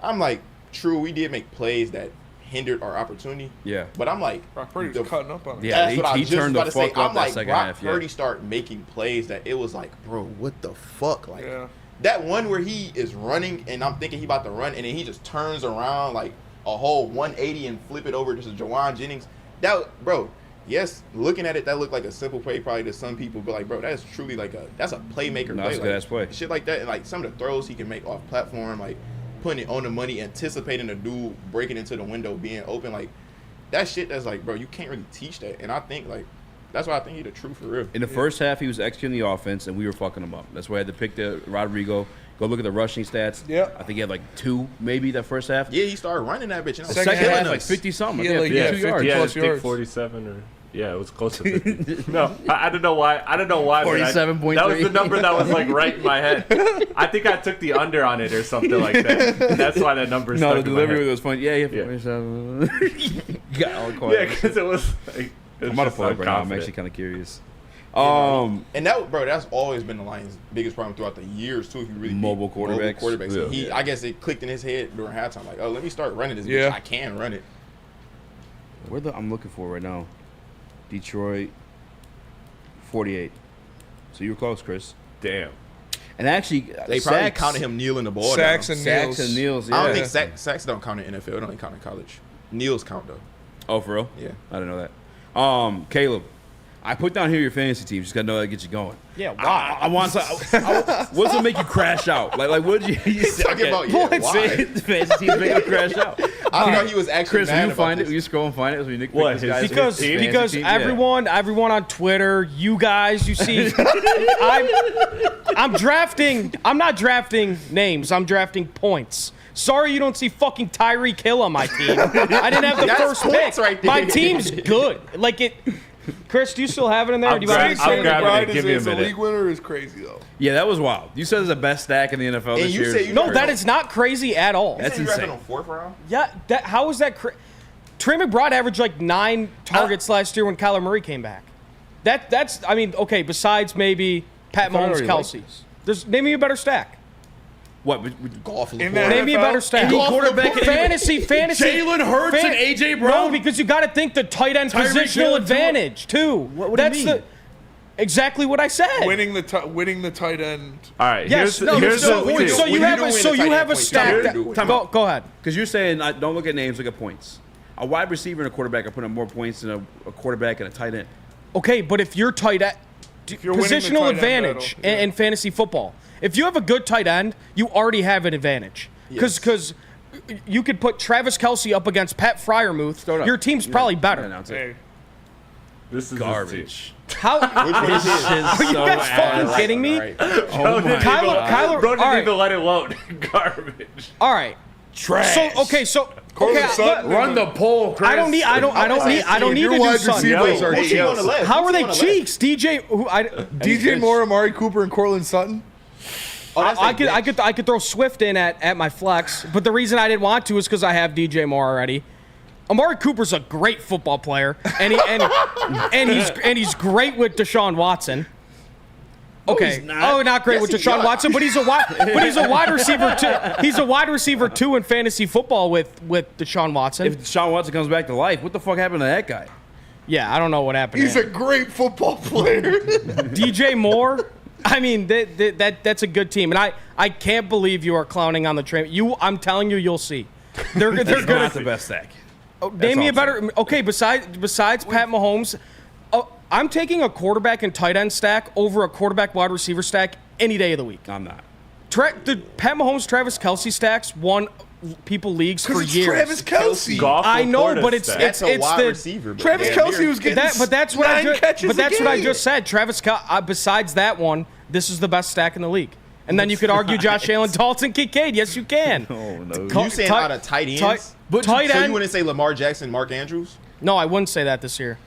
I'm like, "True, we did make plays that hindered our opportunity." Yeah. But I'm like, Brock Purdy was cutting up on him. Yeah, that's what I he was just turned about the to say. fuck up I'm that like, second Brock half. Purdy start making plays that it was like, bro, what the fuck? Like Yeah. that one where he is running and I'm thinking he about to run and then he just turns around like a whole 180 and flip it over to Jawan Jennings. That, bro. Yes, looking at it, that looked like a simple play probably to some people, but like, bro, that is truly like that's a playmaker No, play. that's a good-ass play. Shit like that, and like some of the throws he can make off platform, like putting it on the money, anticipating the dude breaking into the window, being open, like that shit. That's like, bro, you can't really teach that, and I think like that's why I think he's the truth for real. In the first half, he was executing the offense, and we were fucking him up. That's why I had to pick the Rodrigo. Go look at the rushing stats. Yeah. I think he had like 2, maybe that first half. Yeah, he started running that bitch. And The second half, like 50 something. Yeah, like, 52 50 yards. Yeah, I plus think yards. 47 or yeah, it was close to 50. No, I don't know why. I don't know why. but 47.3. That was the number that was like right in my head. I think I took the under on it or something like that. That's why that number. No, the stuck in my delivery head. was funny. Yeah, 47. Got all quiet. Yeah, because it was. Like, I'm about to pull up right now. I'm actually kind of curious. And that, bro, that's always been the Lions' biggest problem throughout the years too. If you really Mobile quarterbacks. And Yeah. I guess it clicked in his head during halftime, like, oh, let me start running this. Yeah. Bitch. I can run it. I'm looking for right now. Detroit, 48. So you were close, Chris. Damn. And actually, They probably sacks, counted him kneeling the ball. Sacks down. and Sacks Neals. and Neals. Yeah. I don't think sacks don't count in NFL. It only count in college. Kneels count though. Oh, for real? Yeah. I didn't know that. Caleb, I put down here your fantasy team. You just gotta know how to get you going. Yeah, why? I want some. What's gonna make you crash out? Like what did you? Talking about why? Fantasy teams make you crash out. I thought he was actually Chris, mad will you about find this. it? Will you scroll and find it? As we Nick What, pick this Because team? everyone on Twitter, you guys, you see, I'm drafting. I'm not drafting names. I'm drafting points. Sorry you don't see fucking Tyreek Hill on my team. I didn't have the That's first points pick. right there. My team's good. Like it. Chris, do you still have it in there? I'm Do you want me to say it? grabbing it. Give me a As a minute. league winner is crazy though. Yeah, that was wild. You said it's the best stack in the NFL this you year. say you No, that is not crazy at all. That's You drafted insane. on 4th round? Yeah, how is that? Trey McBride averaged like 9 targets last year when Kyler Murray came back. That's I mean, okay. Besides maybe Pat Mahomes, Kelsey's. Name me a better stack. What? Golf. In Name me a better stack. Fantasy. Jalen Hurts and AJ Brown. No, because you got to think the tight end Tyreek positional Hill, advantage too. What do you mean? Exactly what I said. Winning the tight end. All right. Yes. Here's So the thing. you have a stack. Go ahead. Because you're saying don't look at names, look at points. A wide receiver and a quarterback are putting up more points than a quarterback and a tight end. Okay, but if you're tight end, you're winning the positional tight end advantage battle, yeah. in fantasy football. If you have a good tight end, you already have an advantage. Because you could put Travis Kelce up against Pat Freiermuth. Your team's probably better. This is garbage. How? This is Are you guys fucking kidding me? Oh my Kyler, Bro didn't all right. even let it load. Garbage. All right. Trash. Run the poll, Chris. I don't need to do something. How are they cheeks? DJ Moore, Amari Cooper, and Cortland Sutton. I could throw Swift in at my flex, but the reason I didn't want to is because I have DJ Moore already. Amari Cooper's a great football player, and he's great with Deshaun Watson. Okay. Not great with Deshaun Watson, but he's a wide receiver too. He's a wide receiver too in fantasy football with Deshaun Watson. If Deshaun Watson comes back to life, what the fuck happened to that guy? Yeah, I don't know what happened. He's a great football player. DJ Moore. I mean, that's a good team, and I can't believe you are clowning on the train. I'm telling you, you'll see. They're good. Not the best stack. Name me a better. Okay, besides Pat Mahomes, I'm taking a quarterback and tight end stack over a quarterback wide receiver stack any day of the week. I'm not. The Pat Mahomes Travis Kelce stacks won people leagues for years. Travis Kelce. I know, but it's a wide the receiver. Travis Kelce was getting but that's what 9 catches But that's a what I game. just said. Travis Kelce. Besides that one, this is the best stack in the league. And then you could argue Josh Allen, Dalton Kincaid. Yes, you can. Oh no. You saying out of tight ends? Tight So end. you wouldn't say Lamar Jackson, Mark Andrews? No, I wouldn't say that this year.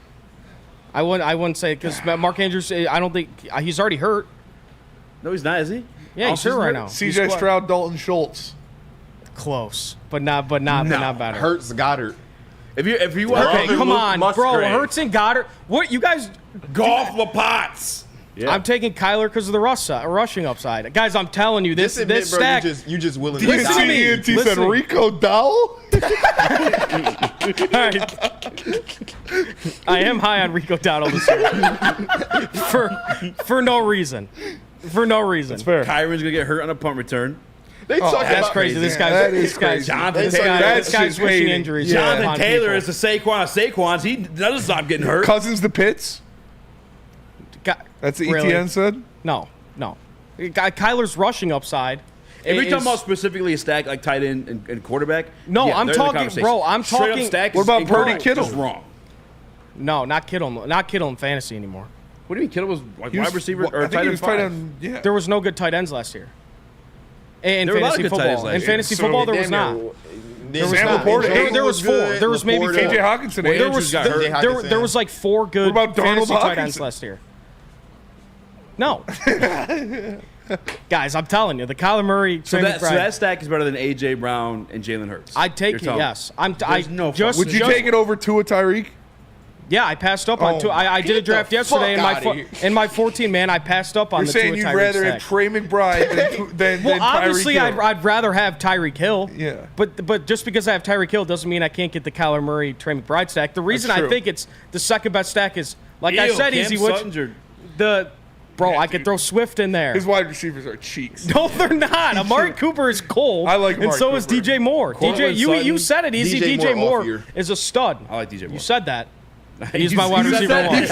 I wouldn't say it because Mark Andrews. I don't think he's already hurt. No, he's not. Is he? Yeah, he's hurt right now. CJ Stroud, Dalton Schultz. Close, but not better. Hurts Goddard. If you Okay, Luke come on, bro. Musgrave. Hurts and Goddard. What you guys? Golf Lapots. Yeah. I'm taking Kyler because of the rushing upside. Guys, I'm telling you, this Admit, bro, stack. you just willing to Listen to die. me. He said Listen. Rico Dowell. All right. I am high on Rico Dowdle this year for no reason. For no reason. That's fair. Kyron's gonna get hurt on a punt return. They talk That's about crazy. This guy's Jonathan this guy's wishing injuries. Jonathan upon Taylor people. is the Saquon of Saquons. He doesn't stop getting hurt. Cousins to Pitts. That's what Really? ETN said? No. Kyler's rushing upside. If you're is- talking about specifically a stack like tight end and quarterback, No, yeah, I'm they're in the talking, conversation. bro. I'm Straight up talking. stack What is about Purdy incorrect, Kittle? just wrong. No, not Kittle. Not Kittle in fantasy anymore. What do you mean Kittle was like He was- wide receiver well, or I think tight he end was five? tight end. Yeah. There was no good tight ends last year. In There were a lot of fantasy good tight ends football. last In year. fantasy So, football, there was not. There was not. There was four. There was maybe four. KJ Hawkinson. Well, There Andrews was got hurt. there was like 4 good What about Darnold fantasy tight ends Hawkinson? last year. No. Guys, I'm telling you, the Kyler Murray. So Trey that McBride, stack is better than AJ Brown and Jalen Hurts. I'd take You're it. telling me. Yes, Would you take it over Tua Tyreek? Yeah, I passed up on Oh, two. I did a get draft the yesterday in fuck my outta here. in my 14 man. I passed up on You're the saying Tua you'd Tyreek rather stack. have Trey McBride than Well, obviously, Tyreek Hill. I'd rather have Tyreek Hill. Yeah. But just because I have Tyreek Hill doesn't mean I can't get the Kyler Murray, Trey McBride stack. The reason I true. think it's the second best stack is, like I Ew, said, Cam Easy, which Sutton's your- I could throw Swift in there. His wide receivers are cheeks. No, they're not. Amari Cooper is cold. I like and Amari so is Cooper. DJ Moore. Cortland You Sutton, said it, Easy. DJ Moore off-year. is a stud. I like DJ Moore. You said that. He's my wide receiver 1.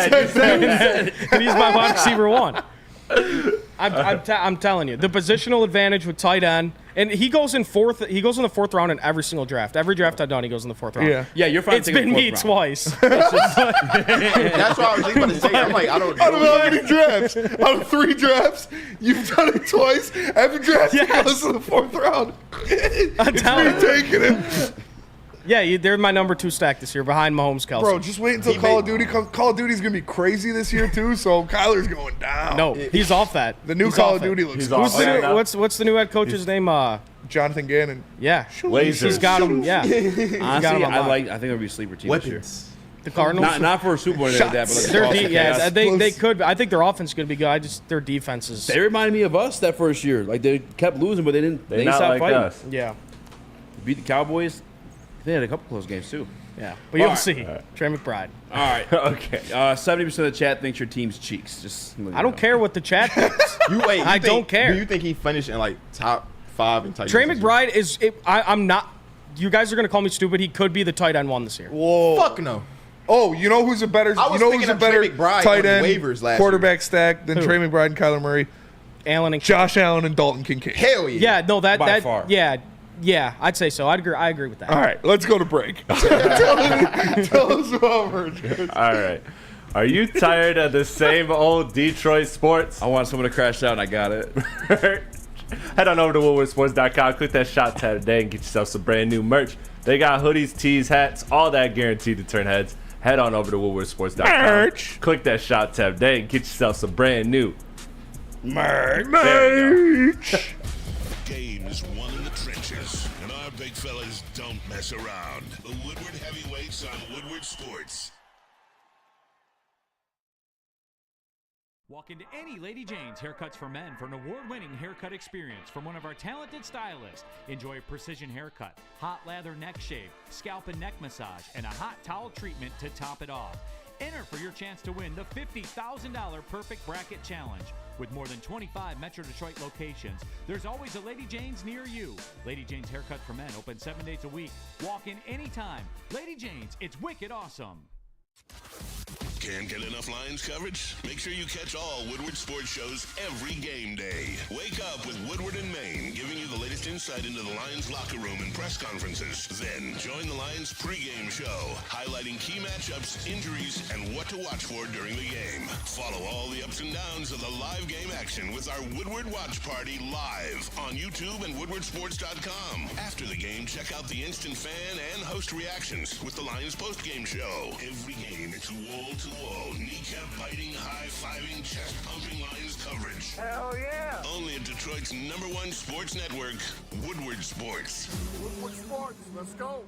He's my wide receiver 1. I'm telling you, the positional advantage with tight end, and he goes in fourth. He goes in the 4th round in every single draft. Every draft I've done, he goes in the 4th round. Yeah, you're fine. It's been me twice. That's what I was just about to say. I'm like, I don't know. Out of how many drafts? Out of 3 drafts, you've done it twice. Every draft he goes to the 4th round. It's me taking him. Yeah, they're my number 2 stack this year, behind Mahomes, Kelsey. Bro, just wait until Call of Duty comes. Call of Duty's going to be crazy this year, too, so Kyler's going down. No, he's off that. The new Call of Duty looks good. What's the new head coach's name? Jonathan Gannon. Yeah. Lasers. He's got him, yeah. Honestly, I think it'll be a sleeper team this year. The Cardinals? Not for a Super Bowl, but they could. I think their offense is going to be good. Their defense is. They reminded me of us that first year. Like, they kept losing, but they didn't not stop like fighting. us. Yeah. Beat the Cowboys. They had a couple close games, too. Yeah. But you'll see. Trey McBride. All right. Okay. 70% of the chat thinks your team's cheeks. I don't care what the chat thinks. I don't care. Do you think he finished in, like, top 5 in tight Trey ends? McBride is I'm not. You guys are going to call me stupid. He could be the tight end 1 this year. Whoa. Fuck no. Oh, you know who's a better I was thinking of Trey McBride tight on end waivers last quarterback stack than Who? Trey McBride and Kyler Murray? Josh Allen and Dalton Kincaid. Hell yeah. Yeah, no, By far. Yeah, I'd say so. I agree with that. All right, let's go to break. tell us about mergers. All right. Are you tired of the same old Detroit sports? I want someone to crash out, and I got it. Head on over to woodwardsports.com. Click that shot tab today and get yourself some brand new merch. They got hoodies, tees, hats, all that guaranteed to turn heads. Head on over to woodwardsports.com. Merch. Click that shot tab today and get yourself some brand new merch. Games won in the trenches, and our big fellas don't mess around. The Woodward Heavyweights on Woodward Sports. Walk into any Lady Jane's Haircuts for Men for an award-winning haircut experience from one of our talented stylists. Enjoy a precision haircut, hot lather neck shave, scalp and neck massage, and a hot towel treatment to top it off. Enter for your chance to win the $50,000 Perfect Bracket Challenge. With more than 25 Metro Detroit locations, there's always a Lady Jane's near you. Lady Jane's Haircut for Men, open 7 days a week. Walk in anytime. Lady Jane's, it's wicked awesome. Can't get enough Lions coverage? Make sure you catch all Woodward sports shows every game day. Wake up with Woodward and Maine, giving you the latest insight into the Lions locker room and press conferences. Then join the Lions pregame show, highlighting key matchups, injuries, and what to watch for during the game. Follow all the ups and downs of the live game action with our Woodward Watch Party live on YouTube and woodwardsports.com. After the game, check out the instant fan and host reactions with the Lions postgame show. Every game, it's wall-to-wall, kneecap-biting, high-fiving, chest-pumping Lions coverage. Hell yeah! Only at Detroit's #1 sports network, Woodward Sports. Woodward Sports, let's go!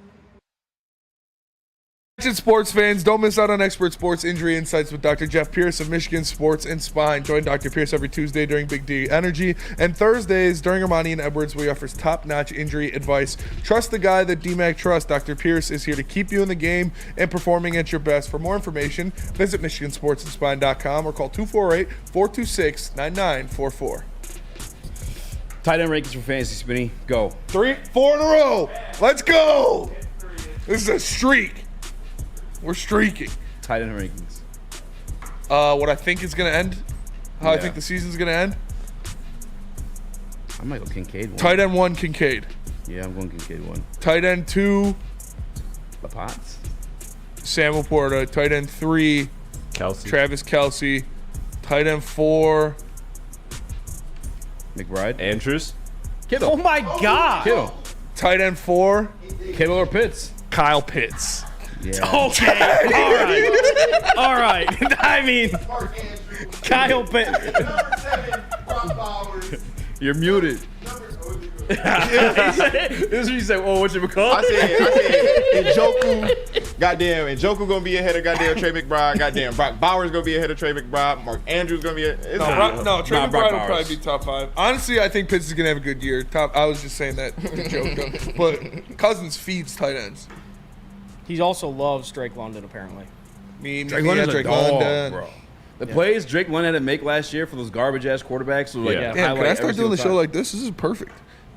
Attention sports fans, don't miss out on expert sports injury insights with Dr. Jeff Pierce of Michigan Sports and Spine. Join Dr. Pierce every Tuesday during Big D Energy and Thursdays during Ermanni and Edwards, where he offers top-notch injury advice. Trust the guy that DMAC trusts. Dr. Pierce is here to keep you in the game and performing at your best. For more information, visit MichiganSportsAndSpine.com or call 248-426-9944. Tight end rankings for Fantasy Spinny. Go. 3, 4 in a row. Let's go. This is a streak. We're streaking. Tight end rankings. What I think is going to end. How I think the season's going to end. I might go Kincaid 1. Tight end 1, Kincaid. Yeah, I'm going Kincaid 1. Tight end 2, LaPots. Sam Laporta. Tight end 3, Kelsey. Travis Kelsey. Tight end 4, McBride. Andrews. Kittle. Oh my God. Kittle. Tight end 4, Kittle or Pitts. Kyle Pitts. Yeah. Okay. All right. I mean, Kyle Pitts. You're muted. This is what you say. Oh, what's your McCall? I said, Njoku, goddamn, Njoku gonna be ahead of goddamn Trey McBride. Goddamn, Brock Bowers gonna be ahead of Trey McBride. Mark Andrews gonna be ahead. No, Trey McBride will probably be top 5. Honestly, I think Pitts is gonna have a good year. I was just saying that to joke, though. But Cousins feeds tight ends. He also loves Drake London, apparently. Drake London's a dog, bro. The plays Drake London had to make last year for those garbage-ass quarterbacks. So Damn, can I start doing the show like this? This is perfect.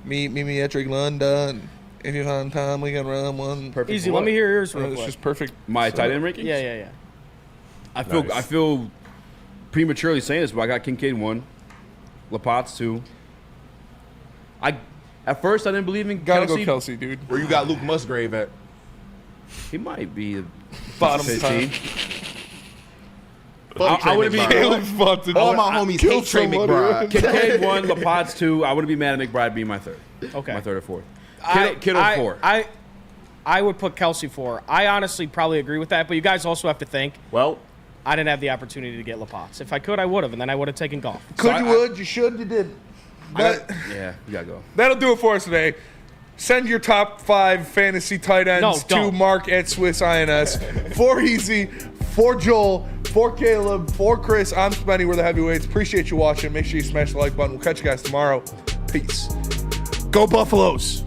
Me at Drake London. If you have time, we can run one. Perfect. Easy, let me hear yours real It's quick. just perfect. My tight end rankings? Yeah. I feel prematurely saying this, but I got Kincaid 1, Lapotz 2. At first I didn't believe in Gotta Kelsey. go Kelsey, dude. Where you got Luke Musgrave at? He might be the Bottom 15. I wouldn't be. All my homies hate Trey McBride. Kincaid 1, Lapotz 2. I wouldn't be mad at McBride being my third. Okay. My third or fourth. Kittle 4. I would put Kelsey 4. I honestly probably agree with that, but you guys also have to think. Well, I didn't have the opportunity to get Lapotz. If I could, I would have, and then I would have taken Goff. You should, you did. But yeah, you gotta go. That'll do it for us today. Send your top 5 fantasy tight ends to don't. Mark at Swiss INS. For Eazy, for Joel, for Caleb, for Chris, I'm Spenny. We're the heavyweights. Appreciate you watching. Make sure you smash the like button. We'll catch you guys tomorrow. Peace. Go Buffaloes.